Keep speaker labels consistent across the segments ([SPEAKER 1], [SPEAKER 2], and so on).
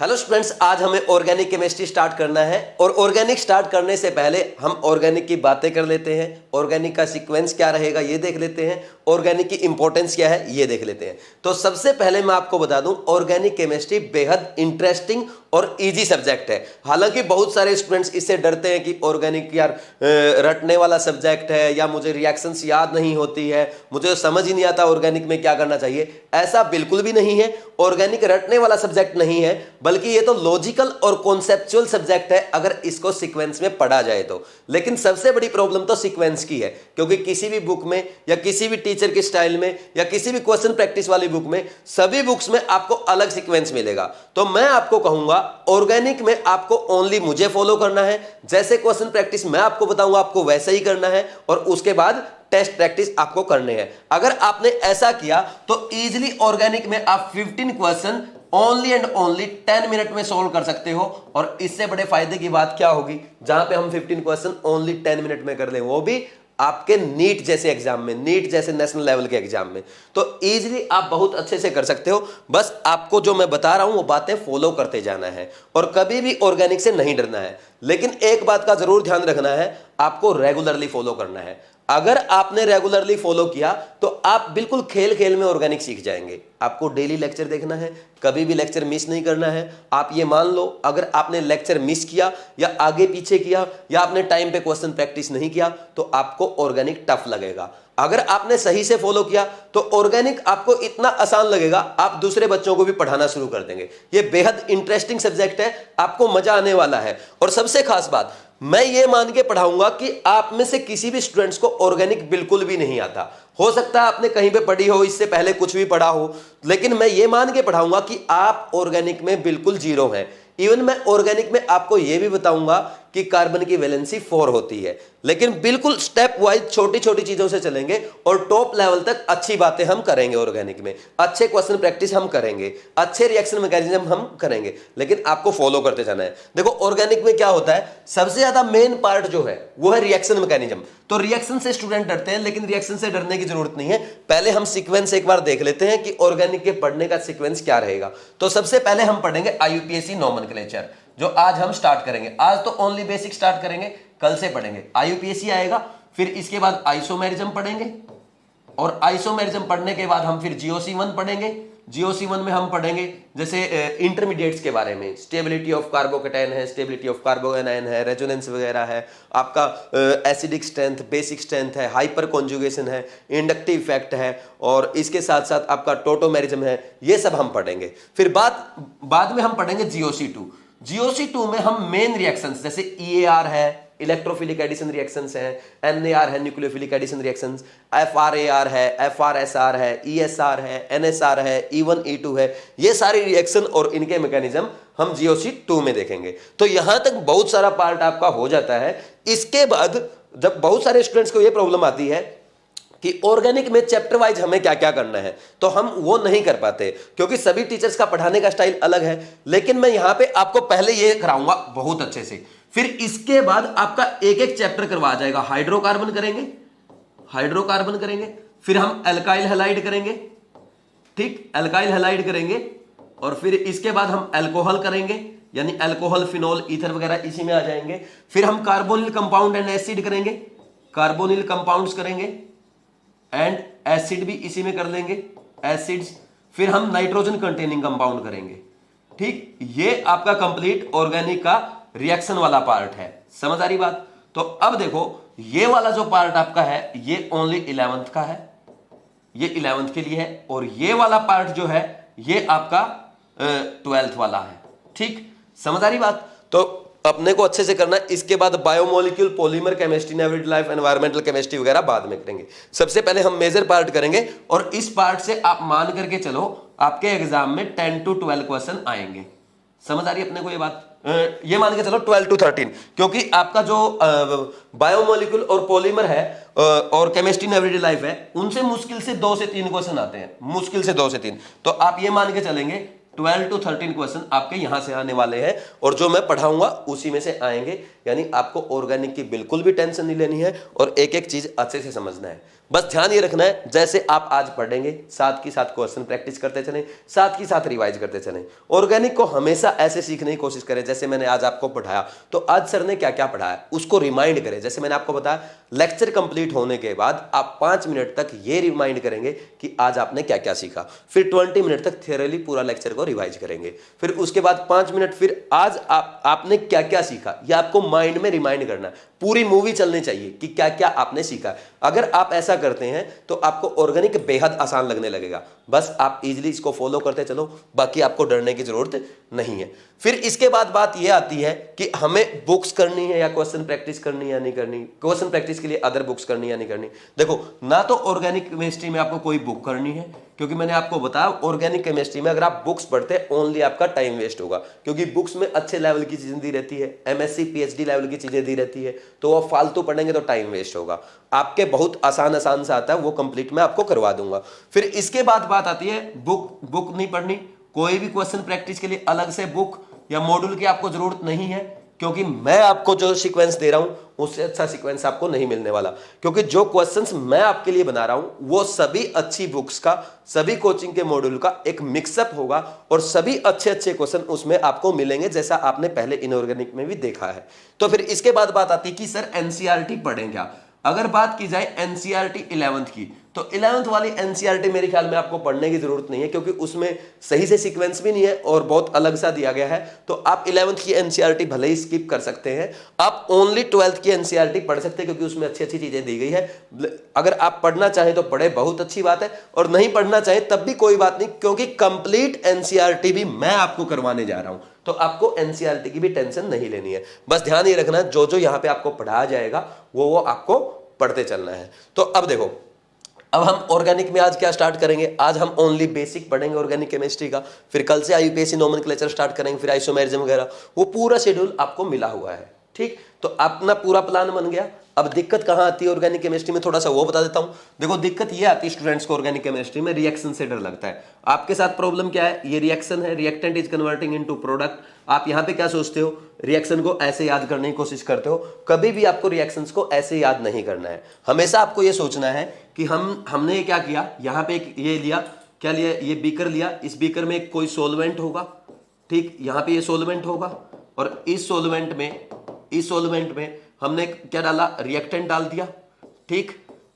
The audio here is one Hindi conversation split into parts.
[SPEAKER 1] हेलो स्टूडेंट्स, आज हमें ऑर्गेनिक केमिस्ट्री स्टार्ट करना है और ऑर्गेनिक स्टार्ट करने से पहले हम ऑर्गेनिक की बातें कर लेते हैं। ऑर्गेनिक का सीक्वेंस क्या रहेगा ये देख लेते हैं, ऑर्गेनिक की इंपॉर्टेंस क्या है ये देख लेते हैं। तो सबसे पहले मैं आपको बता दूं, ऑर्गेनिक केमिस्ट्री बेहद इंटरेस्टिंग और इजी सब्जेक्ट है। हालांकि बहुत सारे स्टूडेंट्स इससे डरते हैं कि ऑर्गेनिक यार रटने वाला सब्जेक्ट है, या मुझे रिएक्शंस याद नहीं होती है, मुझे समझ ही नहीं आता ऑर्गेनिक में क्या करना चाहिए। ऐसा बिल्कुल भी नहीं है, ऑर्गेनिक रटने वाला सब्जेक्ट नहीं है, बल्कि ये तो लॉजिकल और कॉन्सेप्चुअल सब्जेक्ट है अगर इसको सीक्वेंस में पढ़ा जाए तो। लेकिन सबसे बड़ी प्रॉब्लम तो सीक्वेंस की है, क्योंकि किसी भी बुक में या किसी भी टीचर की स्टाइल में या किसी भी क्वेश्चन प्रैक्टिस वाली बुक में, सभी बुक्स में आपको अलग सीक्वेंस मिलेगा। तो मैं आपको कहूंगा ऑर्गेनिक में आपको ओनली मुझे फॉलो करना है, जैसे क्वेश्चन प्रैक्टिस मैं आपको बताऊंगा आपको वैसे ही करना है, और उसके बाद टेस्ट प्रैक्टिस आपको करने हैं। अगर आपने ऐसा किया तो इजीली ऑर्गेनिक में आप 15 question only and only 10 minute में सोल्व कर सकते हो। और इससे बड़े फायदे की बात क्या होगी, जहां पे हम 15 क्वेश्चन ओनली 10 मिनट में कर लें, वो भी आपके नीट जैसे एग्जाम में, नीट जैसे नेशनल लेवल के एग्जाम में। तो इजीली आप बहुत अच्छे से कर सकते हो। बस आपको जो मैं बता रहा हूं वो बातें फॉलो करते जाना है और कभी भी ऑर्गेनिक से नहीं डरना है। लेकिन एक बात का जरूर ध्यान रखना है, आपको रेगुलरली फॉलो करना है। अगर आपने रेगुलरली फॉलो किया तो आप बिल्कुल खेल खेल में ऑर्गेनिक सीख जाएंगे। आपको डेली लेक्चर देखना है, कभी भी लेक्चर मिस नहीं करना है। आप ये मान लो, अगर आपने लेक्चर मिस किया या आगे पीछे किया या आपने टाइम पे क्वेश्चन प्रैक्टिस नहीं किया तो आपको ऑर्गेनिक टफ लगेगा। अगर आपने सही से फॉलो किया तो ऑर्गेनिक आपको इतना आसान लगेगा, आप दूसरे बच्चों को भी पढ़ाना शुरू कर देंगे। ये बेहद इंटरेस्टिंग सब्जेक्ट है, आपको मजा आने वाला है। और सबसे खास बात, मैं ये मान के पढ़ाऊंगा कि आप में से किसी भी स्टूडेंट्स को ऑर्गेनिक बिल्कुल भी नहीं आता। हो सकता है आपने कहीं पे पढ़ी हो, इससे पहले कुछ भी पढ़ा हो, लेकिन मैं ये मान के पढ़ाऊंगा कि आप ऑर्गेनिक में बिल्कुल जीरो हैं। इवन मैं ऑर्गेनिक में आपको यह भी बताऊंगा कि कार्बन की वैलेंसी 4 होती है। लेकिन बिल्कुल स्टेप वाइज छोटी छोटी चीजों से चलेंगे और टॉप लेवल तक अच्छी बातें हम करेंगे। ऑर्गेनिक में अच्छे क्वेश्चन प्रैक्टिस हम करेंगे, अच्छे रिएक्शन मैकेनिज्म हम करेंगे, लेकिन आपको फॉलो करते जाना है। देखो ऑर्गेनिक में क्या होता है, सबसे ज्यादा मेन पार्ट जो है वो है रिएक्शन मैकेनिज्म। तो रिएक्शन से स्टूडेंट डरते हैं, लेकिन रिएक्शन से डरने की जरूरत नहीं है। पहले हम सीक्वेंस एक बार देख लेते हैं कि ऑर्गेनिक के पढ़ने का सीक्वेंस क्या रहेगा। तो सबसे पहले हम पढ़ेंगे IUPAC नोमेनक्लेचर, जो आज हम स्टार्ट करेंगे। आज तो ओनली बेसिक स्टार्ट करेंगे, कल से पढ़ेंगे। IUPAC आएगा, फिर इसके बाद आइसोमेरिज्म पढ़ेंगे, और आइसोमेरिज्म पढ़ने के बाद हम फिर GOC1 पढ़ेंगे। GOC1 में हम पढ़ेंगे जैसे इंटरमीडिएट्स के बारे में, स्टेबिलिटी ऑफ कार्बोकेटाइन है, स्टेबिलिटी ऑफ कार्बोएनाइन है, रेजोनेंस वगैरह है, आपका एसिडिक स्ट्रेंथ, बेसिक स्ट्रेंथ है, हाइपर कॉन्जुगेशन है, इंडक्टिव इफेक्ट है, और इसके साथ साथ आपका टोटोमेरिज्म है। ये सब हम पढ़ेंगे। फिर बाद में हम पढ़ेंगे GOC2। GOC2 में हम मेन रिएक्शंस जैसे EAR है, इलेक्ट्रोफिलिक एडिशन रिएक्शंस है, NAR है, न्यूक्लियोफिलिक एडिशन रिएक्शंस, FRAR है, FRSR है, ESR है, NSR है, E1 E2 है। ये सारी रिएक्शन और इनके मैकेनिज्म हम GOC2 में देखेंगे। तो यहां तक बहुत सारा पार्ट आपका हो जाता है। इसके बाद जब बहुत सारे स्टूडेंट्स को ये प्रॉब्लम आती है कि ऑर्गेनिक में चैप्टर वाइज हमें क्या क्या करना है, तो हम वो नहीं कर पाते, क्योंकि सभी टीचर्स का पढ़ाने का स्टाइल अलग है। लेकिन मैं यहां पे आपको पहले ये कराऊंगा बहुत अच्छे से, फिर इसके बाद आपका एक एक चैप्टर करवा जाएगा। हाइड्रोकार्बन करेंगे, हाइड्रोकार्बन करेंगे, फिर हम एल्काइल हैलाइड करेंगे, ठीक, एल्काइल हैलाइड करेंगे, और फिर इसके बाद हम एल्कोहल करेंगे, यानी एल्कोहल, फिनोल, ईथर वगैरह इसी में आ जाएंगे। फिर हम कार्बोनिल कंपाउंड एंड एसिड करेंगे, कार्बोनिल कंपाउंड्स करेंगे, एंड एसिड भी इसी में कर लेंगे, एसिड्स। फिर हम नाइट्रोजन कंटेनिंग कंपाउंड करेंगे, ठीक। ये आपका कंप्लीट ऑर्गेनिक का रिएक्शन वाला पार्ट है। समझ आ रही बात? तो अब देखो, ये वाला जो पार्ट आपका है ये ओनली 11th का है, ये 11th के लिए है, और ये वाला पार्ट जो है ये आपका 12th वाला है, ठीक। समझ आ रही बात? तो अपने को अच्छे से करना है। इसके बाद biomolecule, polymer chemistry, everyday life, environmental chemistry वगैरह बाद में करेंगे। सबसे पहले हम मेजर पार्ट करेंगे, और इस पार्ट से आप मान करके चलो आपके एग्जाम में 10 to 12 क्वेश्चन आएंगे। समझ आ रही है अपने को ये बात? ये मान के चलो 12 to 13, क्योंकि आपका जो बायोमोलिक्यूल और पॉलीमर है और केमिस्ट्री एवरीडे लाइफ है, उनसे मुश्किल से 2 से 3 क्वेश्चन आते हैं, मुश्किल से 2 से 3। तो आप ये मान के चलेंगे 12 to 13 क्वेश्चन आपके यहां से आने वाले हैं, और जो मैं पढ़ाऊंगा उसी में से आएंगे। यानी आपको ऑर्गेनिक की बिल्कुल भी टेंशन नहीं लेनी है, और एक एक चीज अच्छे से समझना है। बस ध्यान ये रखना है, जैसे आप आज पढ़ेंगे साथ ही साथ क्वेश्चन प्रैक्टिस करते चलें, साथ ही साथ रिवाइज करते चलें। ऑर्गेनिक को हमेशा ऐसे सीखने की कोशिश करें जैसे मैंने आज आपको पढ़ाया, तो आज सर ने क्या क्या पढ़ाया उसको रिमाइंड करें। जैसे मैंने आपको बताया, लेक्चर कंप्लीट होने के बाद आप 5 मिनट तक ये रिमाइंड करेंगे कि आज आपने क्या क्या सीखा, फिर 20 मिनट तक थियरली पूरा लेक्चर को रिवाइज करेंगे, फिर उसके बाद 5 मिनट फिर आज आपने क्या क्या सीखा ये आपको माइंड में रिमाइंड करना है। पूरी मूवी चलनी चाहिए कि क्या क्या आपने सीखा। अगर आप ऐसा करते हैं तो आपको ऑर्गेनिक बेहद आसान लगने लगेगा। बस आप इजीली इसको फॉलो करते चलो, बाकी आपको डरने की जरूरत नहीं है। फिर इसके बाद बात यह आती है कि हमें बुक्स करनी है या क्वेश्चन प्रैक्टिस करनी है या नहीं करनी। क्वेश्चन प्रैक्टिस के लिए अदर बुक्स करनी है या नहीं करनी। देखो, ना तो ऑर्गेनिक केमिस्ट्री में आपको कोई बुक करनी है, क्योंकि मैंने आपको बताया ऑर्गेनिक केमिस्ट्री में अगर आप बुक्स पढ़ते हैं ओनली आपका टाइम वेस्ट होगा, क्योंकि बुक्स में अच्छे लेवल की चीजें दी रहती है, एमएससी पीएचडी लेवल की चीजें दी रहती है, तो वो फालतू पढ़ेंगे तो टाइम वेस्ट होगा। आपके बहुत आसान आसान से आता है, वो कंप्लीट मैं आपको करवा दूंगा। फिर इसके बाद बात आती है बुक नहीं पढ़नी, कोई भी क्वेश्चन प्रैक्टिस के लिए अलग से बुक या मॉड्यूल की आपको जरूरत नहीं है, क्योंकि मैं आपको जो सीक्वेंस दे रहा हूं उससे अच्छा सीक्वेंस आपको नहीं मिलने वाला। क्योंकि जो क्वेश्चंस मैं आपके लिए बना रहा हूं वो सभी अच्छी बुक्स का, सभी कोचिंग के मॉड्यूल का एक मिक्सअप होगा और सभी अच्छे अच्छे क्वेश्चन उसमें आपको मिलेंगे, जैसा आपने पहले इनऑर्गेनिक में भी देखा है। तो फिर इसके बाद बात आती है कि सर एनसीईआरटी पढ़ें क्या। अगर बात की जाए एनसीईआरटी 11th की, तो 11th वाली एनसीईआरटी मेरे ख्याल में आपको पढ़ने की जरूरत नहीं है, क्योंकि उसमें सही से सीक्वेंस भी नहीं है और बहुत अलग सा दिया गया है। तो आप 11th की एनसीईआरटी भले ही स्किप कर सकते हैं, आप ओनली 12th की एनसीईआरटी पढ़ सकते हैं, क्योंकि उसमें अच्छी अच्छी चीजें दी गई है। अगर आप पढ़ना चाहें तो पढ़े, बहुत अच्छी बात है, और नहीं पढ़ना चाहें तब भी कोई बात नहीं, क्योंकि कंप्लीट एनसीईआरटी भी मैं आपको करवाने जा रहा हूं। तो आपको एनसीईआरटी की भी टेंशन नहीं लेनी है। बस ध्यान ये रखना, जो जो यहां पे आपको पढ़ाया जाएगा वो आपको पढ़ते चलना है। तो अब देखो, अब हम ऑर्गेनिक में आज क्या स्टार्ट करेंगे। आज हम ओनली बेसिक पढ़ेंगे ऑर्गेनिक केमिस्ट्री का, फिर कल से आईयूपीएसी नोमेनक्लेचर स्टार्ट करेंगे, फिर आइसोमेरिज्म वगैरह, वो पूरा शेड्यूल आपको मिला हुआ है। ठीक, तो अपना पूरा प्लान बन गया। अब दिक्कत कहां आती है ऑर्गेनिक केमिस्ट्री में, थोड़ा सा वो बता देता हूं। देखो, दिक्कत ये आती है स्टूडेंट्स को ऑर्गेनिक केमिस्ट्री में, रिएक्शन से डर लगता है। आपके साथ प्रॉब्लम क्या है, ये रिएक्शन है, reactant is converting into product. आप यहां पे क्या सोचते हो, रिएक्शन को ऐसे याद करने की कोशिश करते हो। कभी भी आपको रिएक्शंस को ऐसे याद नहीं करना है, हमेशा आपको ये सोचना है कि हमने ये क्या किया, यहां पे ये लिया, क्या लिया, ये बीकर लिया, इस बीकर में कोई सोलवेंट होगा। ठीक, यहां पे ये सोलवेंट होगा, और इस सोलवेंट में हमने क्या डाला, रिएक्टेंट डाल दिया। ठीक,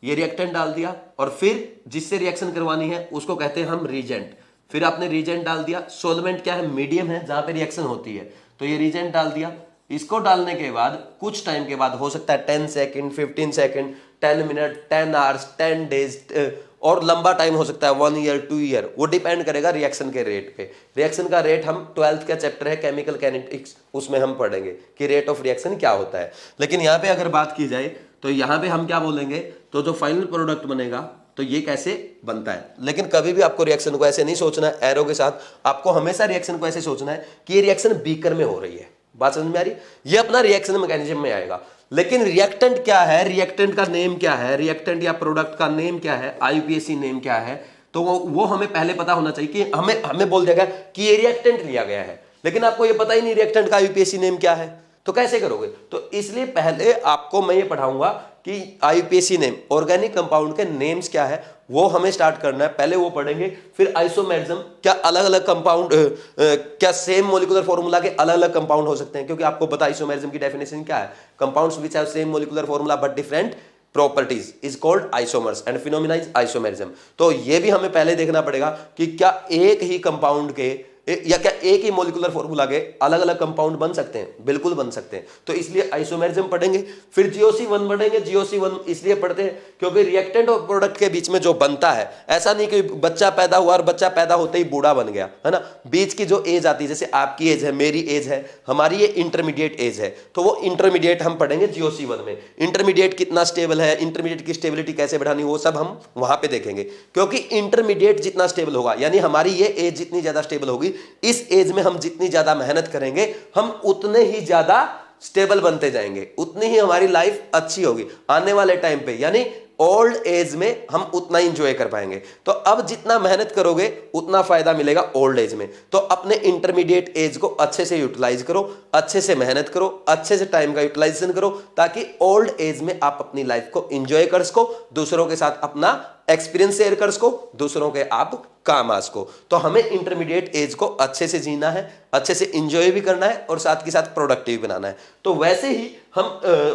[SPEAKER 1] ये रिएक्टेंट डाल दिया, और फिर जिससे रिएक्शन करवानी है उसको कहते हैं हम रीजेंट। फिर आपने रीजेंट डाल दिया। सोलवेंट क्या है, मीडियम है जहां पे रिएक्शन होती है, तो ये रीजेंट डाल दिया। इसको डालने के बाद कुछ टाइम के बाद, हो सकता है 10 second, 15 second, 10 minute, 10 hours, 10 days, और लंबा टाइम हो सकता है 1 ईयर, 2 ईयर, वो डिपेंड करेगा रिएक्शन के रेट पे। रिएक्शन का रेट हम 12th का चैप्टर है केमिकल काइनेटिक्स, उसमें हम पढ़ेंगे कि रेट ऑफ रिएक्शन क्या होता है। लेकिन यहाँ पे अगर बात की जाए तो यहाँ पे हम क्या बोलेंगे, तो जो फाइनल प्रोडक्ट बनेगा तो ये कैसे बनता है। लेकिन कभी भी आपको रिएक्शन को ऐसे नहीं सोचना है एरो के साथ, आपको हमेशा रिएक्शन को ऐसे सोचना है कि ये रिएक्शन बीकर में हो रही है। बात समझ में आ रही, ये अपना रिएक्शन मैकेनिज्म में आएगा। लेकिन रिएक्टेंट क्या है, रिएक्टेंट का नेम क्या है, रिएक्टेंट या प्रोडक्ट का नेम क्या है, आईयूपीएसी नेम क्या है, तो वो हमें पहले पता होना चाहिए। कि हमें बोल देगा कि ये रिएक्टेंट लिया गया है, लेकिन आपको ये पता ही नहीं रिएक्टेंट का आईयूपीएसी नेम क्या है, तो कैसे करोगे। तो इसलिए पहले आपको मैं ये पढ़ाऊंगा कि आईयूपीएसी नेम, ऑर्गेनिक कंपाउंड के नेम्स क्या है, वो हमें स्टार्ट करना है, पहले वो पढ़ेंगे। फिर आइसोमेरिज्म, क्या अलग अलग कंपाउंड, क्या सेम मॉलिक्यूलर फॉर्मूला के अलग अलग कंपाउंड हो सकते हैं, क्योंकि आपको पता है आइसोमेरिज्म की डेफिनेशन क्या है, compounds which have same molecular formula but different properties is called isomers and phenomena is isomerism. तो ये भी हमें पहले देखना पड़ेगा कि क्या एक ही कंपाउंड के या क्या एक ही मॉलिक्यूलर फॉर्मूला के अलग अलग कंपाउंड बन सकते हैं, बिल्कुल बन सकते हैं। तो इसलिए आइसोमेरिज्म पढ़ेंगे। फिर जीओसी1 पढ़ेंगे। जीओसी1 इसलिए पढ़ते हैं क्योंकि रिएक्टेंट और प्रोडक्ट के बीच में जो बनता है, ऐसा नहीं कि बच्चा पैदा हुआ और बच्चा पैदा होते ही बूढ़ा बन गया, है ना। बीच की जो एज आती है, जैसे आपकी एज है, मेरी एज है, हमारी ये इंटरमीडिएट एज है, तो वो इंटरमीडिएट हम पढ़ेंगे जीओसी1 में। इंटरमीडिएट कितना स्टेबल है, इंटरमीडिएट की स्टेबिलिटी कैसे बढ़ानी, वो सब हम वहां पे देखेंगे। क्योंकि इंटरमीडिएट जितना स्टेबल होगा, यानी हमारी ये एज जितनी ज्यादा स्टेबल होगी, इस एज में हम जितनी ज्यादा मेहनत करेंगे, हम उतने ही ज्यादा स्टेबल बनते जाएंगे, उतनी ही हमारी लाइफ अच्छी होगी आने वाले टाइम पे। यानी ओल्ड एज में हम उतना इंजॉय कर पाएंगे। तो अब जितना मेहनत करोगे उतना फायदा मिलेगा ओल्ड एज में। तो अपने इंटरमीडिएट एज को अच्छे से यूटिलाइज करो, अच्छे से मेहनत करो, अच्छे से टाइम का यूटिलाइजेशन करो, ताकि ओल्ड एज में आप अपनी लाइफ को इंजॉय कर सको, दूसरों के साथ अपना एक्सपीरियंस शेयर कर सको, दूसरों के आप काम आ सको। तो हमें इंटरमीडिएट एज को अच्छे से जीना है, अच्छे से इंजॉय भी करना है और साथ के साथ प्रोडक्टिव बनाना है। तो वैसे ही हम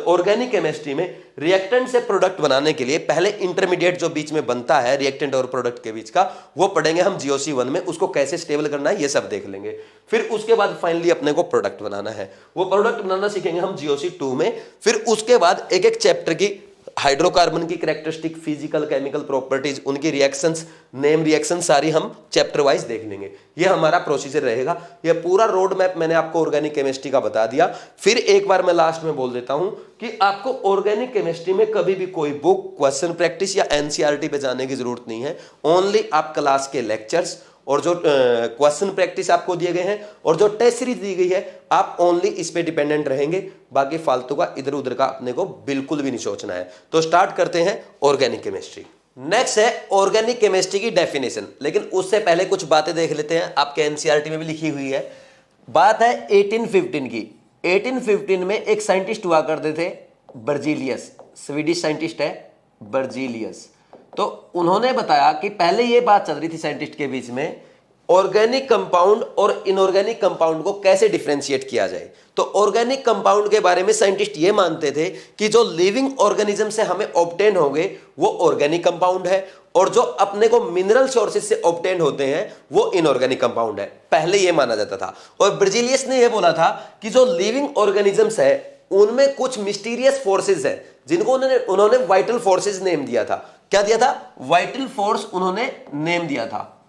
[SPEAKER 1] ऑर्गेनिक केमिस्ट्री में रिएक्टेंट से प्रोडक्ट बनाने के लिए पहले इंटरमीडिएट जो बीच में बनता है रिएक्टेंट और प्रोडक्ट के बीच का, वो पढ़ेंगे हम जीओसी 1 में, उसको कैसे स्टेबल करना है ये सब देख लेंगे। फिर उसके बाद फाइनली अपने को प्रोडक्ट बनाना है, वो प्रोडक्ट बनाना सीखेंगे हम जीओसी 2 में। फिर उसके बाद एक एक चैप्टर की हाइड्रोकार्बन की कैरेक्टरिस्टिक, फिजिकल केमिकल प्रॉपर्टीज, उनकी रिएक्शंस, नेम रिएक्शन सारी हम चैप्टर वाइज देख लेंगे। ये हमारा प्रोसीजर रहेगा। ये पूरा रोड मैप मैंने आपको ऑर्गेनिक केमिस्ट्री का बता दिया। फिर एक बार मैं लास्ट में बोल देता हूं कि आपको ऑर्गेनिक केमिस्ट्री में कभी भी कोई बुक, क्वेश्चन प्रैक्टिस या एनसीईआरटी पे जाने की जरूरत नहीं है। ओनली आप क्लास के लेक्चर्स और जो क्वेश्चन प्रैक्टिस आपको दिए गए हैं और जो टेस्ट सीरीज दी गई है, आप ओनली इस पे डिपेंडेंट रहेंगे। बाकी फालतू का इधर उधर का अपने को बिल्कुल भी नहीं सोचना है। तो स्टार्ट करते हैं ऑर्गेनिक केमिस्ट्री। नेक्स्ट है ऑर्गेनिक केमिस्ट्री की डेफिनेशन, लेकिन उससे पहले कुछ बातें देख लेते हैं, आपके एनसीईआरटी में भी लिखी हुई है। बात है 1815 की। 1815 में एक साइंटिस्ट हुआ करते थे, बर्जीलियस, स्वीडिश साइंटिस्ट है बर्जीलियस। तो उन्होंने बताया कि पहले ये बात चल रही थी साइंटिस्ट के बीच में, ऑर्गेनिक कंपाउंड और इनऑर्गेनिक कंपाउंड को कैसे डिफरेंशिएट किया जाए। तो ऑर्गेनिक कंपाउंड के बारे में साइंटिस्ट ये मानते थे कि जो लिविंग ऑर्गेनिज्म से हमें ऑब्टेन होंगे वो ऑर्गेनिक कंपाउंड है, और जो अपने को मिनरल सोर्सेज से ऑब्टेन होते हैं वो इनऑर्गेनिक कंपाउंड है। पहले ये माना जाता था। और ब्रिजिलियस ने यह बोला था कि जो लिविंग ऑर्गेनिजम्स है उनमें कुछ मिस्टीरियस फोर्सेज है, जिनको उन्होंने वाइटल फोर्सेज नेम दिया था। क्या दिया था? वाइटल फोर्स उन्होंने नेम दिया था,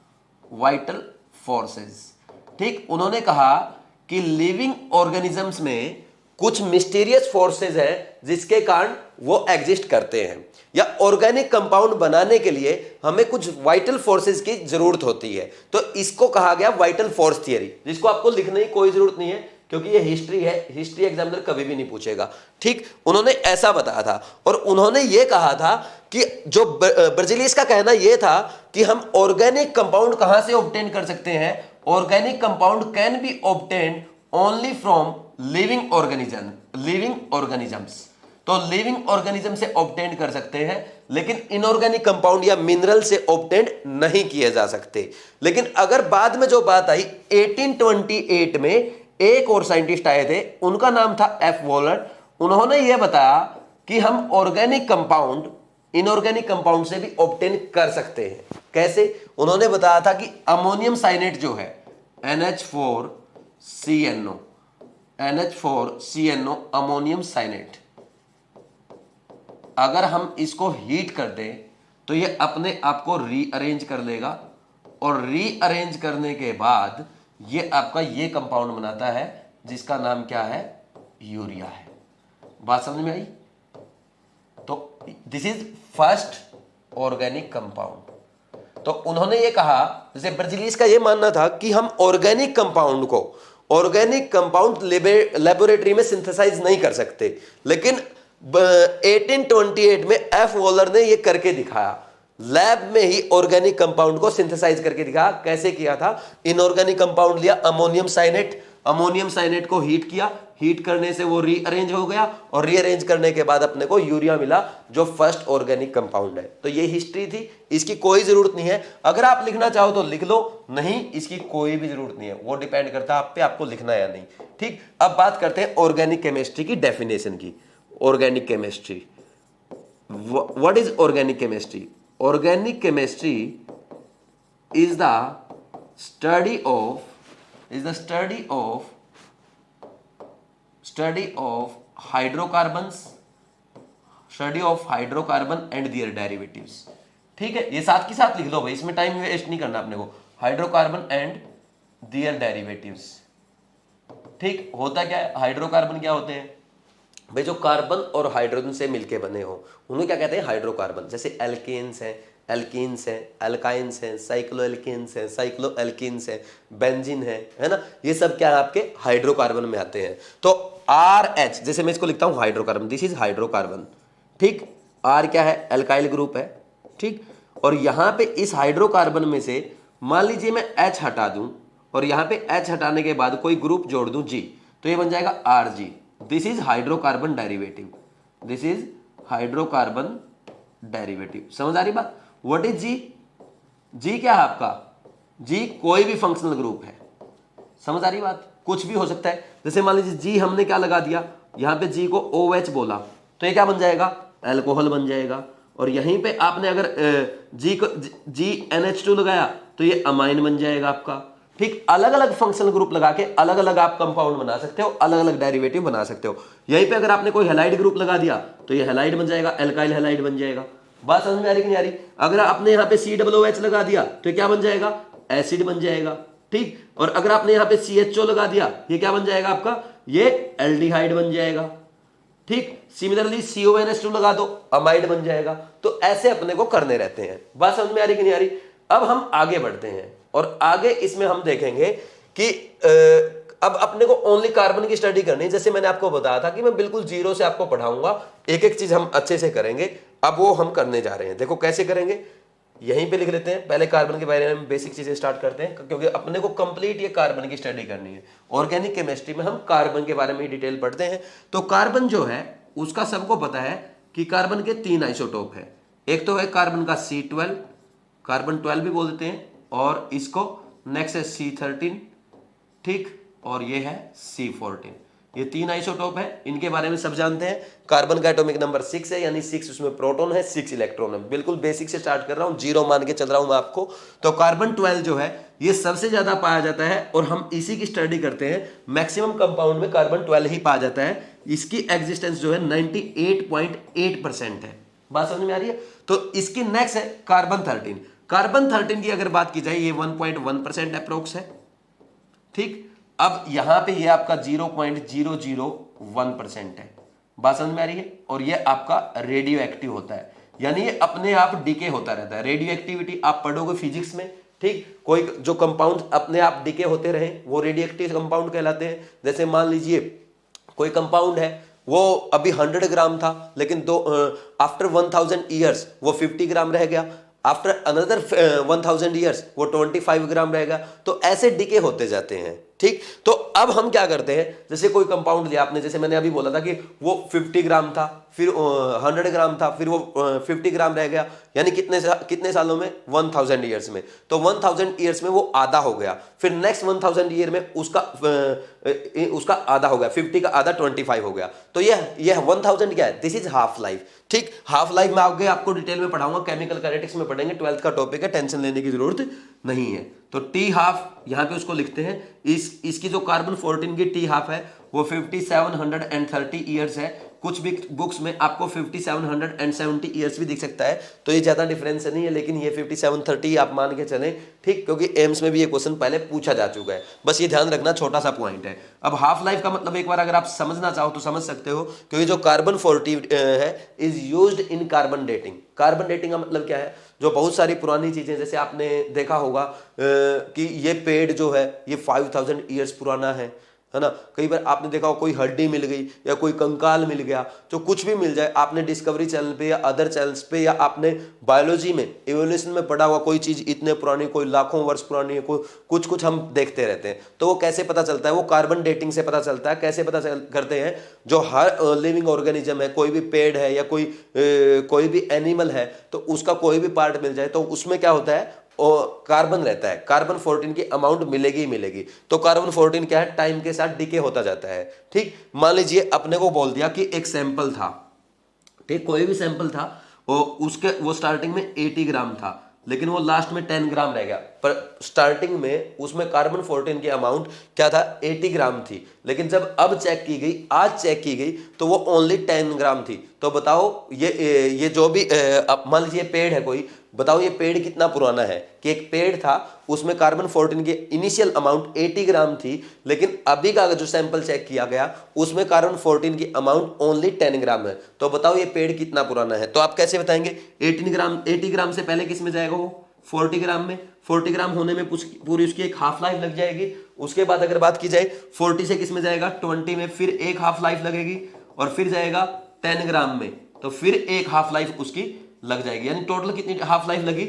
[SPEAKER 1] वाइटल फोर्सेस। ठीक, उन्होंने कहा कि लिविंग ऑर्गेनिजम्स में कुछ मिस्टीरियस फोर्सेस है जिसके कारण वो एग्जिस्ट करते हैं, या ऑर्गेनिक कंपाउंड बनाने के लिए हमें कुछ वाइटल फोर्सेस की जरूरत होती है। तो इसको कहा गया वाइटल फोर्स थियरी, जिसको आपको लिखने की कोई जरूरत नहीं है क्योंकि ये हिस्ट्री है, हिस्ट्री एग्जामिनर कभी भी नहीं पूछेगा। ठीक, उन्होंने ऐसा बताया था। और उन्होंने ये कहा था कि जो बर्जीलियस का कहना ये था कि हम ऑर्गेनिक कंपाउंड कहां से ऑब्टेन कर सकते हैं, organic compound can be obtain only from living organisms. तो लिविंग ऑर्गेनिज्म से ऑब्टेन कर सकते हैं, लेकिन इनऑर्गेनिक कंपाउंड या मिनरल से ऑब्टेन नहीं किए जा सकते। लेकिन अगर बाद में जो बात आई 1828 में एक और साइंटिस्ट आए थे, उनका नाम था एफ वॉलर। उन्होंने यह बताया कि हम ऑर्गेनिक कंपाउंड इनऑर्गेनिक कंपाउंड से भी ऑब्टेन कर सकते हैं। कैसे? उन्होंने बताया था कि अमोनियम साइनेट जो है NH4CNO अमोनियम साइनेट, अगर हम इसको हीट कर दें तो ये अपने आप को रीअरेंज कर लेगा, और रीअरेंज करने के बाद ये आपका ये कंपाउंड बनाता है जिसका नाम क्या है? यूरिया है। बात समझ में आई? तो this is first organic compound. तो उन्होंने ये कहा, जैसे बर्जीलियस का ये मानना था कि हम ऑर्गेनिक कंपाउंड लेबोरेटरी में सिंथेसाइज नहीं कर सकते, लेकिन 1828 में एफ वॉलर ने ये करके दिखाया। लैब में ही ऑर्गेनिक कंपाउंड को सिंथेसाइज करके दिखाया। कैसे किया था? इनऑर्गेनिक कंपाउंड लिया अमोनियम साइनेट को हीट किया, हीट करने से वो रीअरेंज हो गया, और रीअरेंज करने के बाद अपने को यूरिया मिला जो फर्स्ट ऑर्गेनिक कंपाउंड है। तो ये हिस्ट्री थी, इसकी कोई जरूरत नहीं है। अगर आप लिखना चाहो तो लिख लो, नहीं इसकी कोई भी जरूरत नहीं है, वो डिपेंड करता है आप पे, आपको लिखना है या नहीं। ठीक, अब बात करते हैं ऑर्गेनिक केमिस्ट्री की डेफिनेशन की। Organic chemistry, what is organic chemistry? Organic chemistry is the study of hydrocarbons, and their derivatives। ठीक है, ये साथ के साथ लिख लो भाई, इसमें टाइम वेस्ट नहीं करना अपने को। Hydrocarbon and their derivatives. ठीक, होता क्या है? हाइड्रोकार्बन क्या होते हैं भाई? जो कार्बन और हाइड्रोजन से मिलके बने हो उन्हें क्या कहते हैं? हाइड्रोकार्बन। जैसे एल्केन्स हैं, अल्काइंस हैं, साइक्लोएल्कीन्स हैं, बेंजीन है ना, ये सब क्या है? आपके हाइड्रोकार्बन में आते हैं। तो RH, जैसे मैं इसको लिखता हूं हाइड्रोकार्बन, दिस इज हाइड्रोकार्बन। ठीक, R क्या है, एल्काइल ग्रुप है, ठीक। और यहां पे इस हाइड्रोकार्बन में से मान लीजिए मैं H हटा दूं और यहां पे H हटाने के बाद कोई ग्रुप जोड़ दूं G, तो ये बन जाएगा Rg। This is hydrocarbon derivative, this is hydrocarbon derivative. समझ आ रही बात? What is G? G क्या है आपका? G कोई भी फंक्शनल ग्रुप है। समझ आ रही बात? कुछ भी हो सकता है। जैसे मान लीजिए G हमने क्या लगा दिया, यहां पे G को OH बोला, तो ये क्या बन जाएगा, अल्कोहल बन जाएगा। और यहीं पे आपने अगर G को GNH2 लगाया तो ये अमाइन बन जाएगा आपका, ठीक। अलग अलग फंक्शनल ग्रुप लगा के अलग अलग आप कंपाउंड बना सकते हो, अलग अलग डेरिवेटिव बना सकते हो। यहीं पे अगर आपने कोई हैलाइड ग्रुप लगा दिया तो ये हैलाइड बन जाएगा, एल्काइल हैलाइड बन जाएगा। बात समझ में आ रही कि नहीं आ रही? अगर आपने यहाँ पे COOH लगा दिया तो क्या बन जाएगा, एसिड बन जाएगा, ठीक। और अगर आपने यहाँ पे CHO लगा दिया, ये क्या बन जाएगा आपका, ये एल्डिहाइड बन जाएगा, ठीक। सिमिलरली CONH2 लगा दो, अमाइड बन जाएगा। तो ऐसे अपने को करने रहते हैं। बात समझ में आ रही कि नहीं आ रही? अब हम आगे बढ़ते हैं और आगे इसमें हम देखेंगे कि अब अपने को ओनली कार्बन की स्टडी करनी है। जैसे मैंने आपको बताया था कि मैं बिल्कुल जीरो से आपको पढ़ाऊंगा, एक एक चीज हम अच्छे से करेंगे। अब वो हम करने जा रहे हैं। देखो कैसे करेंगे, यहीं पे लिख लेते हैं। पहले कार्बन के बारे में बेसिक चीजें स्टार्ट करते हैं, क्योंकि अपने को कंप्लीट ये कार्बन की स्टडी करनी है। ऑर्गेनिक केमिस्ट्री में हम कार्बन के बारे में ही डिटेल पढ़ते हैं। तो कार्बन जो है उसका सबको पता है कि कार्बन के 3 आइसोटोप है। एक तो है कार्बन का C12, कार्बन 12 भी बोल देते हैं, और इसको नेक्स्ट है C13, ठीक, और ये है C14। ये 3 आइसोटोप है, इनके बारे में सब जानते हैं। कार्बन का एटॉमिक नंबर 6 है, यानी 6 उसमें प्रोटॉन है, 6 इलेक्ट्रॉन है। बिल्कुल बेसिक से स्टार्ट कर रहा हूं, जीरो मान के चल रहा हूं मैं आपको। तो कार्बन 12 जो है ये सबसे ज्यादा पाया जाता है और हम इसी की स्टडी करते हैं। मैक्सिमम कंपाउंड में कार्बन 12 ही पाया जाता है। इसकी एग्जिस्टेंस जो है 98.8% है। बात समझ में आ रही है? तो इसकी नेक्स्ट है कार्बन 13। कार्बन 13 की अगर बात की जाए, ये 1.1% अप्रोक्स है, ठीक। अब यहां पे ये आपका 0.001% है। बात समझ में आ रही है? और ये आपका रेडियो एक्टिव होता है, यानी ये अपने आप डिके होता रहता है। रेडियो एक्टिविटी आप पढ़ोगे फिजिक्स में, ठीक। कोई जो कंपाउंड अपने आप डिके होते रहे वो रेडियो एक्टिव कंपाउंड कहलाते हैं। जैसे मान लीजिए कोई कंपाउंड है, वो अभी 100 ग्राम था, लेकिन आफ्टर 1000 ईयर्स वो 50 ग्राम रह गया, आफ्टर अनदर 1000 ईयर्स वो 25 ग्राम रहेगा। तो ऐसे डिके होते जाते हैं, ठीक। तो अब हम क्या करते हैं, जैसे कोई कंपाउंड लिया आपने, जैसे मैंने अभी बोला था कि वो 50 ग्राम था, फिर 100 ग्राम था, फिर वो 50 ग्राम रह गया, यानी कितने सालों में, 1000 ईयर्स में। तो 1000 ईयर्स में वो आधा हो गया, फिर नेक्स्ट 1000 ईयर में उसका आधा हो गया, 50 का आधा 25 हो गया। तो ये 1000 क्या है, दिस इज हाफ लाइफ, ठीक। हाफ लाइफ में आगे आपको डिटेल में पढ़ाऊंगा, केमिकल काइनेटिक्स में पढ़ेंगे, 12th का टॉपिक है, टेंशन लेने की जरूरत नहीं है। तो टी हाफ यहां पे उसको लिखते हैं। इसकी जो कार्बन 14 की टी हाफ है वो 5730 ईयर्स है। कुछ भी बुक्स में आपको 5770 ईयर्स भी दिख सकता है, तो ये ज्यादा डिफरेंस नहीं है, लेकिन ये 5730 आप मान के चलें, ठीक, क्योंकि एम्स में भी ये क्वेश्चन पहले पूछा जा चुका है। बस ये ध्यान रखना, छोटा सा पॉइंट है। अब हाफ लाइफ का मतलब एक बार अगर आप समझना चाहो तो समझ सकते हो, क्योंकि जो कार्बन 40 है is used in carbon dating. Carbon dating का मतलब क्या है, जो बहुत सारी पुरानी चीजें, जैसे आपने देखा होगा कि ये पेड़ जो है ये 5000 ईयर्स पुराना है ना। कई बार आपने देखा हो कोई हड्डी मिल गई या कोई कंकाल मिल गया, जो कुछ भी मिल जाए, आपने डिस्कवरी चैनल पे या अदर चैनल्स पे या आपने बायोलॉजी में इवोल्यूशन में पढ़ा हुआ कोई चीज इतने पुरानी, कोई लाखों वर्ष पुरानी है, कुछ कुछ हम देखते रहते हैं। तो वो कैसे पता चलता है, वो कार्बन डेटिंग से पता चलता है। कैसे पता करते हैं, जो हर लिविंग ऑर्गेनिज्म है, कोई भी पेड़ है या कोई भी एनिमल है, तो उसका कोई भी पार्ट मिल जाए तो उसमें क्या होता है, और कार्बन रहता है। कार्बन 14 की अमाउंट मिलेगी ही मिलेगी। तो कार्बन 14 क्या है, टाइम के साथ डिके होता जाता है, ठीक। मान लीजिए अपने को बोल दिया कि एक सैंपल था, ठीक, कोई भी सैंपल था, वो स्टार्टिंग में 80 ग्राम था, लेकिन वो लास्ट में 10 ग्राम रह गया। पर स्टार्टिंग में उसमें कार्बन 14 की अमाउंट क्या था, 80 ग्राम थी, लेकिन जब अब चेक की गई, आज चेक की गई, तो वो ओनली 10 ग्राम थी। तो बताओ ये जो भी मान लीजिए पेड़ है कोई, बताओ ये पेड़ कितना पुराना है, कि एक पेड़ था उसमें कार्बन 14 की इनिशियल अमाउंट 80 ग्राम थी, लेकिन अभी का जो सैंपल चेक किया गया उसमें कार्बन 14 की अमाउंट ओनली 10 ग्राम है। तो बताओ ये पेड़ कितना पुराना है। तो आप कैसे बताएंगे, 80 ग्राम से पहले किस में जाएगा, वो 40 ग्राम में। 40 ग्राम होने में पूरी उसकी एक हाफ लाइफ लग जाएगी। उसके बाद अगर बात की जाए 40 से किस में जाएगा, 20 में, फिर एक हाफ लाइफ लगेगी, और फिर जाएगा 10 ग्राम में। तो फिर एक हाफ लाइफ उसकी लग जाएगी, यानी टोटल कितनी हाफ लाइफ लगी,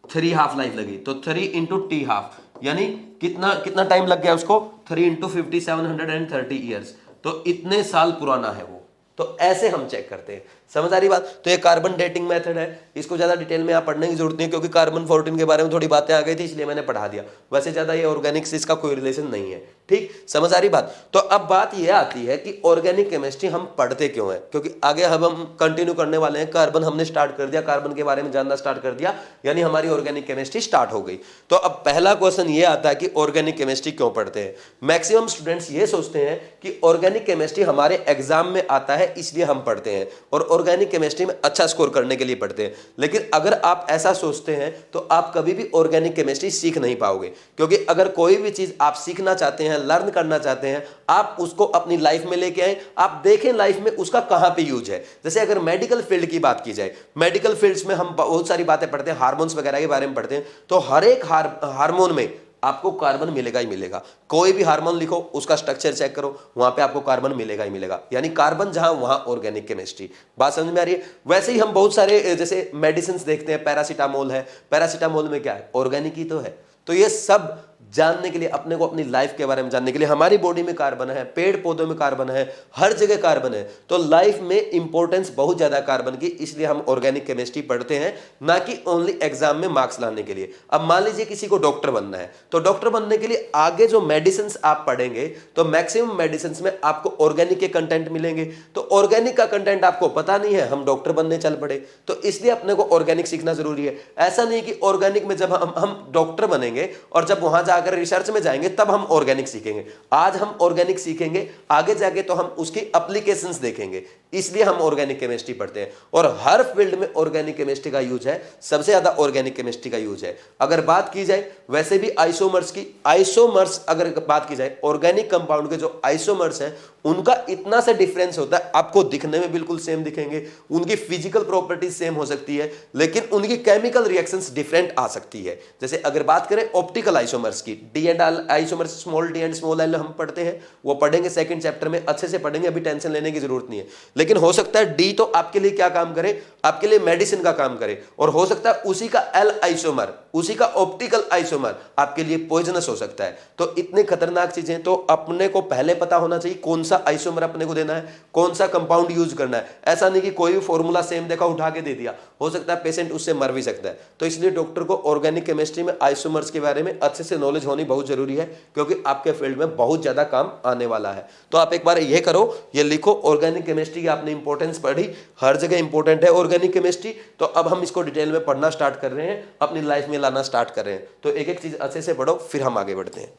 [SPEAKER 1] 3 हाफ लाइफ लगी। तो 3 इंटू टी हाफ, यानी कितना कितना टाइम लग गया उसको, 3 इंटू 50 730 ईयर्स, तो इतने साल पुराना है वो। तो ऐसे हम चेक करते हैं, समझ आ रही बात। तो ये कार्बन डेटिंग मेथड है, इसको ज्यादा डिटेल में आप पढ़ने की जरूरत नहीं है, क्योंकि कार्बन 14 के बारे में थोड़ी बातें आ गई थी इसलिए मैंने पढ़ा दिया, वैसे ज्यादा ये ऑर्गेनिक से इसका कोई रिलेशन नहीं है, ठीक, समझ आ रही बात। तो अब बात ये आती है कि ऑर्गेनिक केमिस्ट्री हम पढ़ते क्यों है, क्योंकि आगे अब हम कंटिन्यू करने वाले हैं, कार्बन हमने स्टार्ट कर दिया, कार्बन के बारे में जानना स्टार्ट कर दिया, यानी हमारी ऑर्गेनिक केमिस्ट्री स्टार्ट हो गई। तो अब पहला क्वेश्चन ये आता है कि ऑर्गेनिक केमिस्ट्री क्यों पढ़ते हैं। मैक्सिमम स्टूडेंट्स ये सोचते हैं कि ऑर्गेनिक केमिस्ट्री हमारे एग्जाम में आता है इसलिए हम पढ़ते हैं, और ऑर्गेनिक केमिस्ट्री में अच्छा स्कोर करने के लिए पढ़ते हैं। लेकिन अगर आप ऐसा सोचते हैं तो आप कभी भी ऑर्गेनिक केमिस्ट्री सीख नहीं पाओगे, क्योंकि अगर कोई भी चीज आप सीखना चाहते हैं, लर्न करना चाहते हैं, आप उसको अपनी लाइफ में लेके आए, आप देखें लाइफ में उसका कहां पे यूज है। जैसे अगर मेडिकल फील्ड की बात की जाए, मेडिकल फील्ड्स में हम बहुत सारी बातें पढ़ते हैं, हार्मोन्स वगैरह के बारे में पढ़ते हैं, तो हर एक हार्मोन में आपको कार्बन मिलेगा ही मिलेगा। कोई भी हार्मोन लिखो, उसका स्ट्रक्चर चेक करो, वहां पे आपको कार्बन मिलेगा ही मिलेगा, यानी कार्बन जहां वहां ऑर्गेनिक केमिस्ट्री। बात समझ में आ रही है। वैसे ही हम बहुत सारे जैसे मेडिसिन देखते हैं, पैरासीटामोल है, पैरासीटामोल में क्या है, ऑर्गेनिक ही तो है। तो ये सब जानने के लिए, अपने को अपनी लाइफ के बारे में जानने के लिए, हमारी बॉडी में कार्बन है, पेड़ पौधों में कार्बन है, हर जगह कार्बन है, तो लाइफ में इंपॉर्टेंस बहुत ज्यादा कार्बन की, इसलिए हम ऑर्गेनिक केमिस्ट्री पढ़ते हैं, ना कि ओनली एग्जाम में मार्क्स लाने के लिए। अब मान लीजिए किसी को डॉक्टर बनना है, तो डॉक्टर बनने के लिए आगे जो मेडिसिन आप पढ़ेंगे, तो मैक्सिमम मेडिसिन में आपको ऑर्गेनिक के कंटेंट मिलेंगे। तो ऑर्गेनिक का कंटेंट आपको पता नहीं है, हम डॉक्टर बनने चल पड़े, तो इसलिए अपने को ऑर्गेनिक सीखना जरूरी है। ऐसा नहीं कि ऑर्गेनिक में जब हम डॉक्टर बनेंगे और जब वहां जाकर रिसर्च में जाएंगे तब हम ऑर्गेनिक सीखेंगे। आज हम ऑर्गेनिक सीखेंगे, आगे जाके तो हम उसकी एप्लीकेशंस देखेंगे, इसलिए हम ऑर्गेनिक केमिस्ट्री पढ़ते हैं। और हर फील्ड में ऑर्गेनिक केमिस्ट्री का यूज है, सबसे ज्यादा ऑर्गेनिक केमिस्ट्री का यूज है। अगर बात की जाए वैसे भी आइसोमर्स की, आइसोमर्स अगर बात की जाए, ऑर्गेनिक कंपाउंड के जो आइसोमर्स हैं उनका इतना सा डिफरेंस होता है, आपको दिखने में बिल्कुल सेम दिखेंगे, उनकी फिजिकल प्रॉपर्टीज सेम हो सकती है, लेकिन उनकी केमिकल रिएक्शंस डिफरेंट आ सकती है। जैसे अगर बात करें ऑप्टिकल आइसोमर्स की, D and isomers, small D and small L हम पढ़ते हैं, वो पढ़ेंगे सेकंड चैप्टर में, अच्छे से पढ़ेंगे, अभी टेंशन लेने की जरूरत नहीं है। लेकिन हो सकता है डी तो आपके लिए क्या काम करे, आपके लिए मेडिसिन का काम करे, और हो सकता है उसी का एल आइसोमर, उसी का ऑप्टिकल आइसोमर आपके लिए पॉइजनस हो सकता है। तो इतने खतरनाक चीजें, तो अपने को पहले पता होना चाहिए कौन सा आइसोमर अपने को देना है, कौन सा कंपाउंड यूज करना है। ऐसा नहीं कि कोई भी फॉर्मूला सेम देखा उठा के दे दिया, हो सकता है पेशेंट उससे मर भी सकता है। तो इसलिए डॉक्टर को ऑर्गेनिक केमिस्ट्री में आइसोमर्स के बारे में अच्छे से नॉलेज होनी बहुत जरूरी है, क्योंकि आपके फील्ड में बहुत ज्यादा काम आने वाला है। तो आप एक बार ये करो, ये लिखो, ऑर्गेनिक केमिस्ट्री की आपने इंपॉर्टेंस पढ़ी, हर जगह इंपॉर्टेंट है ऑर्गेनिक केमिस्ट्री। तो अब हम इसको डिटेल में पढ़ना स्टार्ट कर रहे हैं, अपनी लाइफ में लाना स्टार्ट कर रहे हैं। तो एक एक चीज अच्छे से पढ़ो, फिर हम आगे बढ़ते हैं।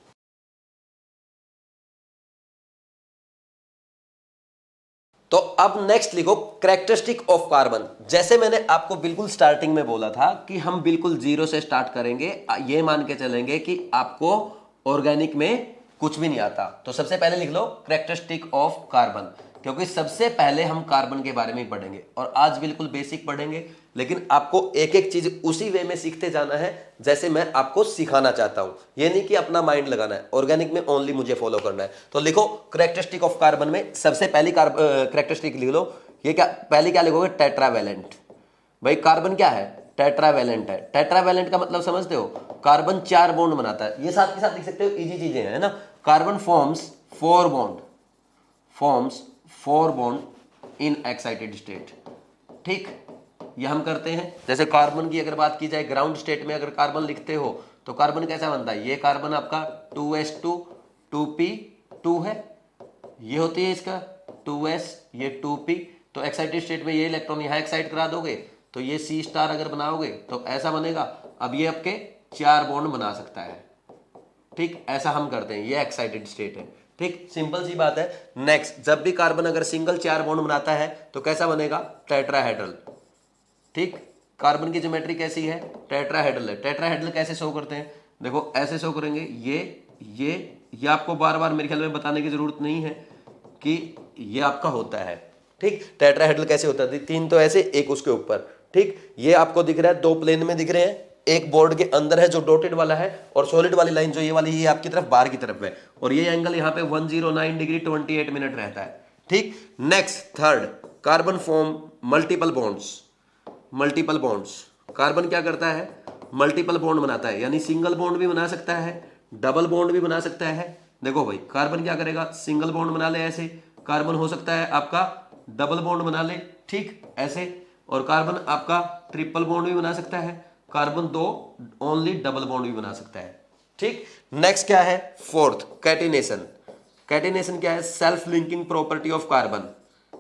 [SPEAKER 1] तो अब नेक्स्ट लिखो कैरेक्टरिस्टिक ऑफ कार्बन। जैसे मैंने आपको बिल्कुल स्टार्टिंग में बोला था कि हम बिल्कुल जीरो से स्टार्ट करेंगे, ये मान के चलेंगे कि आपको ऑर्गेनिक में कुछ भी नहीं आता। तो सबसे पहले लिख लो कैरेक्टरिस्टिक ऑफ कार्बन, क्योंकि सबसे पहले हम कार्बन के बारे में ही पढ़ेंगे, और आज बिल्कुल बेसिक पढ़ेंगे, लेकिन आपको एक एक चीज उसी वे में सीखते जाना है जैसे मैं आपको सिखाना चाहता हूं। ये नहीं कि अपना माइंड लगाना है, ऑर्गेनिक में ओनली मुझे फॉलो करना है। तो लिखो कैरेक्टरिस्टिक ऑफ कार्बन में सबसे पहली कैरेक्टरिस्टिक लिख लो। ये क्या, पहले क्या लिखोगे, टेट्रावैलेंट। भाई कार्बन क्या है, टेट्रावैलेंट है। टेट्रावैलेंट का मतलब समझते हो, कार्बन 4 बॉन्ड बनाता है। ये साथ के साथ लिख सकते हो, इजी चीजें हैं ना। Carbon forms 4 bond, forms 4 bond in excited state. ठीक, ये हम करते हैं। जैसे कार्बन की अगर बात की जाए, ग्राउंड स्टेट में अगर कार्बन लिखते हो तो कार्बन कैसा बनता है, ये कार्बन आपका 2s2 2p2 है, ये होती है इसका 2s, ये 2p। तो एक्साइटेड स्टेट में ये इलेक्ट्रॉन यहां एक्साइट करा दोगे तो ये C स्टार अगर बनाओगे तो ऐसा बनेगा। अब ये आपके 4 बॉन्ड बना सकता है। ठीक, ऐसा हम करते हैं, ये एक्साइटेड स्टेट है। ठीक, सिंपल सी बात है। नेक्स्ट, जब भी कार्बन अगर सिंगल 4 बॉन्ड बनाता है तो कैसा बनेगा, टेट्राहेड्रल। ठीक, कार्बन की ज्योमेट्री कैसी है, टेट्राहेड्रल है। टेट्राहेड्रल कैसे शो करते हैं, देखो ऐसे शो करेंगे। ये आपको बार बार मेरे ख्याल में बताने की जरूरत नहीं है कि ये आपका होता है। ठीक, टेट्राहेड्रल कैसे होता है, 3 तो ऐसे, एक उसके ऊपर। ठीक, ये आपको दिख रहा है, 2 प्लेन में दिख रहे हैं, एक बोर्ड के अंदर है जो डॉटेड वाला है, और सॉलिड वाली लाइन जो ये वाली, ये आपकी तरफ बाहर की तरफ है, और ये एंगल यहाँ पे 109 डिग्री 28 मिनट रहता है। ठीक, next third, carbon form multiple bonds, multiple bonds. Carbon क्या करता है, मल्टीपल बॉन्ड बनाता है, यानी सिंगल बॉन्ड भी बना सकता है, डबल बॉन्ड भी बना सकता है। देखो भाई कार्बन क्या करेगा, सिंगल बॉन्ड बना ले ऐसे, कार्बन हो सकता है आपका डबल बॉन्ड बना ले, ठीक ऐसे, और कार्बन आपका ट्रिपल बॉन्ड भी बना सकता है, कार्बन दो ओनली डबल बॉन्ड भी बना सकता है, ठीक। नेक्स्ट क्या है, फोर्थ कैटिनेशन। कैटिनेशन क्या है, self linking property of carbon,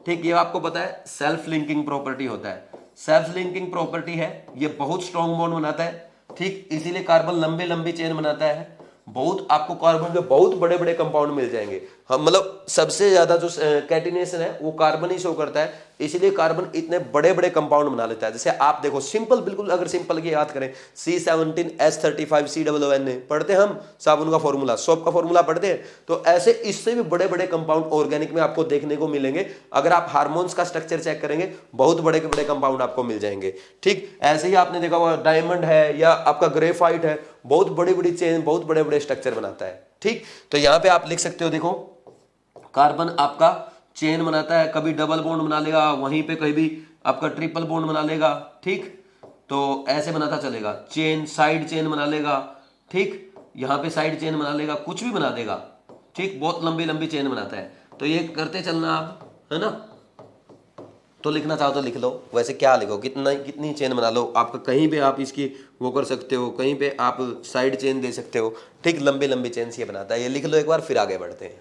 [SPEAKER 1] ठीक। ये आपको पता है सेल्फ लिंकिंग प्रॉपर्टी होता है, सेल्फ लिंकिंग प्रॉपर्टी है, ये बहुत स्ट्रॉन्ग बॉन्ड बनाता है, ठीक। इसीलिए कार्बन लंबे लंबी चेन बनाता है। बहुत आपको कार्बन के बहुत बड़े बड़े कंपाउंड मिल जाएंगे, हम मतलब सबसे ज्यादा जो कैटिनेशन है वो कार्बन ही शो करता है, इसीलिए कार्बन इतने बड़े बड़े कंपाउंड बना लेता है। जैसे आप देखो सिंपल, बिल्कुल अगर सिंपल की याद करें, C17H35COONA पढ़ते हम, साबुन का फॉर्मूला, सोप का फॉर्मूला पढ़ते हैं, तो ऐसे इससे भी बड़े बड़े कंपाउंड ऑर्गेनिक में आपको देखने को मिलेंगे। अगर आप हार्मोन्स का स्ट्रक्चर चेक करेंगे बहुत बड़े बड़े कंपाउंड आपको मिल जाएंगे, ठीक। ऐसे ही आपने देखा हुआ डायमंड है या आपका ग्रेफाइट है, बहुत बड़ी बड़ी चेन, बहुत बड़े बड़े स्ट्रक्चर बनाता है, ठीक। तो यहां पे आप लिख सकते हो, देखो कार्बन आपका चेन बनाता है, कभी डबल बॉन्ड बना लेगा, वहीं पे कहीं भी आपका ट्रिपल बॉन्ड बना लेगा, ठीक। तो ऐसे बनाता चलेगा, चेन साइड चेन बना लेगा, ठीक, यहाँ पे साइड चेन बना लेगा, कुछ भी बना देगा, ठीक। बहुत लंबी लंबी चेन बनाता है, तो ये करते चलना आप, है ना। तो लिखना चाहो तो लिख लो, वैसे क्या लिखो, कितना कितनी चेन बना लो, आपका कहीं पे आप इसकी वो कर सकते हो, कहीं पे आप साइड चेन दे सकते हो, ठीक। लंबी लंबी चेन से ये बनाता है, ये लिख लो एक बार, फिर आगे बढ़ते हैं।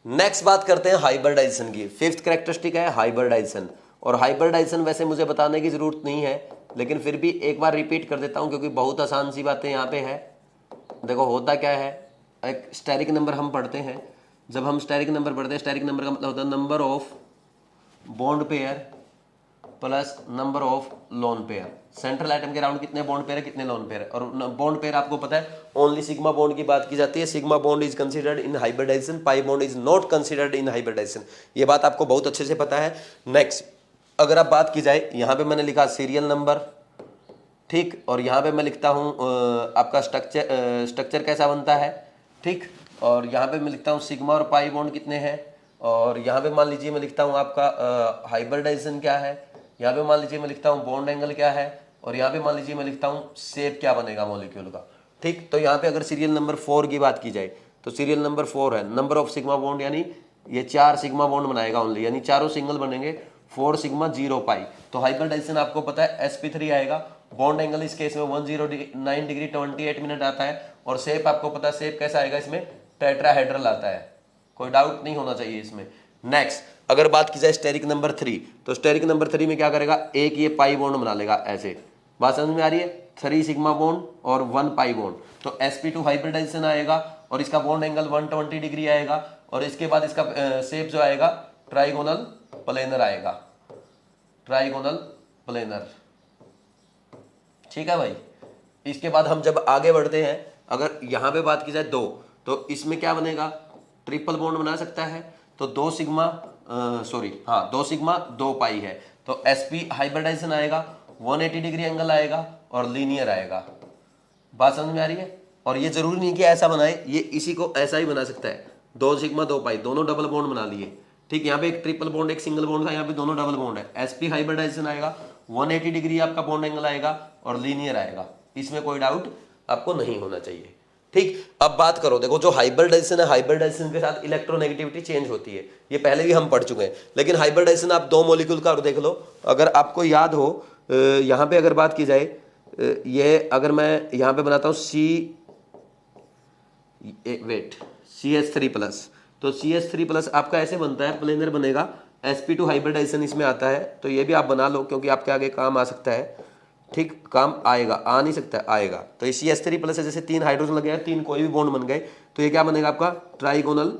[SPEAKER 1] नेक्स्ट बात करते हैं हाइब्रिडाइजेशन की। फिफ्थ कैरेक्टरिस्टिक है हाइब्रिडाइजेशन, और हाइब्रिडाइजेशन वैसे मुझे बताने की जरूरत नहीं है, लेकिन फिर भी एक बार रिपीट कर देता हूं क्योंकि बहुत आसान सी बातें यहाँ पे है। देखो होता क्या है, एक स्टेरिक नंबर हम पढ़ते हैं, जब हम स्टेरिक नंबर पढ़ते हैं, स्टेरिक नंबर का मतलब होता है number of bond pair plus number of lone pair. Central atom के अराउंड कितने बॉन्ड पेयर है, कितने लोन पेयर है, और बॉन्ड पेयर आपको पता है ओनली सिग्मा बॉन्ड की बात की जाती है। Sigma bond is considered in hybridization, pi bond is not considered in hybridization, ये बात आपको बहुत अच्छे से पता है। नेक्स्ट अगर आप बात की जाए, यहाँ पे मैंने लिखा सीरियल नंबर, ठीक, और यहाँ पे मैं लिखता हूँ आपका स्ट्रक्चर कैसा बनता है, ठीक, और यहाँ पे मैं लिखता हूँ सिग्मा और पाई बॉन्ड कितने हैं, और यहाँ पे मान लीजिए मैं लिखता हूँ आपका हाइब्रिडाइजेशन क्या है, यहाँ पे मान लीजिए मैं लिखता हूँ बॉन्ड एंगल क्या है, और यहाँ पे मान लीजिए मैं लिखता हूँ शेप क्या बनेगा मॉलिक्यूल का, ठीक। तो यहाँ पे अगर सीरियल नंबर 4 की बात की जाए तो सीरियल नंबर 4 है, नंबर ऑफ सिग्मा बॉन्ड, यानी ये 4 सिग्मा बॉन्ड बनाएगा ओनली, यानी चारों सिंगल बनेंगे, 4 सिग्मा 0 पाई। तो हाइब्रिडाइजेशन आपको पता है sp3 आएगा, बॉन्ड एंगल इस केस में 109 डिग्री 28 मिनट आता है, और शेप आपको पता है शेप कैसा आएगा, इसमें टेट्राहेड्रल आता है, कोई डाउट नहीं होना चाहिए इसमें। नेक्स्ट अगर बात की जाए स्टेरिक नंबर 3, तो स्टेरिक नंबर 3 में क्या करेगा, एक ये पाई बॉन्ड बना लेगा ऐसे, बात समझ में आ रही है, 3 सिग्मा बॉन्ड और 1 पाई बॉन्ड, तो sp2 हाइब्रिडाइजेशन आएगा, और इसका बॉन्ड एंगल 120 डिग्री आएगा, और इसके बाद इसका शेप जो आएगा ट्राइगोनल प्लेनर आएगा, ट्राइगोनल प्लेनर, ठीक है भाई। इसके बाद हम जब आगे बढ़ते हैं, अगर यहाँ पे बात की जाए 2, तो इसमें क्या बनेगा, ट्रिपल बॉन्ड बना सकता है, तो 2 सिग्मा 2 सिग्मा 2 पाई है, तो sp हाइब्रिडाइजेशन आएगा, 180 डिग्री एंगल आएगा और लीनियर आएगा, बात समझ में आ रही है। और ये जरूरी नहीं कि ऐसा बनाए, ये इसी को ऐसा ही बना सकता है, 2 सिग्मा 2 पाई, दोनों डबल बॉन्ड बना लिए, ठीक। यहाँ पे एक ट्रिपल बॉन्ड एक सिंगल बॉन्ड था, यहाँ पे दोनों डबल बॉन्ड है, sp हाइब्रिडाइजेशन आएगा, 180 डिग्री आपका बॉन्ड एंगल आएगा और लीनियर आएगा, इसमें कोई डाउट आपको नहीं होना चाहिए, ठीक। अब बात करो, देखो जो हाइब्रिडाइजेशन है, हाइब्रिडाइजेशन के साथ इलेक्ट्रोनेगेटिविटी चेंज होती है, ये पहले भी हम पढ़ चुके हैं, लेकिन हाइब्रिडाइजेशन आप 2 मॉलिक्यूल का, और देख लो अगर आपको याद हो, यहाँ पे अगर बात की जाए, ये अगर मैं यहाँ पे बनाता हूँ CH3 प्लस, तो CH3 प्लस आपका ऐसे बनता है, प्लेनर बनेगा, sp2 हाइब्रिडाइजेशन इसमें आता है, तो ये भी आप बना लो क्योंकि आपके आगे काम आ सकता है, ठीक, काम आएगा, आ नहीं सकता है, आएगा। तो ये CH3 प्लस है, जैसे 3 हाइड्रोजन लगे हैं, 3 कोई भी बॉन्ड बन गए, तो ये क्या बनेगा आपका ट्राइगोनल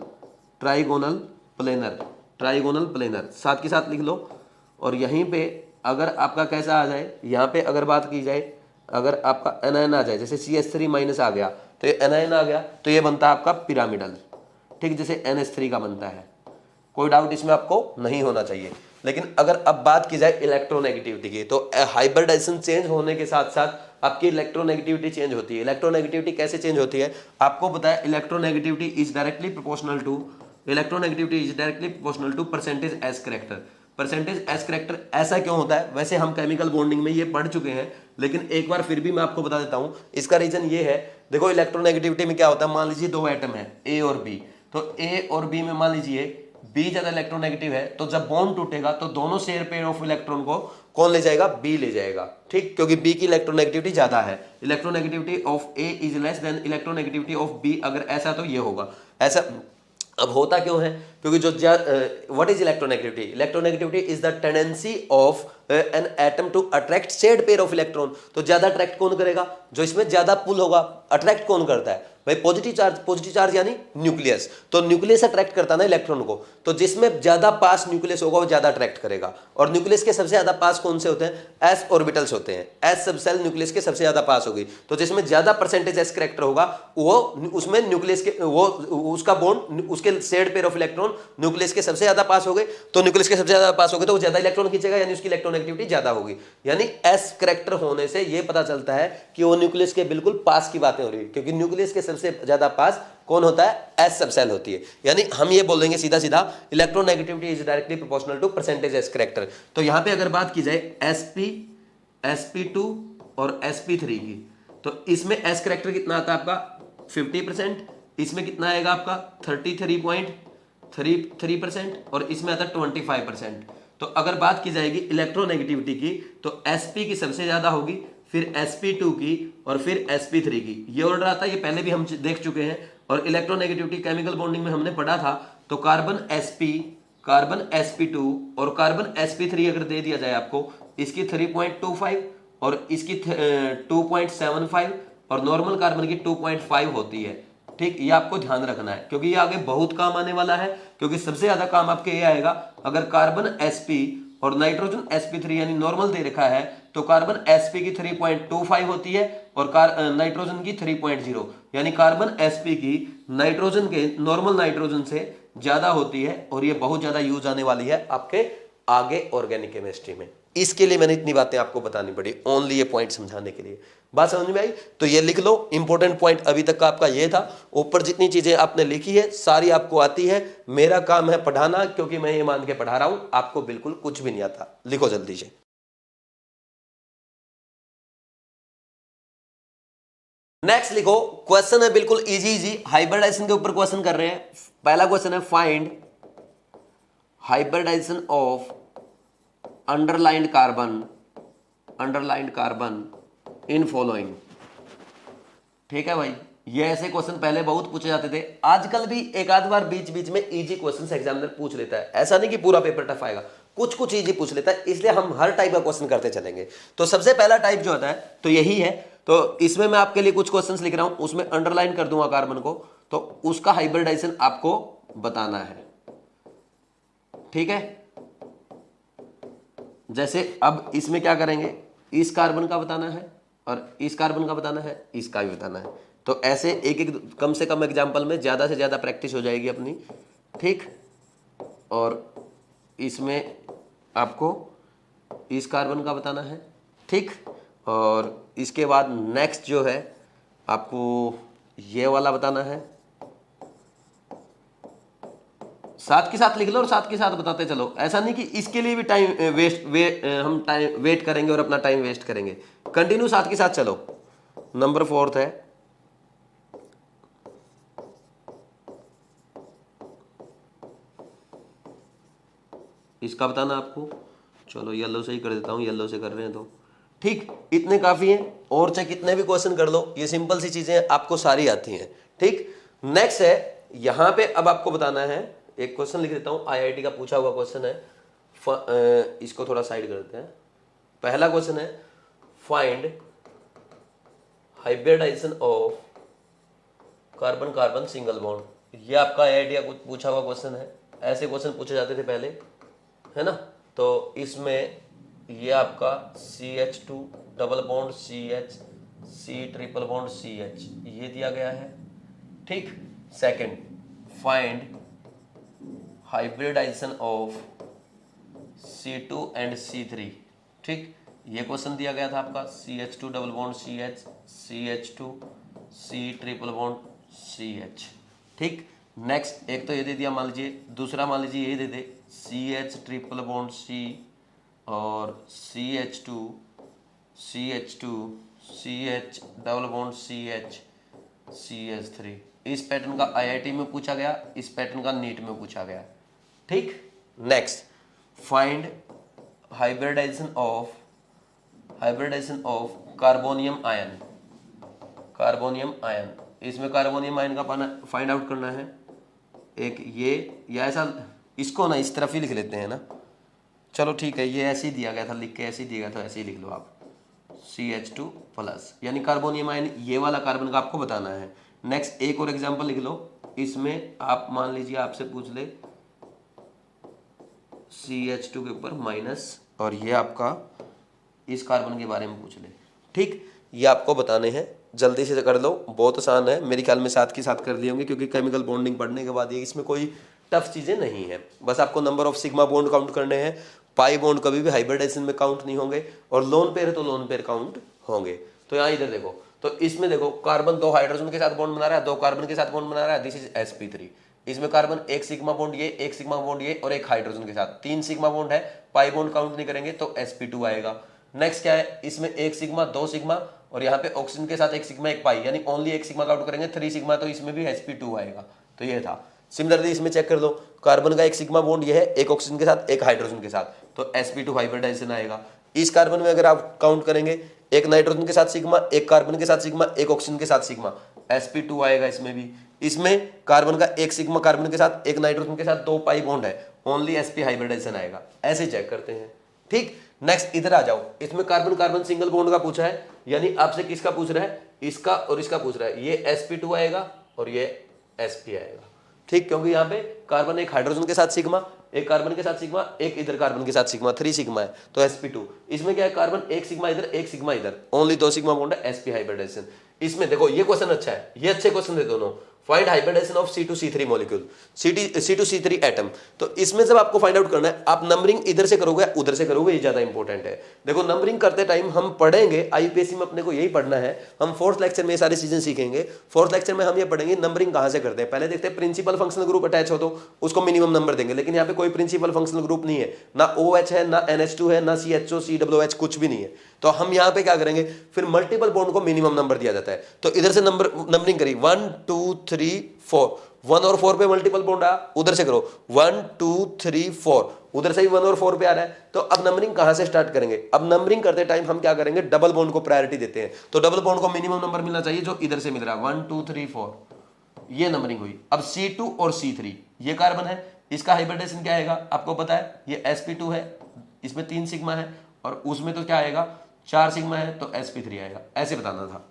[SPEAKER 1] प्लेनर, ट्राइगोनल प्लेनर, साथ के साथ लिख लो। और यहीं पे अगर आपका कैसा आ जाए, यहाँ पे अगर बात की जाए, अगर आपका एनायन आ जाए, जैसे CH3 माइनस आ गया, तो ये एनायन आ गया, तो ये बनता है आपका पिरामिडल, ठीक, जैसे NH3 का बनता है, कोई डाउट इसमें आपको नहीं होना चाहिए। लेकिन अगर अब बात की जाए इलेक्ट्रोनेगेटिविटी की, तो हाइब्रिडाइजेशन चेंज होने के साथ साथ आपकी इलेक्ट्रोनेगेटिविटी चेंज होती है। इलेक्ट्रोनेगेटिविटी कैसे चेंज होती है आपको पता है, electronegativity is directly proportional to percentage S character. Percentage S character ऐसा क्यों होता है, वैसे हम केमिकल बॉन्डिंग में ये पढ़ चुके हैं, लेकिन एक बार फिर भी मैं आपको बता देता हूं। इसका रीजन ये है, देखो इलेक्ट्रोनेगेटिविटी में क्या होता है, मान लीजिए दो एटम है ए और बी, तो ए और बी में मान लीजिए बी ज्यादा इलेक्ट्रोनेगेटिव है, तो जब बॉन्ड टूटेगा तो दोनों शेयर पेयर ऑफ इलेक्ट्रॉन को कौन ले जाएगा, बी ले जाएगा, ठीक, क्योंकि बी की इलेक्ट्रोनेगेटिविटी ज्यादा है। Electronegativity of A is less than electronegativity of B, अगर ऐसा तो ये होगा ऐसा। अब होता क्यों है, क्योंकि जो what is electronegativity, electronegativity is the tendency of an atom to attract shared pair of electron. तो ज्यादा अट्रैक्ट कौन करेगा, जो इसमें ज्यादा पुल होगा। अट्रैक्ट कौन करता है भाई, पॉजिटिव चार्ज यानी न्यूक्लियस, तो न्यूक्लियस अट्रैक्ट करता है ना इलेक्ट्रॉन को, तो जिसमें ज्यादा पास न्यूक्लियस होगा वो ज्यादा अट्रैक्ट करेगा। और न्यूक्लियस के सबसे ज्यादा पास कौन से होते हैं, एस ऑर्बिटल्स होते हैं, एस सबसेल न्यूक्लियस के सबसे ज्यादा पास होगी, तो जिसमें ज्यादा परसेंटेज एस करेक्टर होगा वो उसमें न्यूक्लियस के वो उसका बॉन्ड उसके shared pair of electron nucleus के सबसे ज्यादा पास हो गए, तो न्यूक्लियस के सबसे ज्यादा पास हो गए तो वो ज्यादा इलेक्ट्रॉन खींचेगा, यानी उसकी इलेक्ट्रोनेगेटिविटी ज्यादा होगी। यानी एस करेक्टर होने से ये पता चलता है कि वो न्यूक्लियस के बिल्कुल पास की बातें हो रही है, क्योंकि न्यूक्लियस के सबसे ज्यादा पास कौन होता है, एस सबसेल होती है। यानी हम ये बोल देंगे सीधा सीधा, electronegativity is directly proportional to percentage S character. तो यहां पे अगर बात की जाए sp sp2 और sp3 की, तो इसमें एस करेक्टर कितना आता है आपका 50%, इसमें कितना आएगा आपका 33.33% और इसमें आता है 25%। तो अगर बात की जाएगी इलेक्ट्रोनेगेटिविटी की, तो sp की सबसे ज्यादा होगी, फिर sp2 की और फिर sp3 की, ये ऑर्डर आता है, ये पहले भी हम देख चुके हैं। और इलेक्ट्रोनेगेटिविटी केमिकल बॉन्डिंग में हमने पढ़ा था, तो कार्बन sp, कार्बन sp2 और कार्बन sp3 अगर दे दिया जाए आपको, इसकी 3.25 और इसकी 2.75 और नॉर्मल कार्बन की 2.5 होती है, ठीक, ये आपको ध्यान रखना है, क्योंकि ये आगे बहुत काम आने वाला है। क्योंकि सबसे ज्यादा काम आपके ये आएगा, अगर कार्बन sp और नाइट्रोजन sp3 यानी नॉर्मल दे रखा है, तो कार्बन sp की 3.25 होती है और नाइट्रोजन की 3.0, यानी कार्बन sp की नाइट्रोजन के नॉर्मल नाइट्रोजन से ज्यादा होती है, और ये बहुत ज्यादा यूज आने वाली है आपके आगे ऑर्गेनिक केमिस्ट्री में। इसके लिए मैंने इतनी बातें आपको बतानी पड़ी, ओनली ये पॉइंट समझाने के लिए। बात समझ में आई, तो ये लिख लो, इंपॉर्टेंट पॉइंट अभी तक का आपका ये था। ऊपर जितनी चीजें आपने लिखी है सारी आपको आती है, मेरा काम है पढ़ाना, क्योंकि मैं ये मान के पढ़ा रहा हूं आपको बिल्कुल कुछ भी नहीं आता। लिखो जल्दी से। नेक्स्ट लिखो, क्वेश्चन है बिल्कुल इजी इजी, हाइब्रिडाइजेशन के ऊपर क्वेश्चन कर रहे हैं। पहला क्वेश्चन है, find hybridization of underlined carbon in following. ठीक है भाई, ये ऐसे क्वेश्चन पहले बहुत पूछे जाते थे, आजकल भी एक आध बार बीच बीच में इजी क्वेश्चन एग्जामिनर पूछ लेता है। ऐसा नहीं कि पूरा पेपर टफ आएगा, कुछ कुछ इजी पूछ लेता है, इसलिए हम हर टाइप का क्वेश्चन करते चलेंगे। तो सबसे पहला टाइप जो होता है तो यही है, तो इसमें मैं आपके लिए कुछ क्वेश्चंस लिख रहा हूं, उसमें अंडरलाइन कर दूंगा कार्बन को, तो उसका हाइब्रिडाइजेशन आपको बताना है। ठीक है, जैसे अब इसमें क्या करेंगे, इस कार्बन का बताना है और इस कार्बन का बताना है, इसका भी बताना है। तो ऐसे एक एक कम से कम एग्जाम्पल में ज्यादा से ज्यादा प्रैक्टिस हो जाएगी अपनी, ठीक। और इसमें आपको इस कार्बन का बताना है, ठीक। और इसके बाद नेक्स्ट जो है आपको ये वाला बताना है, साथ के साथ लिख लो और साथ के साथ बताते चलो। ऐसा नहीं कि इसके लिए भी टाइम हम टाइम वेट करेंगे और अपना टाइम वेस्ट करेंगे, कंटिन्यू साथ के साथ चलो। नंबर 4 है इसका बताना आपको, चलो येलो से ही कर देता हूं, येलो से कर रहे हैं तो ठीक, इतने काफी हैं। और चाहे कितने भी क्वेश्चन कर लो, ये सिंपल सी चीजें आपको सारी आती हैं, ठीक। नेक्स्ट है, यहां पे अब आपको बताना है, एक क्वेश्चन लिख देता हूं, आईआईटी का पूछा हुआ क्वेश्चन है, इसको थोड़ा साइड कर देते हैं। पहला क्वेश्चन है, find hybridization of carbon carbon single bond. ये आपका आईआईटी का पूछा हुआ क्वेश्चन है, ऐसे क्वेश्चन पूछे जाते थे पहले, है ना। तो इसमें ये आपका CH2 double bond CH, C triple bond CH ये दिया गया है, ठीक। Second, find hybridization of C2 and C3, ठीक। ये क्वेश्चन दिया गया था आपका CH2 double bond CH, CH2 C triple bond CH। ठीक, नेक्स्ट एक तो ये दे दिया मान लीजिए, दूसरा मान लीजिए ये दे दे CH ट्रिपल बॉन्ड C और CH2 CH double bond CH CH3। इस पैटर्न का IIT में पूछा गया, इस पैटर्न का नीट में पूछा गया। ठीक, next find hybridization of carbonium ion. Carbonium ion, इसमें कार्बोनियम आयन का पाना फाइंड आउट करना है। एक ये या ऐसा, इसको ना इस तरफ ही लिख लेते हैं ना, चलो ठीक है, ये ऐसे ही दिया गया था, लिख के ऐसे ही दिया गया था, ऐसे ही लिख लो आप CH2 प्लस, यानी कार्बोनियम आयन ये वाला कार्बन का आपको बताना है। नेक्स्ट एक और एग्जांपल लिख लो, इसमें आप मान लीजिए आपसे पूछ ले CH2 के ऊपर माइनस, और ये आपका इस कार्बन के बारे में पूछ ले। ठीक, ये आपको बताने हैं, जल्दी से कर लो, बहुत आसान है, मेरे ख्याल में साथ के साथ कर लिए होंगे, क्योंकि केमिकल बॉन्डिंग पढ़ने के बाद ये इसमें कोई टफ चीज़ें नहीं है। बस आपको number of sigma bond count करने हैं, पाई बॉन्ड कभी भी हाइब्रिडाइजेशन में काउंट नहीं होंगे, और लोन पेयर है तो लोन पेयर काउंट होंगे। तो यहाँ इधर देखो, तो इसमें देखो कार्बन 2 हाइड्रोजन के साथ बॉन्ड बना रहा है, 2 कार्बन के साथ बॉन्ड बना रहा है, दिस इज sp3। इसमें कार्बन 1 सिग्मा बॉन्ड ये, 1 सिग्मा बॉन्ड ये और 1 हाइड्रोजन के साथ 3 सिग्मा बॉन्ड है, पाई बॉन्ड काउंट नहीं करेंगे तो sp2 आएगा। नेक्स्ट क्या है, इसमें 1 सिग्मा 2 सिग्मा और यहाँ पे ऑक्सीजन के साथ 1 सिग्मा 1 पाई, यानी ओनली 1 सिग्मा काउंट करेंगे, 3 सिग्मा, तो इसमें भी sp2 आएगा। तो ये था। सिमिलरली इसमें चेक कर लो, कार्बन का 1 सिग्मा बॉन्ड ये है, 1 ऑक्सीजन के साथ 1 हाइड्रोजन के साथ, तो sp2 हाइब्रिडाइजेशन आएगा। इस कार्बन में अगर आप काउंट करेंगे, 1 नाइट्रोजन के साथ सिग्मा, 1 कार्बन के साथ सिग्मा, 1 ऑक्सीजन के साथ सिग्मा, sp2 आएगा इसमें भी। इसमें कार्बन का 1 सिग्मा कार्बन के साथ, 1 नाइट्रोजन के साथ 2 पाई बॉन्ड है, ओनली sp हाइब्रिडाइजेशन आएगा। ऐसे चेक करते हैं। ठीक, नेक्स्ट इधर आ जाओ, इसमें कार्बन कार्बन सिंगल बॉन्ड का पूछा है, यानी आपसे किसका पूछ रहा है, इसका और इसका पूछ रहा है। ये sp2 आएगा और ये sp आएगा। ठीक, क्योंकि यहाँ पे कार्बन 1 हाइड्रोजन के साथ सिग्मा, 1 कार्बन के साथ सिग्मा, 1 इधर कार्बन के साथ सिग्मा, 3 सिग्मा है, तो sp2। इसमें क्या है, कार्बन 1 सिग्मा इधर, 1 सिग्मा इधर, ओनली 2 सिग्मा बॉन्ड है, sp हाइब्रिडाइजेशन। इसमें देखो ये क्वेश्चन अच्छा है, ये अच्छे क्वेश्चन थे दोनों। Find hybridization of C2C3 molecule, C2C3 atom. तो इसमें जब आपको फाइंड आउट करना है, आप नंबरिंग इधर से करोगे उधर से करोगे, ये ज्यादा इंपॉर्टेंट है। देखो नंबरिंग करते टाइम हम पढ़ेंगे, IUPAC में अपने को यही पढ़ना है, हम 4th लेक्चर में ये सारी चीजें सीखेंगे। 4th लेक्चर में हम ये पढ़ेंगे नंबरिंग कहां से करते हैं। पहले देखते हैं प्रिंसिपल फंक्शनल ग्रुप अटैच हो तो उसको मिनिमम नंबर देंगे, लेकिन यहाँ पे कोई प्रिंसिपल फंक्शनल ग्रुप नहीं है, ना OH है, ना NH2 है, ना CHO COOH, कुछ भी नहीं है। तो हम यहाँ पे क्या करेंगे, फिर मल्टीपल बॉन्ड को मिनिमम नंबर दिया जाता है। तो इधर से नंबरिंग करी 1 2 3 4, 1 और 4 पे मल्टीपल बॉन्ड आया, उधर से करो 1 2 3 4, उधर से भी 1 और 4 पे आ रहा है। तो अब नंबरिंग कहां से स्टार्ट करेंगे, अब नंबरिंग करते टाइम हम क्या करेंगे, डबल बॉन्ड को प्रायोरिटी देते हैं। तो डबल बॉन्ड को मिनिमम नंबर मिलना चाहिए जो इधर से मिल रहा है, 1 2 3 4, ये नंबरिंग हुई। अब C2 और C3 ये कार्बन है, इसका हाइब्रिडाइजेशन क्या आएगा आपको पता है, ये sp2 है, इसमें 3 सिग्मा है, और उसमें तो क्या आएगा 4 सिग्मा है, तो sp3 आएगा। ऐसे बताना था।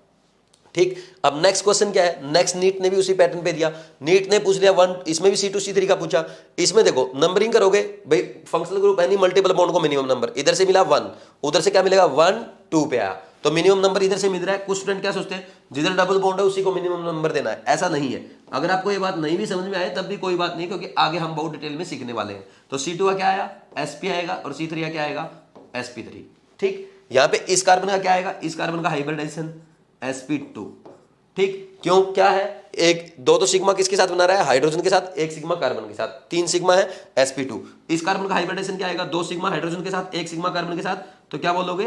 [SPEAKER 1] ठीक, अब नेक्स्ट क्वेश्चन क्या है, नेक्स्ट नीट ने भी उसी पैटर्न पे दिया, नीट ने पूछ लिया 1, इसमें भी C2C3 का पूछा। इसमें देखो नंबरिंग करोगे भाई, फंक्शनल ग्रुप है नहीं, मल्टीपल बॉन्ड को मिनिमम नंबर, इधर से मिला 1, उधर से क्या मिलेगा 1 2 पे आया, तो मिनिमम नंबर इधर से मिल रहा है। कुछ स्टूडेंट क्या सोचते हैं, जिधर डबल बॉन्ड है उसी को मिनिमम नंबर देना है, ऐसा नहीं है। अगर आपको ये बात नहीं भी समझ में आए तब भी कोई बात नहीं, क्योंकि आगे हम बहुत डिटेल में सीखने वाले हैं। तो C2 का क्या आया sp आएगा, और C3 का क्या आएगा sp3। ठीक, यहाँ पे इस कार्बन का क्या आएगा, इस कार्बन का हाइब्रिडाइजेशन sp2। ठीक, क्यों क्या है, एक 2 सिग्मा किसके साथ बना रहा है, हाइड्रोजन के साथ, 1 सिग्मा कार्बन के साथ, 3 सिग्मा है sp2। इस कार्बन का हाइब्रिडाइजेशन क्या आएगा, 2 सिग्मा हाइड्रोजन के साथ, 1 सिग्मा कार्बन के साथ, तो क्या बोलोगे,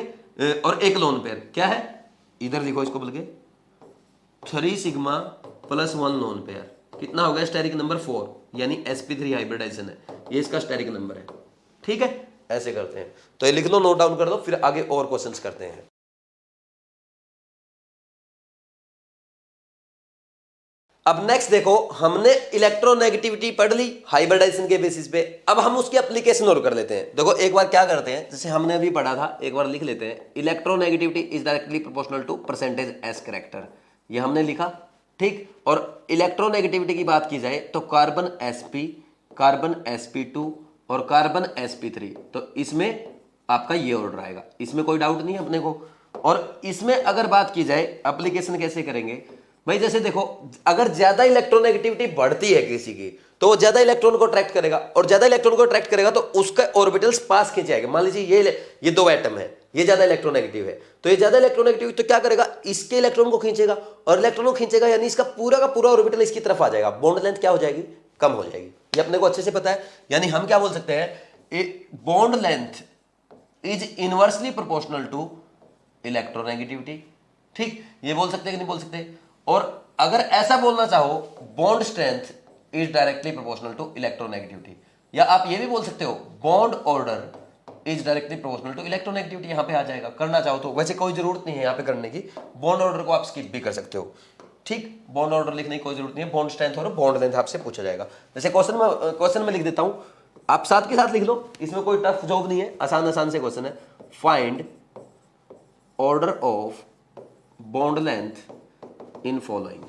[SPEAKER 1] और 1 लोन पेयर क्या है, इधर लिखो इसको बोल के 3 सिग्मा प्लस 1 लोन पेयर, कितना हो गया स्टेरिक नंबर 4, यानी sp3 हाइब्रिडाइजेशन है, ये इसका स्टेरिक नंबर है। ठीक है, ऐसे करते हैं। तो ये लिख लो, नोट डाउन कर दो, फिर आगे और क्वेश्चंस करते हैं। अब नेक्स्ट देखो, हमने इलेक्ट्रोनेगेटिविटी पढ़ ली हाइब्रिडाइजेशन के बेसिस पे, अब हम उसकी एप्लीकेशन और कर लेते हैं। देखो एक बार क्या करते हैं, जैसे हमने अभी पढ़ा था, एक बार लिख लेते हैं, electronegativity is directly proportional to percentage S character, ये हमने लिखा। ठीक, और इलेक्ट्रोनेगेटिविटी की बात की जाए तो कार्बन sp, कार्बन sp2 और कार्बन sp3, तो इसमें आपका ये ऑर्डर आएगा, इसमें कोई डाउट नहीं है अपने को। और इसमें अगर बात की जाए एप्लीकेशन कैसे करेंगे भाई, जैसे देखो अगर ज्यादा इलेक्ट्रोनेगेटिविटी बढ़ती है किसी की, तो वो ज्यादा इलेक्ट्रॉन को अट्रैक्ट करेगा, और ज्यादा इलेक्ट्रॉन को अट्रैक्ट करेगा तो उसका ऑर्बिटल्स पास खींचे जाएंगे। मान लीजिए ये 2 एटम है, ये ज्यादा इलेक्ट्रोनेगेटिव है, तो ये ज्यादा इलेक्ट्रोनेगेटिव तो क्या करेगा, इसके इलेक्ट्रॉन को खींचेगा, और इलेक्ट्रॉन को खींचेगा यानी इसका पूरा का पूरा ऑर्बिटल इसकी तरफ आ जाएगा, बॉन्ड लेंथ क्या हो जाएगी, कम हो जाएगी। ये अपने को अच्छे से पता है, यानी हम क्या बोल सकते हैं, bond length is inversely proportional to electronegativity. ठीक, ये बोल सकते हैं कि नहीं बोल सकते। और अगर ऐसा बोलना चाहो, bond strength is directly proportional to electronegativity, या आप ये भी बोल सकते हो bond order is directly proportional to electronegativity, यहां पे आ जाएगा करना चाहो तो। वैसे कोई जरूरत नहीं है यहां पे करने की, बॉन्ड ऑर्डर को आप स्किप भी कर सकते हो। ठीक, बॉन्ड ऑर्डर लिखने की कोई जरूरत नहीं है, बॉन्ड स्ट्रेंथ और बॉन्ड लेंथ आपसे पूछा जाएगा। जैसे क्वेश्चन में लिख देता हूं, आप साथ के साथ लिख लो, इसमें कोई टफ जॉब नहीं है, आसान आसान से क्वेश्चन है। Find order of bond length in following.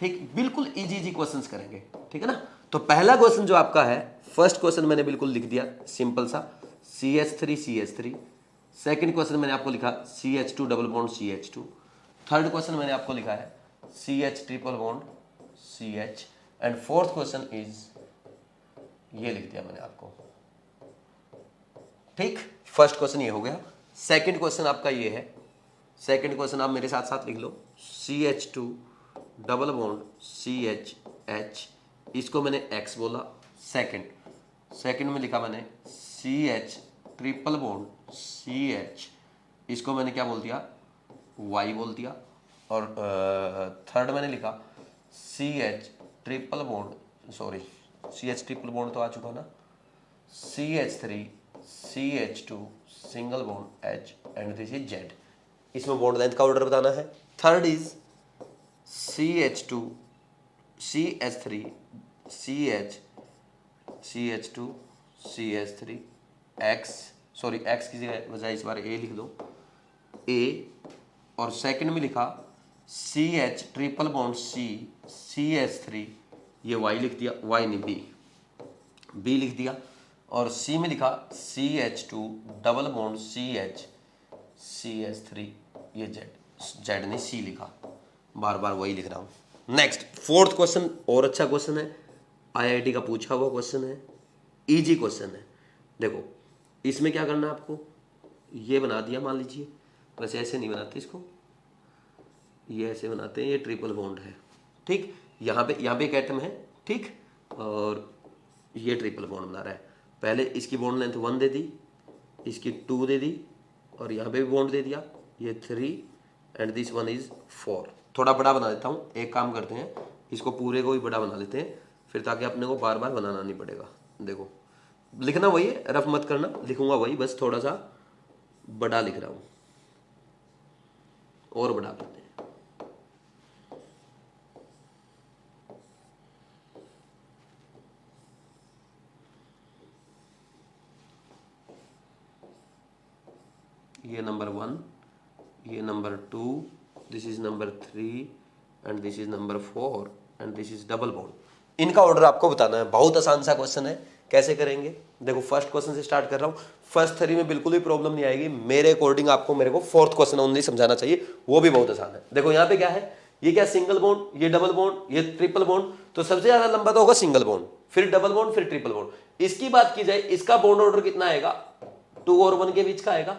[SPEAKER 1] ठीक, बिल्कुल इजी इजी क्वेश्चंस करेंगे, ठीक है ना। तो पहला क्वेश्चन जो आपका है, फर्स्ट क्वेश्चन मैंने बिल्कुल लिख दिया सिंपल सा, CH3 CH3। सेकंड क्वेश्चन मैंने आपको लिखा CH2 double bond CH2। Third question मैंने आपको लिखा है CH triple bond CH। And fourth question is, ये लिख दिया मैंने आपको। ठीक, फर्स्ट क्वेश्चन ये हो गया। सेकंड क्वेश्चन आपका ये है, सेकंड क्वेश्चन आप मेरे साथ साथ लिख लो, CH2 डबल बॉन्ड CH, इसको मैंने X बोला। सेकंड में लिखा मैंने CH ट्रिपल बॉन्ड CH, इसको मैंने क्या बोल दिया, Y बोल दिया। और थर्ड मैंने लिखा CH triple bond, sorry CH triple bond तो आ चुका ना, CH3 CH2 single bond H and this is Z। इसमें बॉन्ड लेंथ का ऑर्डर बताना है। Third is CH2 CH3 CH CH2 CH3 X, sorry X की बजाय इस बार A लिख दो, A। और सेकंड में लिखा CH triple bond C CH3, ये Y लिख दिया, Y नहीं B लिख दिया। और C में लिखा CH2 double bond CH CH3, ये Z नहीं C लिखा, बार बार वही लिख रहा हूं। नेक्स्ट फोर्थ क्वेश्चन और अच्छा क्वेश्चन है, IIT का पूछा हुआ क्वेश्चन है, इजी क्वेश्चन है। देखो इसमें क्या करना है आपको, ये बना दिया मान लीजिए, वैसे ऐसे नहीं बनाते इसको, ये ऐसे बनाते हैं, ये ट्रिपल बॉन्ड है। ठीक, यहाँ पे एक एटम है, ठीक, और ये ट्रिपल बॉन्ड बना रहा है। पहले इसकी बॉन्ड लेंथ 1 दे दी, इसकी 2 दे दी, और यहाँ पे भी बॉन्ड दे दिया, ये 3 एंड दिस वन इज 4। थोड़ा बड़ा बना देता हूँ, एक काम करते हैं, इसको पूरे को ही बड़ा बना लेते हैं, फिर ताकि अपने को बार बार बनाना नहीं पड़ेगा। देखो लिखना वही है, रफ मत करना, लिखूंगा वही, बस थोड़ा सा बड़ा लिख रहा हूँ, और बड़ा करते हैं। ये नंबर 1, ये number 2, this is number 3 and this is number 4 and this is double bond. इनका ऑर्डर आपको बताना है, बहुत आसान सा क्वेश्चन है। कैसे करेंगे, देखो फर्स्ट क्वेश्चन से स्टार्ट कर रहा हूँ। फर्स्ट 3 में बिल्कुल भी प्रॉब्लम नहीं आएगी मेरे अकॉर्डिंग, आपको मेरे को फोर्थ क्वेश्चन ओनली समझाना चाहिए, वो भी बहुत आसान है। देखो यहाँ पे क्या है, ये क्या सिंगल बॉन्ड, ये डबल बॉन्ड, ये ट्रिपल बॉन्ड, तो सबसे ज्यादा लंबा तो होगा सिंगल बॉन्ड, फिर डबल बॉन्ड, फिर ट्रिपल बॉन्ड। इसकी बात की जाए, इसका बॉन्ड ऑर्डर कितना आएगा, 2 और 1 के बीच का आएगा,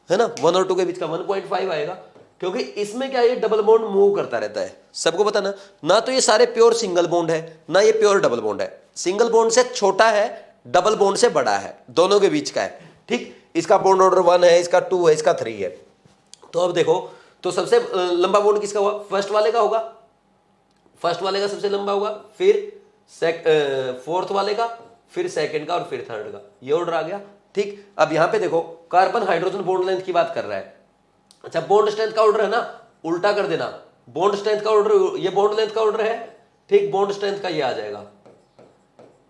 [SPEAKER 1] है ना, 1 और 2 के बीच का 1.5 आएगा, क्योंकि इसमें क्या है, डबल बॉन्ड मूव करता रहता है। सबको पता ना तो ये सारे प्योर सिंगल बॉन्ड है, ना ये प्योर डबल बॉन्ड है। सिंगल बॉन्ड से छोटा है, डबल बॉन्ड से बड़ा है, दोनों के बीच का है। ठीक, इसका बॉन्ड ऑर्डर 1 है, इसका 2 है, इसका 3 है। तो अब देखो, तो सबसे लंबा बॉन्ड किसका हुआ, फर्स्ट वाले का होगा, फर्स्ट वाले का सबसे लंबा होगा, फिर फोर्थ वाले का, फिर सेकंड का, और फिर थर्ड का। ये ऑर्डर आ गया। ठीक, अब यहां पे देखो कार्बन हाइड्रोजन बॉन्ड लेंथ की बात कर रहा है। अच्छा, बॉन्ड स्ट्रेंथ का ऑर्डर है ना, उल्टा कर देना, बॉन्ड स्ट्रेंथ का ऑर्डर, ये बॉन्ड लेंथ का ऑर्डर है, ठीक, बॉन्ड स्ट्रेंथ का ये आ जाएगा।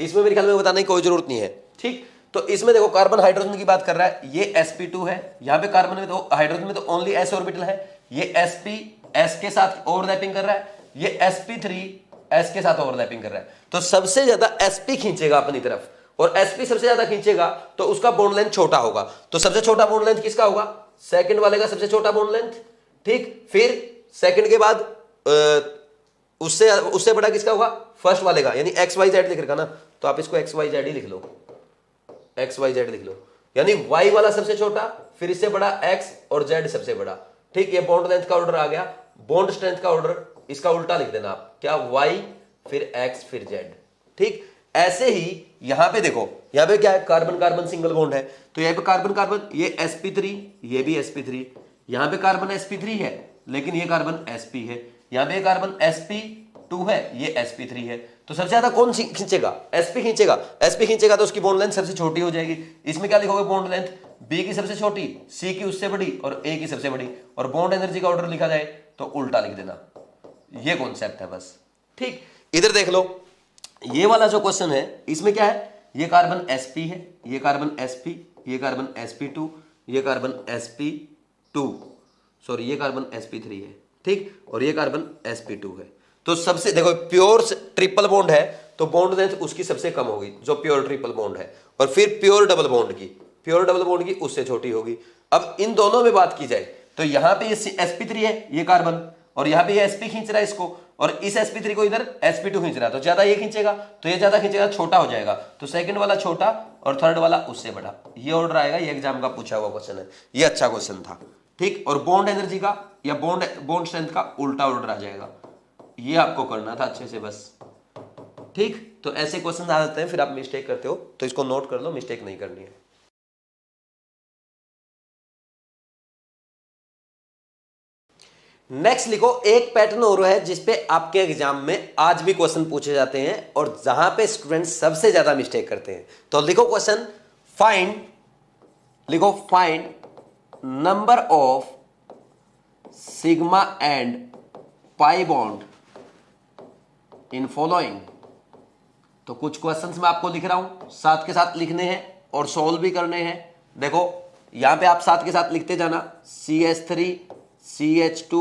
[SPEAKER 1] इसमें मेरे ख्याल में बताने की कोई जरूरत नहीं है। ठीक, तो इसमें देखो कार्बन हाइड्रोजन की बात कर रहा है, ये sp2 है, यहां पे कार्बन में तो हाइड्रोजन में तो ओनली s ऑर्बिटल है, ये sp s के साथ ओवरलैपिंग कर रहा है, ये sp3 s के साथ ओवरलैपिंग कर रहा है। तो सबसे ज्यादा sp खींचेगा अपनी तरफ, और sp सबसे ज्यादा खींचेगा तो उसका बॉन्ड लेंथ छोटा होगा। तो सबसे छोटा बॉन्ड लेंथ किसका होगा, सेकंड वाले का सबसे छोटा बॉन्ड लेंथ। ठीक, फिर सेकंड के बाद उससे बड़ा किसका होगा, फर्स्ट वाले का, यानी XYZ लिख रखा ना, तो आप इसको XYZ ही लिख लो, XYZ लिख लो। यानी y वाला सबसे छोटा, फिर इससे बड़ा x और z सबसे बड़ा। ठीक, ये बॉन्ड लेंथ का ऑर्डर आ गया। बॉन्ड स्ट्रेंथ का ऑर्डर इसका उल्टा लिख देना आप, क्या, y फिर x फिर z। ठीक, ऐसे ही यहां पे देखो, यहां पे क्या है, कार्बन कार्बन सिंगल बॉन्ड है, तो यहां पे कार्बन कार्बन, ये sp3, ये भी sp3, यहां पे कार्बन sp3 है लेकिन ये कार्बन sp है, यहां पे कार्बन sp2 है, ये sp3 है। तो सबसे ज्यादा कौन खींचेगा, sp खींचेगा। sp खींचेगा तो उसकी बॉन्ड लेंथ सबसे छोटी हो जाएगी। इसमें क्या लिखोगे, बॉन्ड लेंथ b की सबसे छोटी, c की उससे बड़ी और a की सबसे बड़ी, और बॉन्ड एनर्जी का ऑर्डर लिखा जाए तो उल्टा लिख देना। ये कॉन्सेप्ट है बस। ठीक, इधर देख लो, ये वाला जो क्वेश्चन है इसमें क्या है, ये कार्बन sp है, ये कार्बन sp, ये कार्बन sp2, ये कार्बन sp2, सॉरी ये कार्बन sp3 है। ठीक, और ये कार्बन sp2 है। तो सबसे देखो, प्योर ट्रिपल बॉन्ड है तो बॉन्ड लेंथ उसकी सबसे कम होगी जो प्योर ट्रिपल बॉन्ड है, और फिर प्योर डबल बॉन्ड की उससे छोटी होगी। अब इन दोनों में बात की जाए तो यहां पे ये sp3 है, ये कार्बन, और यहां पे ये sp खींच रहा है इसको, और इस sp3 को इधर sp2 खींच रहा है, तो ज्यादा ये खींचेगा, तो ये ज्यादा खींचेगा, छोटा हो जाएगा, तो सेकंड वाला छोटा और थर्ड वाला उससे बड़ा। ये ऑर्डर आएगा, ये एग्जाम का पूछा हुआ क्वेश्चन है, ये अच्छा क्वेश्चन था। ठीक, और बॉन्ड एनर्जी का या बॉन्ड स्ट्रेंथ का उल्टा ऑर्डर आ जाएगा, ये आपको करना था अच्छे से बस। ठीक, तो ऐसे क्वेश्चन आ जाते हैं, फिर आप मिस्टेक करते हो, तो इसको नोट कर लो, मिस्टेक नहीं करनी है। नेक्स्ट लिखो, एक पैटर्न और है जिसपे आपके एग्जाम में आज भी क्वेश्चन पूछे जाते हैं और जहां पे स्टूडेंट सबसे ज्यादा मिस्टेक करते हैं। तो लिखो question, find number of sigma and pi bond in following. तो कुछ क्वेश्चंस मैं आपको लिख रहा हूं, साथ के साथ लिखने हैं और सॉल्व भी करने हैं। देखो यहां पे आप साथ के साथ लिखते जाना, CH3 CH2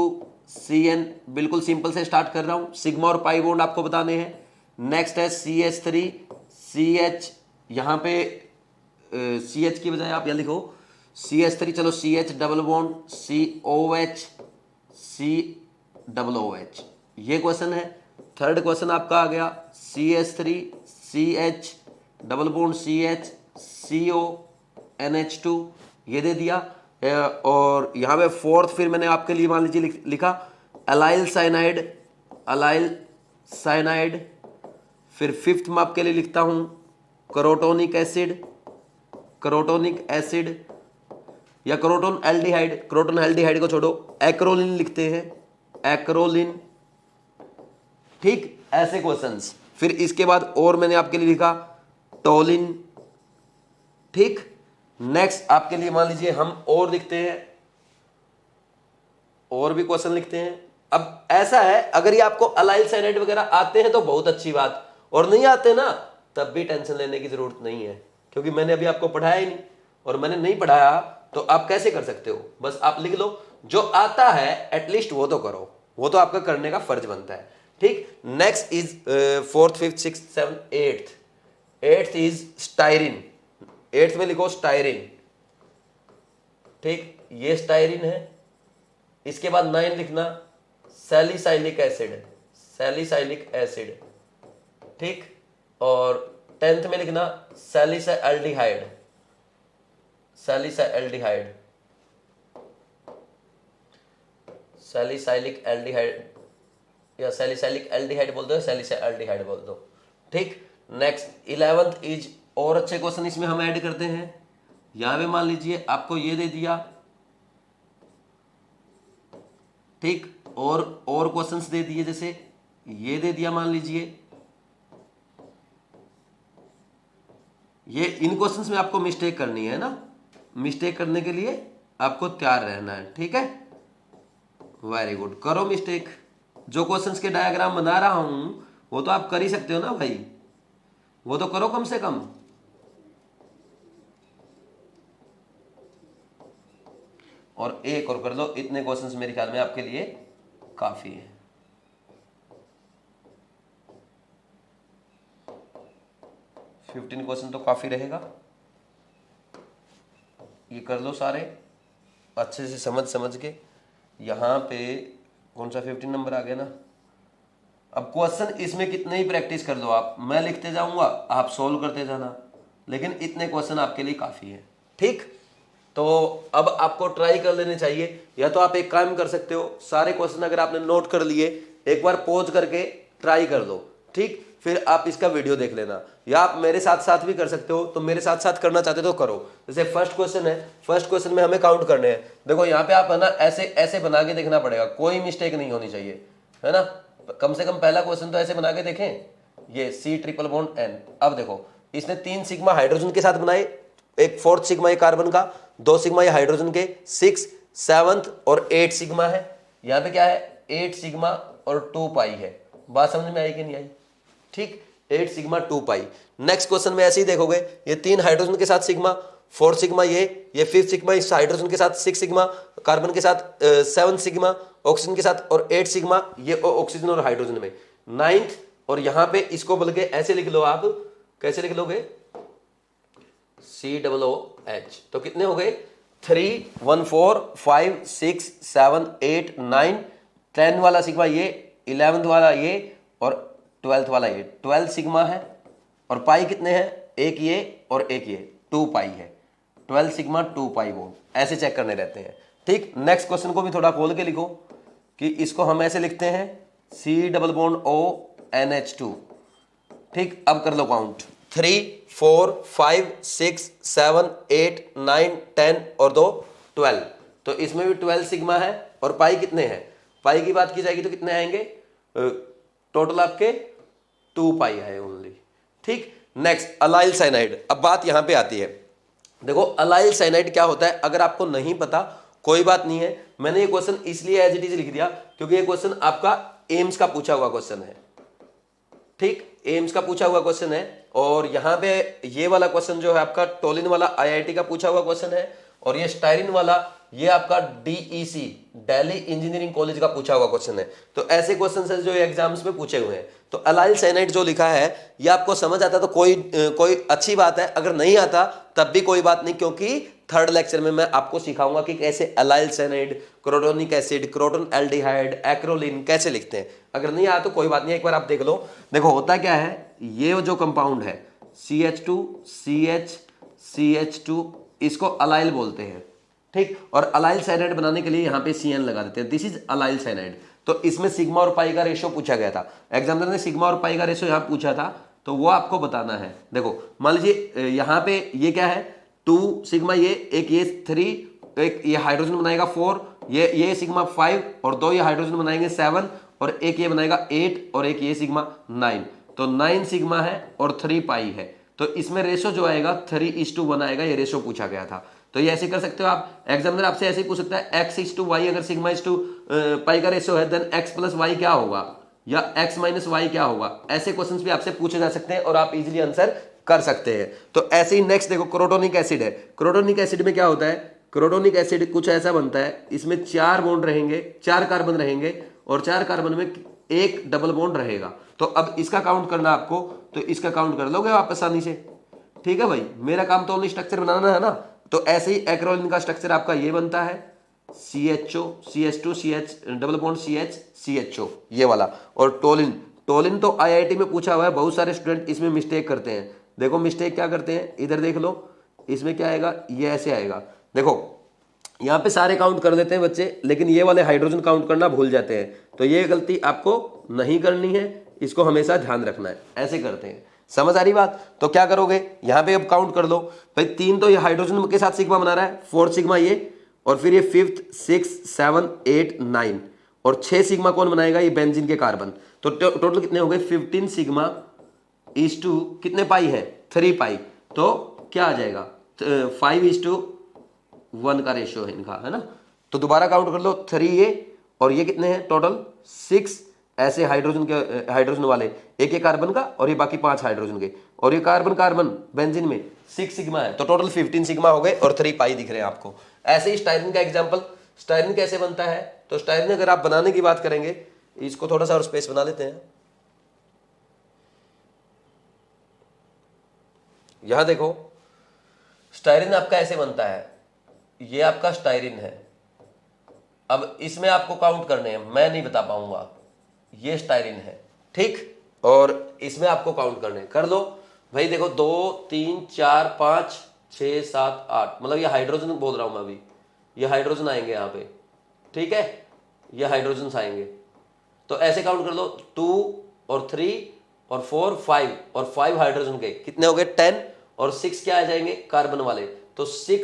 [SPEAKER 1] CN, बिल्कुल सिंपल से स्टार्ट कर रहा हूं। सिग्मा और पाई बॉन्ड आपको बताने हैं। नेक्स्ट है CH3 CH, यहां पे CH की बजाय आप यहां लिखो CH3, चलो CH double bond COH COOH, ये क्वेश्चन है। थर्ड क्वेश्चन आपका आ गया CH3 CH double bond CH CO NH2, ये दे दिया। और यहाँ पे फोर्थ फिर मैंने आपके लिए मान लीजिए लिखा अलाइल साइनाइड। फिर फिफ्थ में आपके लिए लिखता हूँ करोटोनिक एसिड या क्रोटोन एल्डिहाइड को छोड़ो, एक्रोलिन लिखते हैं, एक्रोलिन। ठीक, ऐसे क्वेश्चंस। फिर इसके बाद और मैंने आपके लिए लिखा टोलिन। ठीक, नेक्स्ट आपके लिए मान लीजिए हम और लिखते हैं, और भी क्वेश्चन लिखते हैं। अब ऐसा है, अगर ये आपको अलाइल साइनाइड वगैरह आते हैं तो बहुत अच्छी बात, और नहीं आते ना तब भी टेंशन लेने की जरूरत नहीं है, क्योंकि मैंने अभी आपको पढ़ाया ही नहीं, और मैंने नहीं पढ़ाया तो आप कैसे कर सकते हो। बस आप लिख लो, जो आता है एटलीस्ट वो तो करो, वो तो आपका करने का फर्ज बनता है। ठीक, next is fourth fifth six seven eighth is styrene. Eighth में लिखो स्टायरिन। ठीक, ये स्टायरिन है। इसके बाद 9 लिखना सैलिसाइलिक एसिड। ठीक, और 10th में लिखना सैलिसाइल्डिहाइड सैलिसाइलिक एल्डिहाइड, या सैलिसाइलिक एल्डिहाइड बोल दो, सैलिसाइल्डिहाइड बोल दो। ठीक, नेक्स्ट 11th इज, और अच्छे क्वेश्चन इसमें हम ऐड करते हैं। यहां पे मान लीजिए आपको ये दे दिया। ठीक, और क्वेश्चंस दे दिए, जैसे ये दे दिया मान लीजिए। ये इन क्वेश्चंस में आपको मिस्टेक करनी है ना, मिस्टेक करने के लिए आपको तैयार रहना है। ठीक है, वेरी गुड, करो मिस्टेक। जो क्वेश्चंस के डायग्राम बना रहा हूं वो तो आप कर ही सकते हो ना भाई, वो तो करो कम से कम। और एक और कर लो, इतने क्वेश्चंस मेरे ख्याल में आपके लिए काफी है। फिफ्टीन क्वेश्चन तो काफी रहेगा, ये कर लो सारे अच्छे से समझ के। यहां पे कौन सा 15 नंबर आ गया ना। अब क्वेश्चन इसमें कितने ही प्रैक्टिस कर लो आप, मैं लिखते जाऊंगा आप सोल्व करते जाना, लेकिन इतने क्वेश्चन आपके लिए काफी है। ठीक, तो अब आपको ट्राई कर लेने चाहिए, या तो आप एक काम कर सकते हो, सारे क्वेश्चन अगर आपने नोट कर लिए एक बार पॉज करके ट्राई कर दो, ठीक, फिर आप इसका वीडियो देख लेना, या आप मेरे साथ साथ भी कर सकते हो, तो मेरे साथ साथ करना चाहते हो तो करो। जैसे फर्स्ट क्वेश्चन है, फर्स्ट क्वेश्चन में हमें काउंट करने हैं। देखो यहाँ पे आप है ना ऐसे ऐसे बना के देखना पड़ेगा, कोई मिस्टेक नहीं होनी चाहिए, है ना। कम से कम पहला क्वेश्चन तो ऐसे बना के देखें, ये C�BN। अब देखो इसने 3 सिग्मा हाइड्रोजन के साथ बनाए, एक 4th सिग्मा ये कार्बन का, 2 सिग्मा ये हाइड्रोजन के, 6, 7 और 8 सिग्मा है। यहाँ पे क्या है 8 सिग्मा और 2 पाई है। बात समझ में आई कि नहीं आई? ठीक, 8 सिग्मा 2 पाई। नेक्स्ट क्वेश्चन में ऐसे ही देखोगे, ये 3 हाइड्रोजन के साथ सिग्मा, 4 सिग्मा ये 5th सिग्मा इस हाइड्रोजन के साथ, 6 सिग्मा कार्बन के साथ, 7 सिग्मा ऑक्सीजन के साथ और 8 सिग्मा ये ऑक्सीजन और हाइड्रोजन में, 9th। और यहां पे इसको बोल के ऐसे लिख लो आप, कैसे लिख लोगे COOH। तो कितने हो गए 3, 1, 4, 5, 6, 7, 8, 9, 10 वाला सिग्मा ये, 11th वाला ये और 12th वाला ये, 12 सिग्मा है। और पाई कितने हैं, एक ये और एक ये, 2 पाई है। 12 सिग्मा 2 पाई, वो ऐसे चेक करने रहते हैं। ठीक, नेक्स्ट क्वेश्चन को भी थोड़ा खोल के लिखो कि इसको हम ऐसे लिखते हैं C�BO NH2। ठीक, अब कर लो काउंट, 3, 4, 5, 6, 7, 8, 9, 10 और 2 12। तो इसमें भी 12 सिग्मा है और पाई कितने हैं, पाई की बात की जाएगी तो कितने आएंगे, टोटल आपके 2 पाई है ओनली। ठीक, नेक्स्ट अलाइल साइनाइड। अब बात यहां पे आती है, देखो अलाइल साइनाइड क्या होता है, अगर आपको नहीं पता कोई बात नहीं है, मैंने ये क्वेश्चन इसलिए एज इट इज लिख दिया क्योंकि ये क्वेश्चन आपका एम्स का पूछा हुआ क्वेश्चन है। ठीक, एम्स का पूछा हुआ क्वेश्चन है, और यहां पे ये वाला क्वेश्चन जो है आपका टोलिन वाला IIT का पूछा हुआ क्वेश्चन है, और ये स्टाइरिन वाला ये आपका DEC दिल्ली इंजीनियरिंग कॉलेज का पूछा हुआ क्वेश्चन है। तो ऐसे क्वेश्चन है जो एग्जाम्स में पूछे हुए हैं। तो अलाइल साइनाइड जो लिखा है ये आपको समझ आता तो कोई अच्छी बात है, अगर नहीं आता तब भी कोई बात नहीं, क्योंकि थर्ड लेक्चर में मैं आपको सिखाऊंगा कि कैसे allyl cyanide, crotonic acid, croton aldehyde, acrolein कैसे लिखते हैं। अगर नहीं आया तो कोई बात नहीं, एक बार आप देख लो। देखो होता क्या है, ये जो कंपाउंड है CH2 CH CH2 इसको अलाइल बोलते हैं। ठीक, और अलाइल साइनाइड बनाने के लिए यहाँ पे CN लगा देते हैं, दिस इज अलाइल साइनाइड। तो इसमें सिग्मा और पाई का रेशियो पूछा गया था, एग्जामिनर ने सिग्मा और पाई का रेशियो यहाँ पूछा था, तो वो आपको बताना है। देखो मान लीजिए यहाँ पे ये क्या है 2 सिग्मा ये, एक ये 3, एक ये हाइड्रोजन बनाएगा 4, ये सिग्मा 5 और 2 ये हाइड्रोजन बनाएंगे 7 और एक ये बनाएगा 8 और एक ये सिग्मा 9। तो 9 सिग्मा है और 3 पाई है। तो इसमें रेशो जो आएगा 3:1 आएगा, ये रेशो पूछा गया था। तो ये ऐसे कर सकते हो आप, एग्जामिनर आपसे ऐसे ही पूछ सकता है X:Y, अगर सिग्मा:2 पाई का रेशो है देन X+Y क्या होगा, या X-Y क्या होगा। ऐसे क्वेश्चंस भी आपसे पूछे जा सकते हैं और आप इजीली आंसर कर सकते हैं। तो ऐसे ही नेक्स्ट देखो क्रोटोनिक एसिड है। क्रोटोनिक एसिड में क्या होता है, क्रोटोनिक एसिड कुछ ऐसा बनता है, इसमें 4 बॉन्ड रहेंगे, 4 कार्बन रहेंगे और 4 कार्बन में एक डबल बॉन्ड रहेगा। तो अब इसका काउंट करना आपको, तो इसका काउंट कर लोगे आप आसानी से। ठीक है भाई, मेरा काम तो ओनली स्ट्रक्चर बनाना है ना। तो ऐसे ही एक्रोलिन का स्ट्रक्चर आपका ये बनता है CHO CH2 CH double bond CH CHO ये वाला। और टोलिन तो IIT में पूछा हुआ है, बहुत सारे स्टूडेंट इसमें मिस्टेक करते हैं। देखो मिस्टेक क्या करते हैं, इधर देख लो, इसमें क्या आएगा, ये ऐसे आएगा। देखो यहाँ पे सारे काउंट कर देते हैं बच्चे, लेकिन ये वाले हाइड्रोजन काउंट करना भूल जाते हैं। तो ये गलती आपको नहीं करनी है, इसको हमेशा ध्यान रखना है। ऐसे करते हैं, समझ आ रही बात। तो क्या करोगे यहाँ पे अब काउंट कर लो भाई, 3 तो ये हाइड्रोजन के साथ सिग्मा बना रहा है, 4 सिग्मा ये, और फिर ये 5th 6 7 8 9 और 6 सिग्मा कौन बनाएगा, ये बेंजीन के कार्बन। तो टोटल कितने हो गए 15 सिग्मा (2) कितने पाई है 3 पाई। तो क्या आ जाएगा 5:1 का रेशियो है इनका, है ना। तो दोबारा काउंट कर लो, 3 ये और ये कितने हैं टोटल 6 ऐसे हाइड्रोजन वाले, एक कार्बन का और ये बाकी 5 हाइड्रोजन के, और ये कार्बन बेंजीन में 6 सिग्मा है। तो टोटल 15 सिग्मा हो गए और 3 पाई दिख रहे हैं आपको। ऐसे ही स्टाइरिन का एग्जांपल, स्टाइरिन कैसे बनता है, तो स्टाइरिन अगर आप बनाने की बात करेंगे, इसको थोड़ा सा और स्पेस बना लेते हैं। यहां देखो स्टाइरिन आपका ऐसे बनता है, ये आपका स्टाइरिन है। अब इसमें आपको काउंट करने हैं, मैं नहीं बता पाऊंगा, ये स्टाइरिन है। ठीक, और इसमें आपको काउंट करने हैं, कर लो भाई। देखो 2 3 4 5 6 7 8, मतलब ये हाइड्रोजन बोल रहा हूं मैं अभी, ये हाइड्रोजन आएंगे यहाँ पे, ठीक है, ये हाइड्रोजन आएंगे। तो ऐसे काउंट कर लो, 2 और 3 और 4 5, और 5 हाइड्रोजन के कितने हो गए 10, और 6 क्या आ जाएंगे कार्बन वाले, तो 16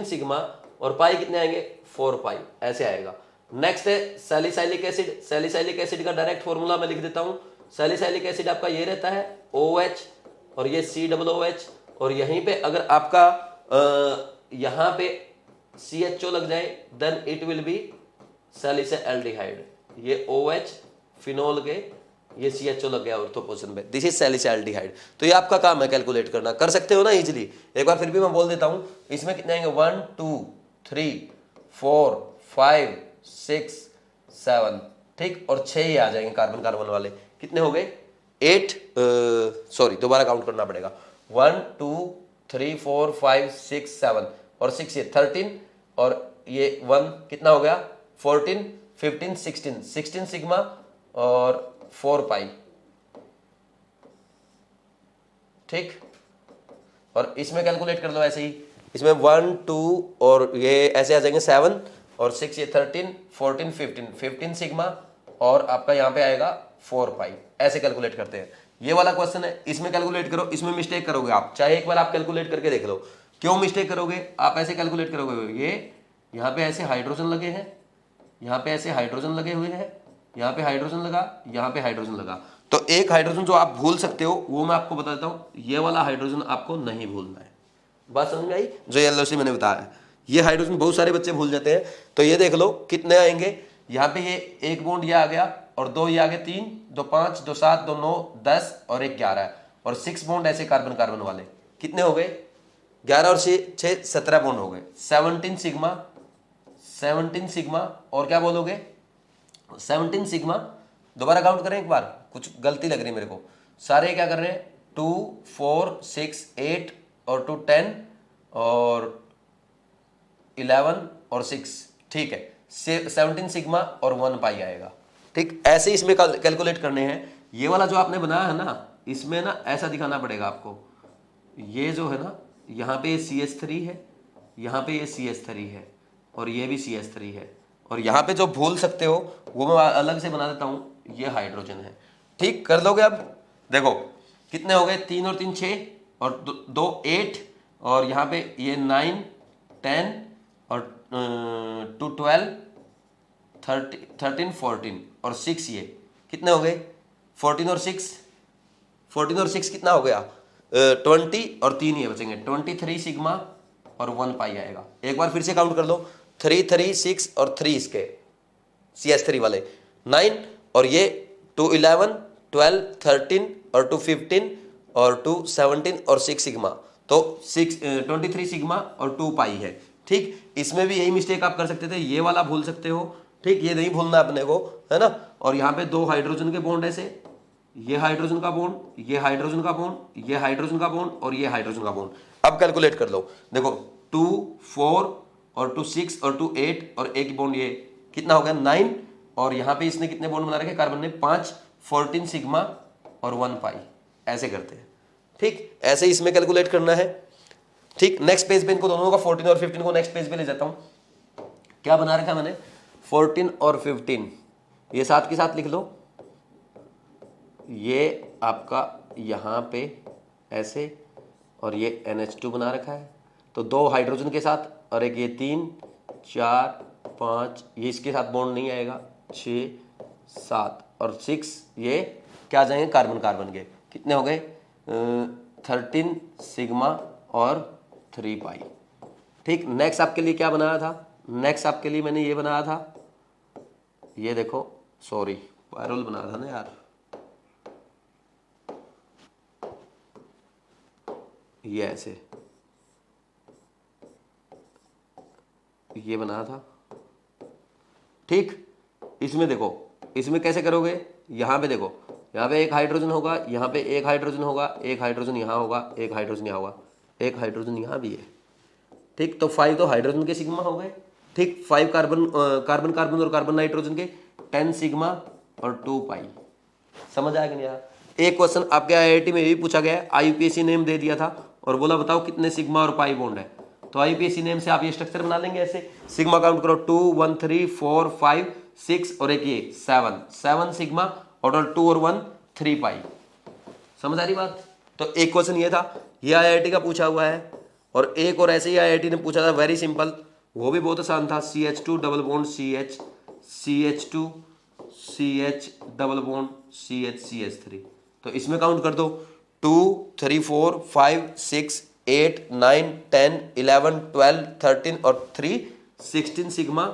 [SPEAKER 1] सिग्मा और पाई कितने आएंगे 4 पाई, ऐसे आएगा। नेक्स्ट है सैलिसाइलिक एसिड। सैलिसाइलिक एसिड का डायरेक्ट फॉर्मूला मैं लिख देता हूं। सैलिसाइलिक एसिड आपका ये रहता है OH और ये COOH, और यहीं पे अगर आपका यहां पे CHO लग जाए देन इट विल बी सैलिसाल्डिहाइड। ये OH फिनोल के ये CHO लग गया ऑर्थो पोजीशन पे, दिस इज सैलिसाल्डिहाइड। तो ये आपका काम है कैलकुलेट करना, कर सकते हो ना इजीली। एक बार फिर भी मैं बोल देता हूं, इसमें कितने आएंगे 1 2 3 4 5 6 7, ठीक, और 6 ही आ जाएंगे कार्बन कार्बन वाले। कितने हो गए 8, सॉरी दोबारा काउंट करना पड़ेगा, 1 2 3 4 5 6 7 और 6 ये 13, और ये 1 कितना हो गया 14 15 16 सिग्मा और 4 पाई, ठीक। और इसमें कैलकुलेट कर लो ऐसे ही, इसमें 1 2 और ये ऐसे आ जाएंगे 7 और 6 ये 13 14 15 सिग्मा, और आपका यहाँ पे आएगा 4 पाई, ऐसे कैलकुलेट करते हैं। ये वाला क्वेश्चन है, इसमें कैलकुलेट करो, इसमें मिस्टेक करोगे आप, चाहे एक बार आप कैलकुलेट करके देख लो। क्यों मिस्टेक करोगे आप, ऐसे कैलकुलेट करोगे, ये यहाँ पे ऐसे हाइड्रोजन लगे हैं, यहाँ पे ऐसे हाइड्रोजन लगे हुए हैं, यहाँ पे हाइड्रोजन लगा, यहाँ पे हाइड्रोजन लगा, तो एक हाइड्रोजन जो आप भूल सकते हो वो मैं आपको बता देता हूँ, ये वाला हाइड्रोजन आपको नहीं भूलना है। बात समझ में आई, जो येलो से मैंने बताया, ये हाइड्रोजन बहुत सारे बच्चे भूल जाते हैं। तो ये देख लो कितने आएंगे, यहाँ पे ये एक बॉन्ड ये आ गया, और 2 ये आ गए, 3 2 5 2 7 2 9 10 और 1 11, और 6 बॉन्ड ऐसे कार्बन कार्बन वाले कितने हो गए 11 और 6 17 बॉन्ड हो गए, 17 सिग्मा और क्या बोलोगे 17 सिग्मा। दोबारा काउंट करें एक बार, कुछ गलती लग रही है मेरे को, सारे क्या कर रहे हैं 2 4 6 8 और 2 10 और 11 और 6, ठीक है, 17 सिग्मा और 1 पाई आएगा, ठीक। ऐसे इसमें कैलकुलेट करने हैं। ये वाला जो आपने बनाया है ना, इसमें ना ऐसा दिखाना पड़ेगा आपको, ये जो है ना यहाँ पे CH3 है, यहाँ पे ये CH3 है, और ये भी CH3 है, और यहाँ पे जो भूल सकते हो वो मैं अलग से बना देता हूँ, ये हाइड्रोजन है, ठीक। कर लोगे अब, देखो कितने हो गए 3 और 3 6 और 2 8, और यहाँ पे ये 9 10 और 2 12 13 14 और 6 ये कितने हो गए 14 और 6 कितना हो गया 20, और 3 ये बचेंगे 23 सिग्मा और 1 पाई आएगा। एक बार फिर से काउंट कर लो, 3 3 6 और 3 इसके CH3 वाले 9, और ये 2 11 12 13 और 2 15 और 2 17 और 6 सिग्मा, तो 23 सिग्मा और 2 पाई है, ठीक। इसमें भी यही मिस्टेक आप कर सकते थे, ये वाला भूल सकते हो, ठीक, ये नहीं भूलना अपने को, है ना। और यहाँ पे 2 हाइड्रोजन के बॉन्ड ऐसे, ये हाइड्रोजन का बॉन्ड, ये हाइड्रोजन का बॉन्ड, ये हाइड्रोजन का बॉन्ड और ये हाइड्रोजन का बॉन्ड। अब कैलकुलेट कर लो, देखो 2 4 और 2 6 और 2 8 और एक बॉन्ड ये कितना हो गया 9, और यहाँ पे इसने कितने बॉन्ड बना रखे कार्बन ने 5, 14 सिग्मा और 1 पाई, ऐसे करते हैं, ठीक। ऐसे इसमें कैलकुलेट करना है, ठीक। नेक्स्ट पेज पे इनको दोनों का 14 और 15 को नेक्स्ट पेज पे ले जाता हूँ। क्या बना रखा मैंने 14 और 15, ये साथ के साथ लिख लो, ये आपका यहाँ पे ऐसे, और ये NH2 बना रखा है, तो 2 हाइड्रोजन के साथ, और एक ये 3 4 5, ये इसके साथ बॉन्ड नहीं आएगा, 6 7 और 6 ये क्या आ जाएंगे कार्बन कार्बन के, कितने हो गए 13 सिग्मा और 3 पाई, ठीक। नेक्स्ट आपके लिए क्या बनाया था, नेक्स्ट आपके लिए मैंने ये बनाया था, ये देखो सॉरी पायरोल बनाया था ना यार, ये ऐसे ये बनाया था, ठीक। इसमें देखो, इसमें कैसे करोगे, यहाँ पे देखो, यहाँ पे एक हाइड्रोजन होगा, यहाँ पे एक हाइड्रोजन होगा, एक हाइड्रोजन यहाँ होगा, एक हाइड्रोजन यहाँ होगा, एक हाइड्रोजन यहाँ भी है, ठीक। तो 5 तो हाइड्रोजन के सिग्मा हो गए, ठीक। 5 कार्बन कार्बन और कार्बन नाइट्रोजन के 10 सिग्मा और 2 पाई। समझ आया कि नहीं आया। एक क्वेश्चन आपके IIT में भी पूछा गया है, IUPAC ने दे दिया था, और बोला बताओ कितने सिग्मा और पाई बॉन्ड है, तो आईपीएसी नेम से आप ये स्ट्रक्चर बना लेंगे ऐसे। सिग्मा काउंट करो 2 1 3 4 5 6 और एक ये 7 सिग्मा और 2 और 1 3 पाई। समझ आ रही बात? तो एक क्वेश्चन ये था, ये आईआईटी का पूछा हुआ है, और एक और ऐसे ही आईआईटी ने पूछा था वेरी सिंपल, वो भी बहुत आसान था। CH2 double bond CH, CH2 CH double bond CH CH3। तो इसमें काउंट कर दो 2 3 4 5 6 8 9 10 11 12 13 और 3 16 सिग्मा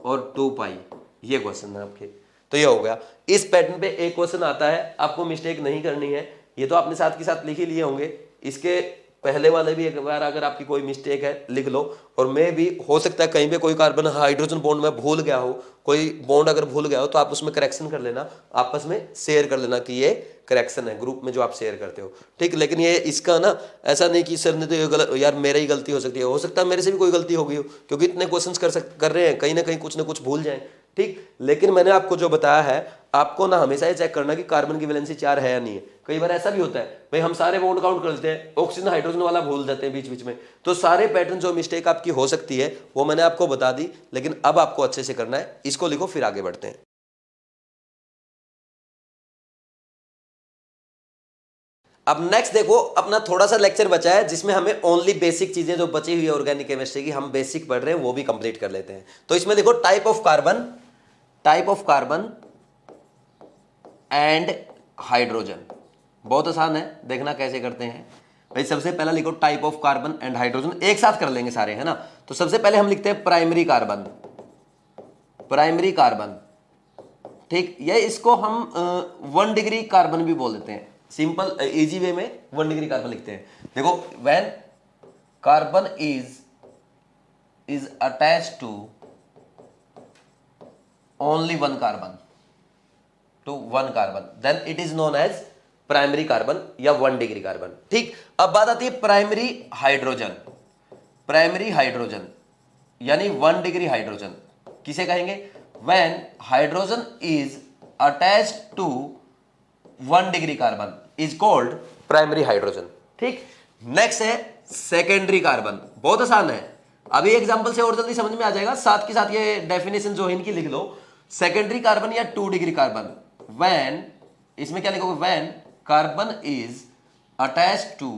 [SPEAKER 1] और 2 पाई। ये क्वेश्चन है आपके। तो ये हो गया। इस पैटर्न पे एक क्वेश्चन आता है, आपको मिस्टेक नहीं करनी है, ये तो आपने साथ के साथ लिख ही लिए होंगे। इसके पहले वाले भी एक बार अगर आपकी कोई मिस्टेक है लिख लो, और मैं भी हो सकता है कहीं पे कोई कार्बन हाइड्रोजन बॉन्ड में भूल गया हो, कोई बॉन्ड अगर भूल गया हो तो आप उसमें करेक्शन कर लेना, आपस में शेयर कर लेना कि ये करेक्शन है ग्रुप में जो आप शेयर करते हो, ठीक। लेकिन ये इसका ना ऐसा नहीं कि सर ने तो ये गलत, यार मेरा ही गलती हो सकती है, हो सकता है मेरे से भी कोई गलती हो गई हो, क्योंकि इतने क्वेश्चंस कर रहे हैं, कहीं ना कहीं कुछ ना कुछ भूल जाएं, ठीक। लेकिन मैंने आपको जो बताया है, आपको ना हमेशा ये चेक करना कि कार्बन की वैलेंसी 4 है या नहीं है। कई बार ऐसा भी होता है भाई हम सारे बॉन्ड काउंट कर लेते हैं, ऑक्सीजन हाइड्रोजन वाला भूल जाते हैं बीच बीच में। तो सारे पैटर्न जो मिस्टेक आपकी हो सकती है वो मैंने आपको बता दी, लेकिन अब आपको अच्छे से करना है। इसको लिखो फिर आगे बढ़ते हैं। अब नेक्स्ट देखो, अपना थोड़ा सा लेक्चर बचा है जिसमें हमें ओनली बेसिक चीजें जो बची हुई है ऑर्गेनिक केमिस्ट्री की, हम बेसिक पढ़ रहे हैं, वो भी कंप्लीट कर लेते हैं। तो इसमें देखो type of carbon and hydrogen, बहुत आसान है, देखना कैसे करते हैं भाई। सबसे पहला लिखो type of carbon and hydrogen, एक साथ कर लेंगे सारे, है ना। तो सबसे पहले हम लिखते हैं प्राइमरी कार्बन, ठीक। ये इसको हम 1 डिग्री कार्बन भी बोल देते हैं, सिंपल इजी वे में 1 डिग्री कार्बन लिखते हैं। देखो when carbon is attached to only 1 carbon then it is known as primary carbon या 1 डिग्री कार्बन, ठीक। अब बात आती है प्राइमरी हाइड्रोजन यानी 1 डिग्री हाइड्रोजन किसे कहेंगे? When hydrogen is attached to 1 degree carbon is called primary hydrogen, ठीक। नेक्स्ट है सेकेंडरी कार्बन, बहुत आसान है, अभी एग्जांपल से और जल्दी समझ में आ जाएगा, साथ के साथ ये डेफिनेशन जो है इनकी लिख लो। सेकेंडरी कार्बन या 2 डिग्री कार्बन, व्हेन, इसमें क्या लिखोगे? When carbon is attached to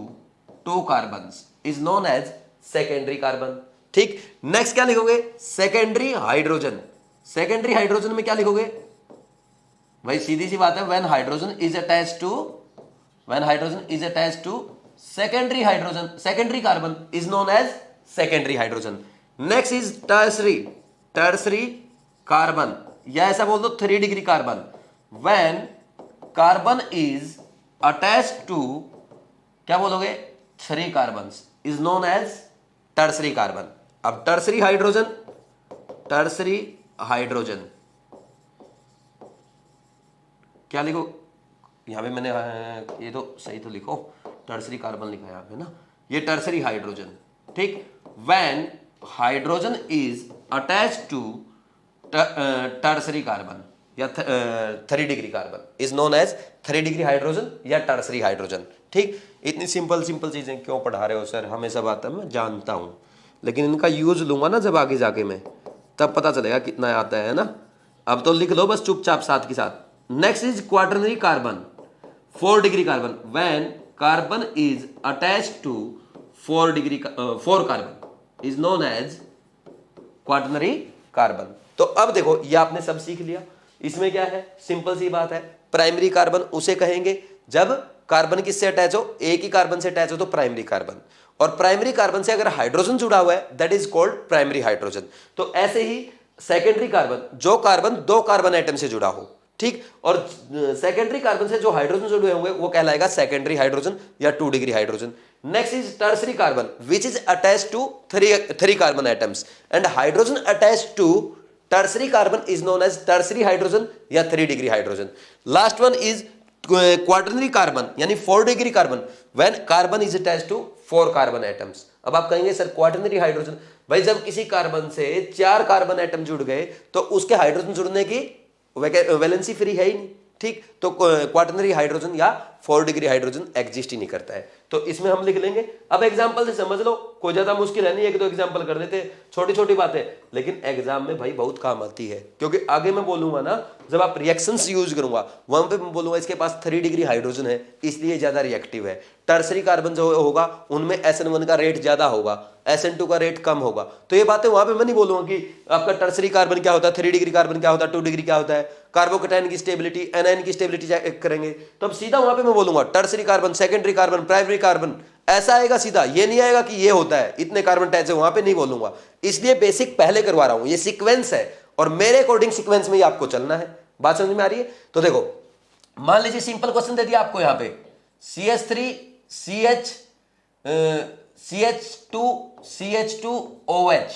[SPEAKER 1] 2 carbons is known as secondary carbon, ठीक। नेक्स्ट क्या लिखोगे? सेकेंडरी हाइड्रोजन में क्या लिखोगे भाई? सीधी सी बात है, when hydrogen is attached to secondary carbon is known as secondary hydrogen. Next is tertiary carbon, या ऐसा बोल दो 3 degree carbon, when carbon is attached to, क्या बोलोगे? 3 carbons is known as tertiary carbon. अब टर्सरी हाइड्रोजन क्या लिखो? यहां पे मैंने ये तो सही तो लिखो, टर्सरी कार्बन लिखा है यहां पे ना, ये टर्सरी हाइड्रोजन, ठीक। When hydrogen is attached to tertiary carbon या 3 degree carbon is known as 3 degree hydrogen या टर्सरी हाइड्रोजन, ठीक। इतनी सिंपल चीजें क्यों पढ़ा रहे हो सर? हमें सब आता है, मैं जानता हूं, लेकिन इनका यूज लूंगा ना जब आगे जाके मैं, तब पता चलेगा कितना आता है ना। अब तो लिख लो बस चुपचाप साथ के साथ। Next is quaternary carbon, 4 degree carbon, when carbon is attached to 4 carbon is known as quaternary carbon. तो अब देखो ये आपने सब सीख लिया। इसमें क्या है? सिंपल सी बात है, प्राइमरी कार्बन उसे कहेंगे जब कार्बन किससे अटैच हो? एक ही कार्बन से अटैच हो तो प्राइमरी कार्बन, और प्राइमरी कार्बन से अगर हाइड्रोजन जुड़ा हुआ है that is called primary hydrogen. तो ऐसे ही सेकेंडरी कार्बन, जो कार्बन 2 कार्बन एटम से जुड़ा हो, ठीक, और सेकेंडरी कार्बन से जो हाइड्रोजन जुड़े होंगे वो कहलाएगा सेकेंडरी हाइड्रोजन या 2 degree hydrogen. Next is tertiary carbon which is attached to 3 carbon atoms and hydrogen attached to tertiary carbon is known as tertiary hydrogen या 3 degree hydrogen. Last one is quaternary carbon यानी 4 degree carbon, when carbon is attached to 4 carbon atoms. अब आप कहेंगे सर क्वाटरनरी हाइड्रोजन, भाई जब किसी कार्बन से 4 कार्बन एटम जुड़ गए तो उसके हाइड्रोजन जुड़ने की वैलेंसी फ्री है ही नहीं, ठीक। तो क्वाटरनरी हाइड्रोजन या 4 डिग्री हाइड्रोजन एग्जिस्ट ही नहीं करता है। तो इसमें हम लिख लेंगे। अब एग्जाम्पल से समझ लो, कोई ज्यादा मुश्किल है नहीं, एक दो एग्जाम्पल कर देते, छोटी छोटी बातें, लेकिन एग्जाम में भाई बहुत काम आती है, क्योंकि आगे मैं बोलूंगा ना, जब आप रिएक्शंस यूज करूंगा वहां पे मैं बोलूंगा इसके पास 3 डिग्री हाइड्रोजन है इसलिए ज्यादा रिएक्टिव है। टर्सरी कार्बन जो होगा उनमें SN1 का रेट ज्यादा होगा, SN2 का रेट कम होगा। तो ये बातें वहां पे मैं नहीं बोलूंगा कि आपका टर्सरी कार्बन क्या होता है, 3 डिग्री कार्बन क्या होता है, 2 डिग्री क्या होता है, कार्बोकेटाइन की स्टेबिलिटी, एनाइन की स्टेबिलिटी चेक करेंगे। तो अब सीधा वहां पे मैं बोलूंगा tertiary carbon, secondary carbon, primary carbon, ऐसा आएगा सीधा। ये नहीं आएगा कि ये होता है इतने कार्बन अटैच है, वहां पे नहीं बोलूंगा। इसलिए बेसिक पहले करवा रहा हूं, ये सीक्वेंस है और मेरे अकॉर्डिंग सीक्वेंस में ही आपको चलना है। बात समझ में आ रही है? तो देखो, मान लीजिए सिंपल क्वेश्चन दे दिया आपको यहां पे, CH3 CH2OH।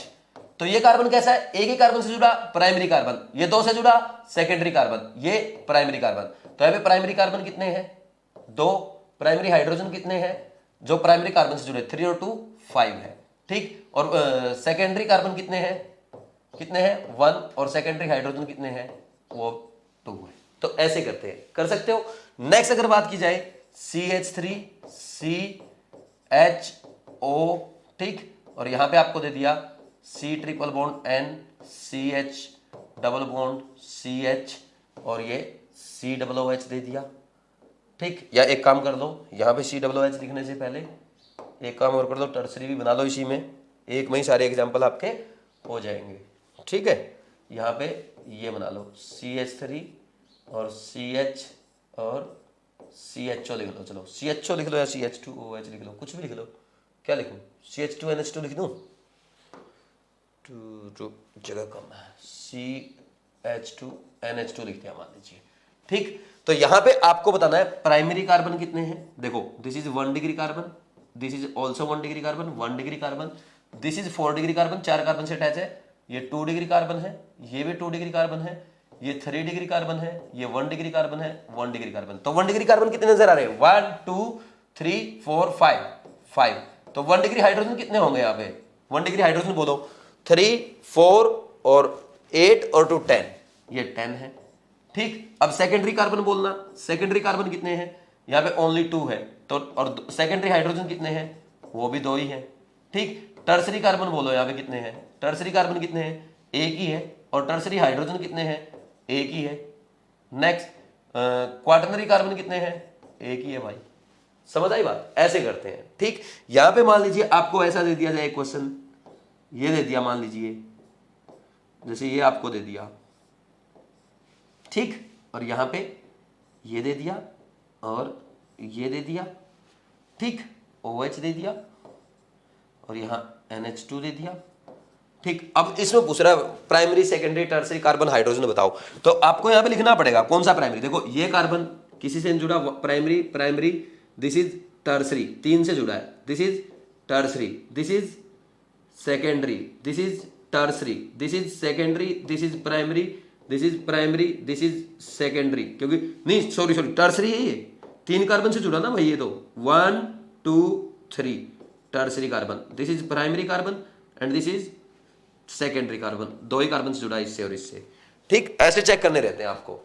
[SPEAKER 1] तो ये कार्बन कैसा है? एक ही कार्बन से जुड़ा प्राइमरी कार्बन, ये दो से जुड़ा सेकेंडरी कार्बन, ये प्राइमरी कार्बन। तो यहां पे प्राइमरी कार्बन कितने हैं? 2। प्राइमरी हाइड्रोजन कितने हैं जो प्राइमरी कार्बन से जुड़े? 3 और 2 5 है, ठीक। और सेकेंडरी कार्बन कितने हैं? 1। और सेकेंडरी हाइड्रोजन कितने हैं? वो 2 है। तो ऐसे करते हैं, कर सकते हो। नेक्स्ट अगर बात की जाए, CH3 CHO, ठीक। और यहां पे आपको दे दिया C triple bond N CH double bond CH और ये COOH दे दिया, ठीक। या एक काम कर दो, यहां पे COOH लिखने से पहले एक काम और कर दो, टर्सरी भी बना लो इसी में, एक में ही सारे एग्जाम्पल आपके हो जाएंगे, ठीक है। यहां पे ये बना लो CH3 और CH और CHO लिख लो। चलो CHO लिख लो या CH2OH लिख लो, कुछ भी लिख लो। क्या लिखूं? CH2NH2 लिख दूं? टू जगह कम है, CH2NH2 लिखते हैं मान लीजिए, ठीक। तो यहां पे आपको बताना है प्राइमरी कार्बन कितने हैं। देखो, this is 1 degree carbon, this is also 1 degree carbon, 1 degree carbon, this is 4 degree carbon, 4 carbon से अटैच है। ये 2 डिग्री कार्बन है, ये भी 2 डिग्री कार्बन है, ये 3 डिग्री कार्बन है, ये 1 डिग्री कार्बन है, 1 डिग्री कार्बन। तो 1 डिग्री कार्बन कितने नजर आ रहे हैं? 1 2 3 4 5। तो 1 डिग्री हाइड्रोजन कितने होंगे यहाँ पे? 1 डिग्री हाइड्रोजन बोलो, 3 4 और 8 और 2 10, ये 10 है, ठीक। अब सेकेंडरी कार्बन बोलना, सेकेंडरी कार्बन कितने हैं? यहाँ पे ओनली 2 है। तो और सेकेंडरी हाइड्रोजन कितने हैं? वो भी 2 ही है, ठीक। टर्सरी कार्बन बोलो, यहाँ पे कितने हैं? टर्सरी कार्बन कितने हैं? एक ही है। और टर्सरी हाइड्रोजन कितने हैं? एक ही है। नेक्स्ट, क्वाटरनरी कार्बन कितने हैं? एक ही है भाई। समझ आई बात? ऐसे करते हैं, ठीक। यहां पे मान लीजिए आपको ऐसा दे दिया जाए क्वेश्चन, ये दे दिया मान लीजिए, जैसे ये आपको दे दिया, ठीक। और यहां पे ये दे दिया और ये दे दिया, ठीक। OH दे दिया और यहां NH2 दे दिया, ठीक। अब इसमें पूछ रहा है primary secondary tertiary carbon hydrogen बताओ। तो आपको यहां पे लिखना पड़ेगा कौन सा प्राइमरी। देखो, ये कार्बन किसी से जुड़ा, प्राइमरी, दिस इज टर्सरी, 3 से जुड़ा है, this is tertiary, this is secondary, this is tertiary, this is secondary, this is primary, this is primary, this is secondary. क्योंकि नहीं, सॉरी टर्सरी है ये, 3 कार्बन से जुड़ा ना भाई, ये तो 1 2 3 tertiary carbon, this is primary carbon and this is secondary carbon, 2 he carbon से जुड़ा है इससे और इससे, ठीक। ऐसे चेक करने रहते हैं आपको।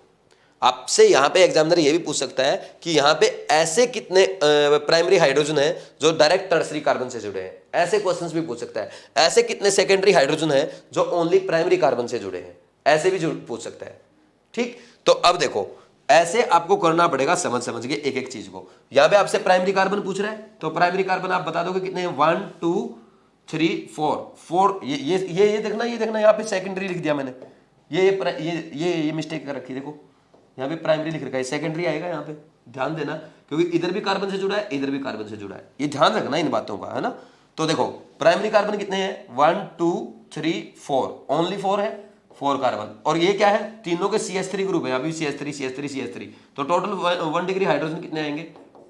[SPEAKER 1] आपसे यहां पे एग्जामिनर ये भी पूछ सकता है कि यहां पे ऐसे कितने प्राइमरी हाइड्रोजन है जो डायरेक्ट टर्सरी कार्बन से जुड़े हैं, ऐसे क्वेश्चंस भी पूछ सकता है। ऐसे कितने सेकेंडरी हाइड्रोजन है जो ओनली प्राइमरी कार्बन से जुड़े हैं, ऐसे भी पूछ सकता है, ठीक। तो अब देखो, ऐसे आपको करना पड़ेगा समझ के एक एक चीज को। यहां पे आपसे प्राइमरी कार्बन पूछ रहा है, तो प्राइमरी कार्बन आप बता दोगे कितने हैं? 1 2 3 4। ये देखना, यहाँ पे सेकेंडरी लिख दिया मैंने, ये मिस्टेक कर रखी, देखो यहाँ पे प्राइमरी लिख रखा है, सेकेंडरी आएगा यहाँ पे, ध्यान देना, क्योंकि इधर भी कार्बन से जुड़ा है, इधर भी कार्बन से जुड़ा है, ये ध्यान रखना इन बातों का, है ना। तो देखो, प्राइमरी कार्बन कितने हैं? 1 2 3 4, ओनली 4 है, 4 कार्बन। और ये क्या है? तीनों के CH3 ग्रुप है, यहाँ भी CH3। तो टोटल 1 डिग्री हाइड्रोजन कितने आएंगे?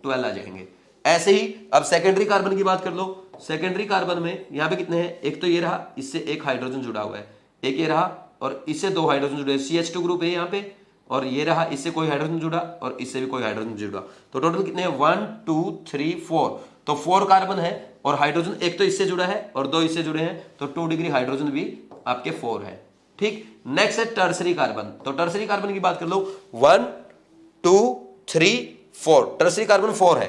[SPEAKER 1] 12 आ जाएंगे। ऐसे ही अब सेकेंडरी कार्बन की बात कर लो। सेकेंडरी कार्बन में यहाँ पे कितने हैं? एक तो ये रहा, इससे एक हाइड्रोजन जुड़ा हुआ है, एक ये रहा और इससे 2 हाइड्रोजन जुड़े, CH2 ग्रुप है यहाँ पे, और ये रहा, इससे कोई हाइड्रोजन जुड़ा और इससे भी कोई हाइड्रोजन जुड़ा। तो टोटल कितने हैं? 1 2 3 4। तो 4 कार्बन है और हाइड्रोजन एक तो इससे जुड़ा है और 2 इससे जुड़े हैं, तो 2 डिग्री हाइड्रोजन भी आपके 4 है, ठीक। नेक्स्ट है टर्सरी कार्बन। तो टर्सरी कार्बन की बात कर लो, 1 2 3 4 टर्सरी कार्बन 4 है,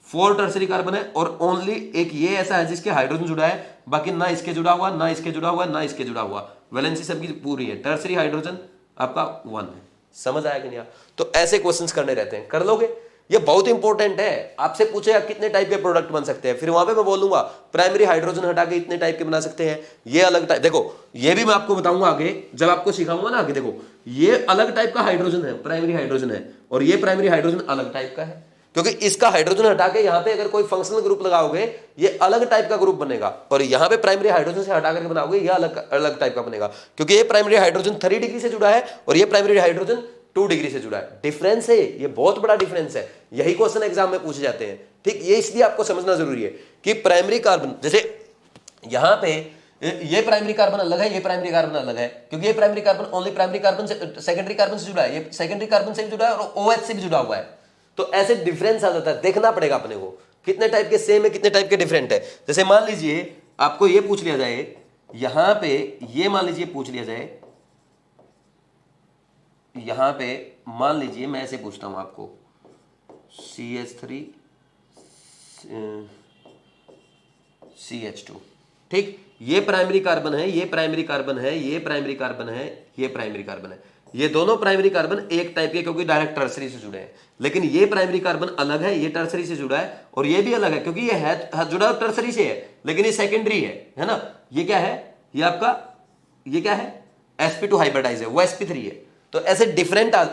[SPEAKER 1] 4 टर्सरी कार्बन है और ओनली एक ये ऐसा है जिसके हाइड्रोजन जुड़ा है, बाकी ना इसके जुड़ा हुआ, ना इसके जुड़ा हुआ, ना इसके जुड़ा हुआ, वैलेंसी सबकी पूरी है, टर्सरी हाइड्रोजन आपका 1 है। समझ आया कि नहीं? तो ऐसे क्वेश्चंस करने रहते हैं, कर लोगे? ये बहुत इंपॉर्टेंट है। आपसे पूछेगा कितने टाइप के प्रोडक्ट बन सकते हैं, फिर वहां पे मैं बोलूंगा प्राइमरी हाइड्रोजन हटा के इतने टाइप के बना सकते हैं, ये अलग टाइप। देखो ये भी मैं आपको बताऊंगा आगे जब आपको सिखाऊंगा ना आगे। देखो ये अलग टाइप का हाइड्रोजन है, प्राइमरी हाइड्रोजन है, और ये प्राइमरी हाइड्रोजन अलग टाइप का है, क्योंकि इसका हाइड्रोजन हटा के यहां पे अगर कोई फंक्शनल ग्रुप लगाओगे ये अलग टाइप का ग्रुप बनेगा, और यहां पे प्राइमरी हाइड्रोजन से हटा करके बनाओगे ये अलग अलग टाइप का बनेगा, क्योंकि ये प्राइमरी हाइड्रोजन 3 डिग्री से जुड़ा है और ये प्राइमरी हाइड्रोजन 2 डिग्री से जुड़ा है। डिफरेंस है, ये बहुत बड़ा डिफरेंस है, यही क्वेश्चन एग्जाम में पूछे जाते हैं। ठीक, ये इसलिए आपको समझना जरूरी है कि प्राइमरी कार्बन, जैसे यहां पे ये प्राइमरी कार्बन अलग है, ये प्राइमरी कार्बन अलग है, क्योंकि ये primary carbon only primary carbon से सेकेंडरी कार्बन से जुड़ा है, ये सेकेंडरी कार्बन से भी जुड़ा है और OH से भी जुड़ा हुआ है। तो ऐसे डिफरेंस आ जाता है, देखना पड़ेगा अपने को कितने टाइप के सेम है, कितने टाइप के डिफरेंट है। जैसे मान लीजिए आपको ये पूछ लिया जाए, यहां पे ये मान लीजिए पूछ लिया जाए, यहां पे मान लीजिए मैं ऐसे पूछता हूं आपको CH3 CH2, ठीक, ये प्राइमरी कार्बन है, ये प्राइमरी कार्बन है, ये प्राइमरी कार्बन है, ये प्राइमरी कार्बन है, ये दोनों प्राइमरी कार्बन एक टाइप के क्योंकि डायरेक्ट टर्सरी से जुड़े हैं, लेकिन ये प्राइमरी कार्बन अलग है, ये टर्सरी से जुड़ा है, और ये भी अलग है क्योंकि ये है जुड़ा टर्सरी से है, लेकिन ये सेकेंडरी है ना। ये क्या है, ये आपका, ये क्या है, sp2 हाइब्रिडाइज है, वो sp3 है। तो ऐसे डिफरेंस आ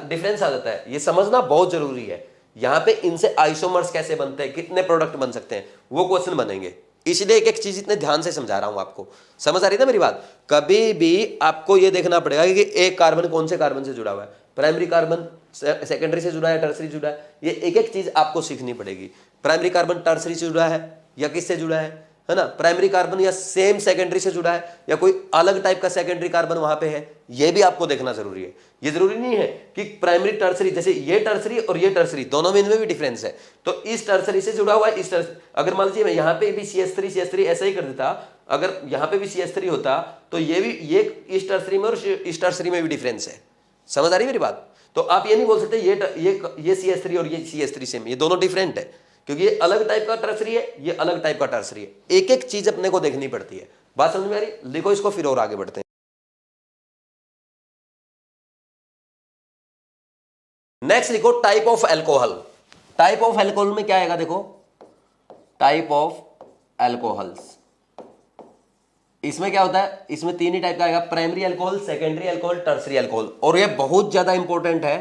[SPEAKER 1] जाता है, ये समझना बहुत जरूरी है। यहां पे इनसे आइसोमर्स कैसे बनते हैं, कितने प्रोडक्ट बन सकते हैं, वो क्वेश्चन बनेंगे, इसलिए एक एक चीज इतने ध्यान से समझा रहा हूं आपको। समझ आ रही है ना मेरी बात? कभी भी आपको ये देखना पड़ेगा कि एक कार्बन कौन से कार्बन से जुड़ा हुआ है, प्राइमरी कार्बन सेकेंडरी से जुड़ा है, टर्सरी जुड़ा है, ये एक एक चीज आपको सीखनी पड़ेगी। प्राइमरी कार्बन टर्सरी से जुड़ा है या किससे जुड़ा है ना, प्राइमरी कार्बन या सेम सेकेंडरी से जुड़ा है या कोई अलग टाइप का सेकेंडरी कार्बन वहां पे है, ये भी आपको देखना जरूरी है। ये जरूरी नहीं है कि प्राइमरी टर्सरी, जैसे ये टर्सरी और ये टर्सरी दोनों में इनमें भी डिफरेंस है, तो इस टर्सरी से जुड़ा हुआ है, इस टर्सरी, अगर मान लीजिए मैं यहाँ पे भी CH3 ऐसा ही कर देता, अगर यहाँ पे भी CH3 होता तो ये भी, ये इस टर्सरी में और इस टर्सरी में भी डिफरेंस है। समझ आ रही है मेरी बात? तो आप ये नहीं बोल सकते ये CH3 और ये CH3 सेम, ये दोनों डिफरेंट है, क्योंकि ये अलग टाइप का टर्सरी है, ये अलग टाइप का टर्सरी है। एक एक चीज अपने को देखनी पड़ती है। बात समझ में आ रही? लिखो इसको, फिर और आगे बढ़ते हैं। नेक्स्ट लिखो type of alcohol. Type of alcohol में क्या आएगा, देखो टाइप ऑफ एल्कोहल्स, इसमें क्या होता है, इसमें 3 ही टाइप का आएगा, primary alcohol, secondary alcohol, tertiary alcohol. और ये बहुत ज्यादा इंपॉर्टेंट है,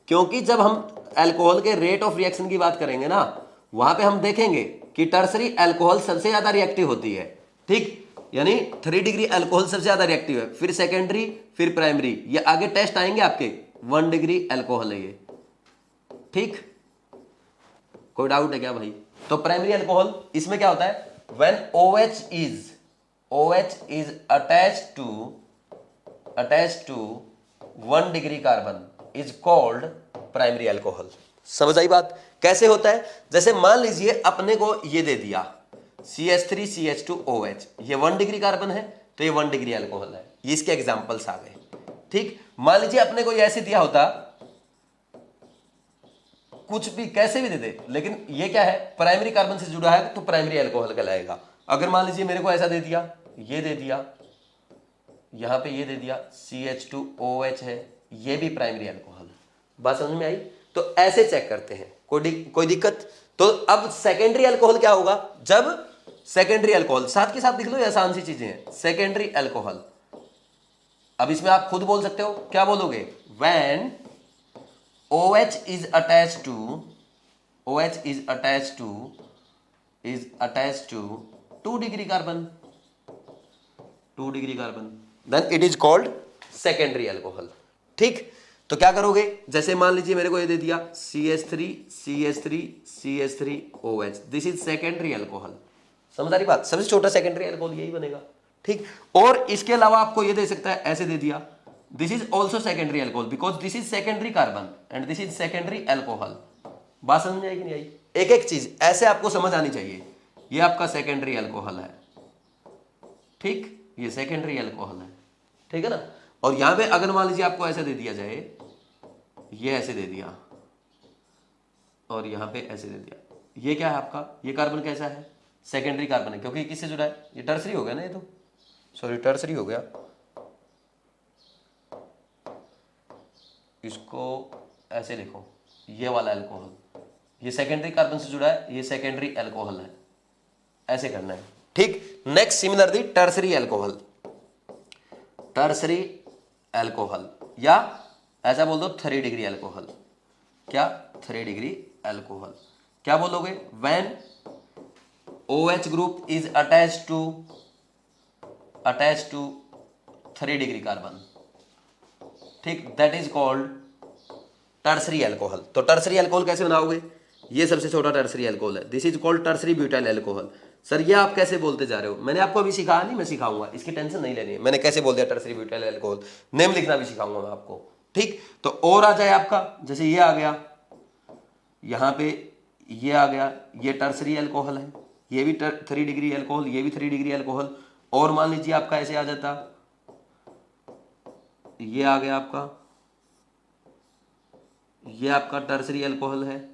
[SPEAKER 1] क्योंकि जब हम अल्कोहल के रेट ऑफ रिएक्शन की बात करेंगे ना, वहां पे हम देखेंगे कि टर्सरी अल्कोहल सबसे ज्यादा रिएक्टिव होती है, ठीक, यानी 3 डिग्री अल्कोहल सबसे ज्यादा रिएक्टिव है, फिर सेकेंडरी, फिर प्राइमरी, ये आगे टेस्ट आएंगे आपके, 1 डिग्री अल्कोहल है ये, ठीक। कोई डाउट है क्या भाई? तो प्राइमरी अल्कोहल, इसमें क्या होता है, when OH is attached to 1 degree carbon is called primary alcohol। समझ आई बात? कैसे होता है, जैसे मान लीजिए अपने को ये दे दिया CH3 CH2 OH, ये 1 डिग्री कार्बन है, तो ये 1 डिग्री अल्कोहल है, ये इसके एग्जांपल्स आ गए, ठीक। मान लीजिए अपने को ये ऐसे दिया होता, कुछ भी कैसे भी दे दे, लेकिन ये क्या है, प्राइमरी कार्बन से जुड़ा है तो प्राइमरी अल्कोहल कहलाएगा। अगर मान लीजिए मेरे को ऐसा दे दिया, ये दे दिया, यहां पे ये दे दिया CH2OH है, ये भी प्राइमरी अल्कोहल। बात समझ में आई? तो ऐसे चेक करते हैं, कोई दिक्कत? तो अब सेकेंडरी अल्कोहल क्या होगा, जब सेकेंडरी अल्कोहल, साथ के साथ लिख लो, ये आसान सी चीजें हैं, सेकेंडरी अल्कोहल। अब इसमें आप खुद बोल सकते हो, क्या बोलोगे, when OH is attached to 2 degree carbon, 2 degree carbon, then it is called secondary alcohol, ठीक। तो क्या करोगे, जैसे मान लीजिए मेरे को ये दे दिया CH3OH, this is secondary alcohol. समझ आ रही बात? सबसे छोटा सेकेंडरी अल्कोहल यही बनेगा, ठीक। और इसके अलावा आपको ये दे सकता है, ऐसे दे दिया, this is also secondary alcohol because this is secondary carbon and this is secondary alcohol. बात समझ में आई कि नहीं आई? एक एक चीज ऐसे आपको समझ आनी चाहिए। ये आपका सेकेंडरी अल्कोहल है, ठीक, ये सेकेंडरी अल्कोहल है, ठीक है ना। और यहां पे अगर मान लीजिए आपको ऐसे दे दिया जाए, ये ऐसे दे दिया, और यहाँ पे ऐसे दे दिया। ये क्या है आपका, ये कार्बन कैसा है, सेकेंडरी कार्बन है, क्योंकि ये किससे जुड़ा है, ये टर्सरी हो गया ना, ये तो सॉरी टर्सरी हो गया। इसको ऐसे लिखो, ये वाला अल्कोहल, ये सेकेंडरी कार्बन से जुड़ा है, ये सेकेंडरी अल्कोहल है, ऐसे करना है, ठीक। Next similarly tertiary alcohol, tertiary alcohol, या ऐसा बोल दो 3 डिग्री अल्कोहल। क्या, 3 डिग्री अल्कोहल। क्या बोलोगे, when OH group is attached to 3 degree carbon, ठीक, that is called tertiary alcohol. तो टर्सरी अल्कोहल कैसे बनाओगे, ये सबसे छोटा टर्सरी अल्कोहल है, this is called tertiary butyl alcohol. Sir ये आप कैसे बोलते जा रहे हो, मैंने आपको अभी सिखाया नहीं, मैं सिखाऊंगा, इसकी टेंशन नहीं लेनी है, मैंने कैसे बोल दिया टर्सरी ब्यूटाइल अल्कोहल, नेम लिखना भी सिखाऊंगा मैं आपको, ठीक। तो और आ जाए आपका, जैसे ये आ गया, यहाँ पे ये आ गया, ये टर्सरी अल्कोहल है, ये भी 3 डिग्री अल्कोहल, ये भी 3 डिग्री अल्कोहल। और मान लीजिए आपका ऐसे आ जाता, ये आ गया आपका, ये आपका टर्सरी अल्कोहल है,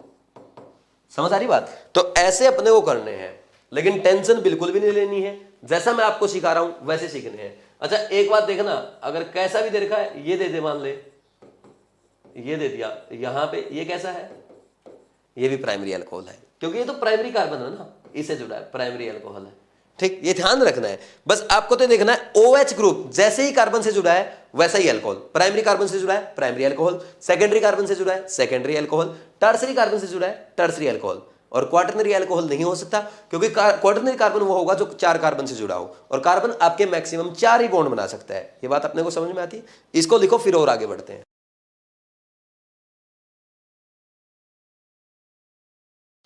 [SPEAKER 1] समझ आ रही बात। तो ऐसे अपने को करने हैं, लेकिन टेंशन बिल्कुल भी नहीं लेनी है, जैसा मैं आपको सिखा रहा हूं वैसे सीखने हैं। अच्छा एक बात देखना, अगर कैसा भी दे रखा है, ये दे दे, मान ले ये दे दिया, यहां पे ये कैसा है, ये भी प्राइमरी अल्कोहल है, क्योंकि ये तो प्राइमरी कार्बन है ना, इससे जुड़ा है, प्राइमरी अल्कोहल है, ठीक। ये ध्यान रखना है, बस आपको तो देखना है OH ग्रुप जैसे ही कार्बन से जुड़ा है वैसा ही अल्कोहल, प्राइमरी कार्बन से जुड़ा है प्राइमरी अल्कोहल, सेकेंडरी कार्बन से जुड़ा है सेकेंडरी अल्कोहल, टर्सरी कार्बन से जुड़ा है टर्सरी अल्कोहल, और क्वाटरनरी अल्कोहल नहीं हो सकता, क्योंकि क्वाटरनरी कार्बन वो होगा जो 4 कार्बन से जुड़ा हो, और कार्बन आपके मैक्सिमम 4 ही बॉन्ड बना सकता है। ये बात अपने को समझ में आती है, इसको लिखो फिर और आगे बढ़ते हैं।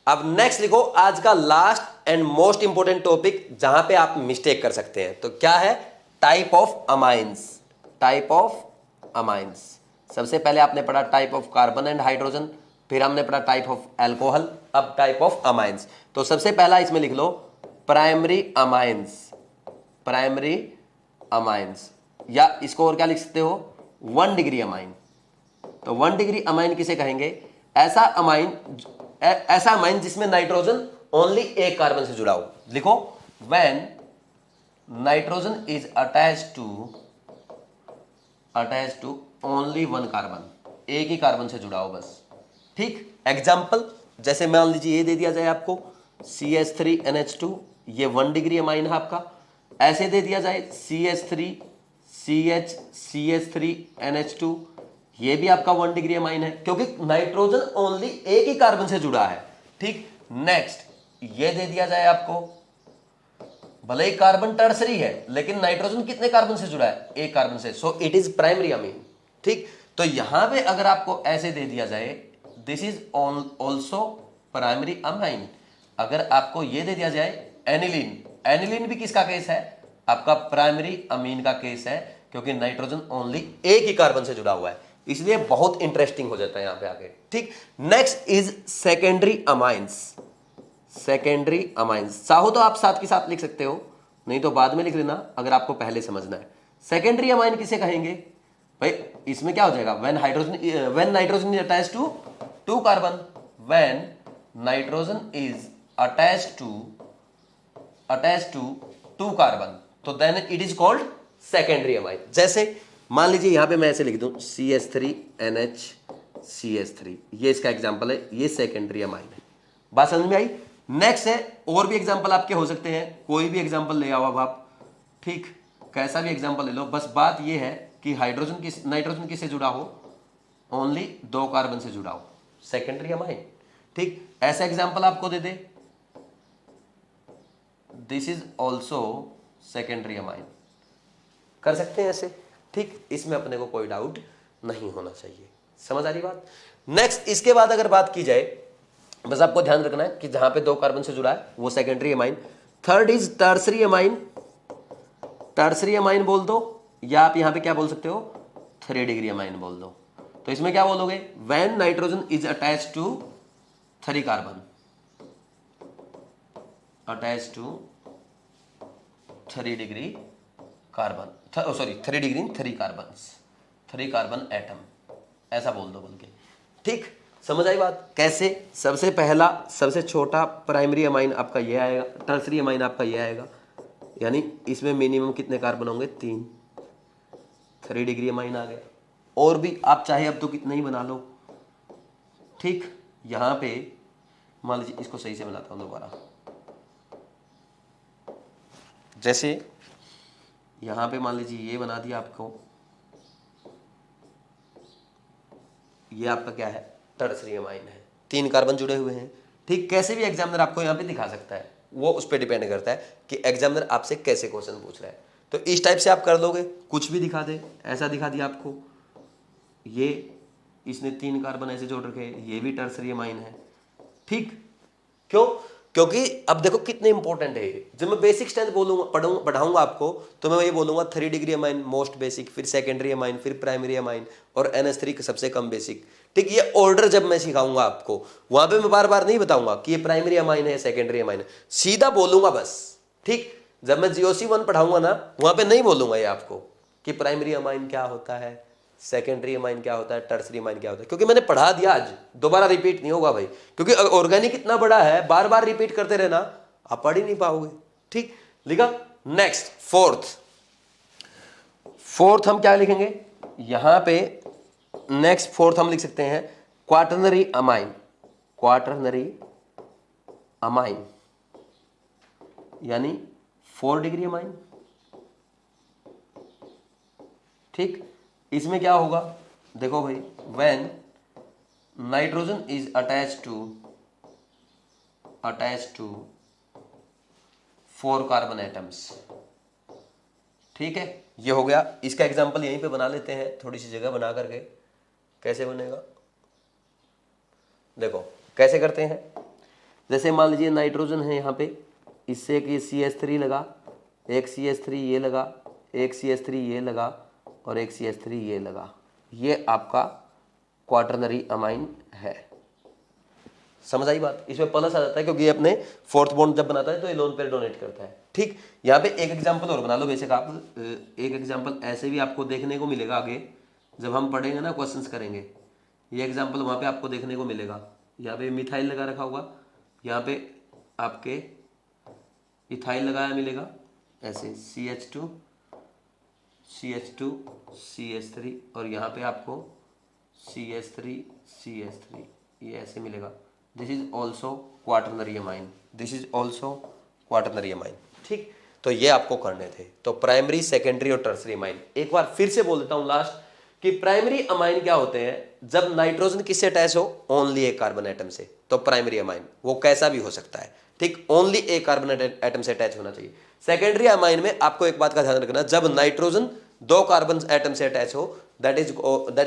[SPEAKER 1] अब नेक्स्ट लिखो आज का last and most important topic, जहां पे आप मिस्टेक कर सकते हैं, तो क्या है, type of amines. Type of amines, सबसे पहले आपने पढ़ा type of carbon and hydrogen, फिर हमने पढ़ा टाइप ऑफ अल्कोहल, अब टाइप ऑफ अमाइंस। तो सबसे पहला इसमें लिख लो प्राइमरी अमाइंस, प्राइमरी अमाइंस, या इसको और क्या लिख सकते हो, 1 डिग्री अमाइन। तो 1 डिग्री अमाइन किसे कहेंगे, ऐसा अमाइन जिसमें नाइट्रोजन ओनली एक कार्बन से जुड़ा हो। लिखो, when nitrogen is attached to only 1 carbon, एक ही कार्बन से जुड़ा हो बस, ठीक। एग्जाम्पल, जैसे मान लीजिए ये दे दिया जाए आपको CH3NH2, ये 1 डिग्री अमाइन है आपका, ऐसे दे दिया जाए CH3NH2, ये भी आपका 1 डिग्री अमाइन है, क्योंकि नाइट्रोजन ओनली एक ही कार्बन से जुड़ा है, ठीक। नेक्स्ट ये दे दिया जाए आपको, भले ही कार्बन टर्सरी है, लेकिन नाइट्रोजन कितने कार्बन से जुड़ा है, एक कार्बन से, so it is primary amine, ठीक। तो यहां पे अगर आपको ऐसे दे दिया जाए, this is also primary amine. अगर आपको ये दे दिया जाए एनिलीन, एनिलीन भी किसका केस है, आपका प्राइमरी अमीन का केस है, क्योंकि नाइट्रोजन ओनली एक ही कार्बन से जुड़ा हुआ है, इसलिए बहुत इंटरेस्टिंग हो जाता है यहां पे आगे, ठीक। Next is secondary amines. Secondary amines चाहो तो आप साथ के साथ लिख सकते हो, नहीं तो बाद में लिख लेना अगर आपको पहले समझना है। सेकेंडरी अमाइन किसे कहेंगे भाई, इसमें क्या हो जाएगा, when nitrogen is attached to 2 carbon, when nitrogen is attached to 2 carbon, तो then it is called secondary amine. जैसे मान लीजिए यहां पे मैं ऐसे लिख दूं CH3NH, ये इसका एग्जांपल है, ये सेकेंडरी अमाइन है, बात समझ में आई। नेक्स्ट है, और भी एग्जांपल आपके हो सकते हैं, कोई भी एग्जांपल ले आओ अब आप, ठीक, कैसा भी एग्जांपल ले लो, बस बात ये है कि नाइट्रोजन किससे जुड़ा हो, ओनली 2 कार्बन से जुड़ा हो, सेकेंडरी अमाइन, ठीक। ऐसा एग्जांपल आपको दे दे, this is also secondary amine, कर सकते हैं ऐसे, ठीक। इसमें अपने को कोई डाउट नहीं होना चाहिए, समझ आ रही बात। नेक्स्ट इसके बाद अगर बात की जाए, बस आपको ध्यान रखना है कि जहां पे 2 कार्बन से जुड़ा है वो secondary amine. Third is tertiary amine, tertiary amine बोल दो, या आप यहां पे क्या बोल सकते हो, 3 डिग्री अमाइन बोल दो। तो इसमें क्या बोलोगे, when nitrogen is attached to 3 carbon, attached to 3 degree carbon, sorry 3 degree 3 carbon, 3 carbon atom, ऐसा बोल दो बल्कि, ठीक। समझ आई बात? कैसे? सबसे पहला सबसे छोटा प्राइमरी अमाइन आपका ये आएगा, टर्सरी अमाइन आपका ये आएगा, यानी इसमें मिनिमम कितने कार्बन होंगे? 3, 3 डिग्री अमाइन आ गया। और भी आप चाहे अब तो कितना ही बना लो, ठीक। यहाँ पे मान लीजिए, इसको सही से बनाता हूँ दोबारा, जैसे यहाँ पे मान लीजिए ये बना दिया आपको, ये आपका क्या है? टर्सरी अमाइन है, 3 कार्बन जुड़े हुए हैं, ठीक। कैसे भी एग्जामिनर आपको यहाँ पे दिखा सकता है, वो उस पर डिपेंड करता है कि एग्जामिनर आपसे कैसे क्वेश्चन पूछ रहा है। तो इस टाइप से आप कर लोगे, कुछ भी दिखा दे, ऐसा दिखा दिया आपको, ये इसने 3 कार्बन ऐसे जोड़ रखे, ये भी टर्सरी अमाइन है, ठीक। क्यों? क्योंकि अब देखो कितने इंपॉर्टेंट है ये। जब मैं बेसिक स्ट्रेंथ बोलूंगा, पढ़ाऊंगा आपको, तो मैं ये बोलूंगा 3 डिग्री अमाइन मोस्ट बेसिक, फिर सेकेंडरी अमाइन, फिर प्राइमरी अमाइन, और NH3 सबसे कम बेसिक, ठीक। ये ऑर्डर जब मैं सिखाऊंगा आपको, वहां पे मैं बार बार नहीं बताऊंगा कि ये प्राइमरी अमाइन है, सेकेंडरी अमाइन है, सीधा बोलूंगा बस, ठीक। जब मैं GOC 1 पढ़ाऊंगा ना, वहां पे नहीं बोलूंगा ये आपको कि प्राइमरी अमाइन क्या होता है, सेकेंडरी अमाइन क्या होता है, टर्सरी अमाइन क्या होता है, क्योंकि मैंने पढ़ा दिया आज, दोबारा रिपीट नहीं होगा भाई। क्योंकि ऑर्गेनिक इतना बड़ा है, बार बार रिपीट करते रहना आप पढ़ ही नहीं पाओगे, ठीक। लिखा? नेक्स्ट फोर्थ हम क्या लिखेंगे यहां पे? नेक्स्ट फोर्थ हम लिख सकते हैं क्वाटरनरी अमाइन, क्वाटरनरी अमाइन यानी 4 डिग्री अमाइन, ठीक। इसमें क्या होगा? देखो भाई, when nitrogen is attached to 4 carbon atoms, ठीक है। ये हो गया। इसका एग्जांपल यहीं पे बना लेते हैं, थोड़ी सी जगह बना करके। कैसे बनेगा देखो, कैसे करते हैं। जैसे मान लीजिए नाइट्रोजन है यहाँ पे, इससे एक ये CH3 लगा, एक CH3 ये लगा, एक CH3 ये लगा, और एक CH3 ये लगा। ये आपका क्वाटरनरी अमाइन है। समझ आई बात? इसमें प्लस आ जाता है क्योंकि ये अपने 4th बॉन्ड जब बनाता है तो ये लोन पेयर डोनेट करता है, ठीक। यहाँ पे एक एग्जांपल और बना लो। बेशक आप एक एग्जांपल ऐसे भी आपको देखने को मिलेगा आगे जब हम पढ़ेंगे ना, क्वेश्चंस करेंगे। ये एग्जांपल वहाँ पे आपको देखने को मिलेगा। यहाँ पे मिथाइल लगा रखा होगा, यहाँ पे आपके इथाइल लगाया मिलेगा, ऐसे CH2 CH3, और यहाँ पे आपको CH3 ये ऐसे मिलेगा। This is also quaternary amine, this is also quaternary amine, ठीक। तो ये आपको करने थे। तो प्राइमरी, सेकेंडरी और टर्सरी अमाइन। एक बार फिर से बोल देता हूँ लास्ट कि प्राइमरी अमाइन क्या होते हैं? जब नाइट्रोजन किससे अटैच हो? ओनली एक कार्बन एटम से, तो प्राइमरी अमाइन। वो कैसा भी हो सकता है, ठीक। ओनली एक कार्बन एटम से अटैच होना चाहिए। सेकेंडरी अमाइन में आपको एक बात का ध्यान रखना, जब नाइट्रोजन 2 कार्बन एटम से अटैच हो, that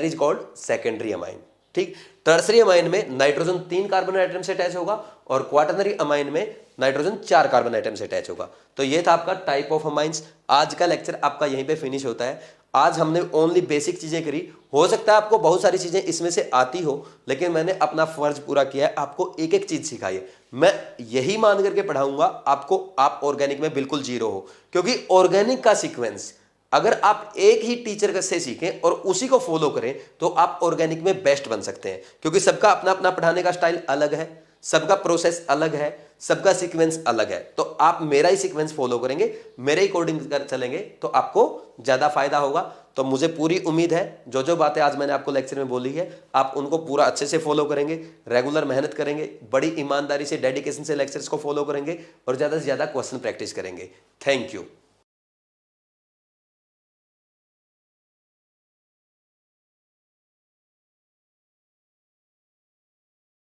[SPEAKER 1] is called secondary amine, ठीक। टर्सरी अमाइन में नाइट्रोजन 3 कार्बन एटम से अटैच होगा, और क्वाटरनरी अमाइन में नाइट्रोजन 4 कार्बन एटम से अटैच होगा। तो ये था आपका टाइप ऑफ अमाइंस। आज का लेक्चर आपका यहीं पे फिनिश होता है। आज हमने ओनली बेसिक चीजें करी। हो सकता है आपको बहुत सारी चीजें इसमें से आती हो, लेकिन मैंने अपना फर्ज पूरा किया है, आपको एक एक चीज सिखाई है। मैं यही मान करके पढ़ाऊंगा आपको, आप ऑर्गेनिक में बिल्कुल जीरो हो, क्योंकि ऑर्गेनिक का सीक्वेंस अगर आप एक ही टीचर से सीखें और उसी को फॉलो करें तो आप ऑर्गेनिक में बेस्ट बन सकते हैं। क्योंकि सबका अपना अपना पढ़ाने का स्टाइल अलग है, सबका प्रोसेस अलग है, सबका सीक्वेंस अलग है। तो आप मेरा ही सीक्वेंस फॉलो करेंगे, मेरे ही कोडिंग कर चलेंगे, तो आपको ज्यादा फायदा होगा। तो मुझे पूरी उम्मीद है जो जो बातें आज मैंने आपको लेक्चर में बोली है, आप उनको पूरा अच्छे से फॉलो करेंगे, रेगुलर मेहनत करेंगे, बड़ी ईमानदारी से, डेडिकेशन से लेक्चर्स को फॉलो करेंगे, और ज्यादा से ज्यादा क्वेश्चन प्रैक्टिस करेंगे। Thank you.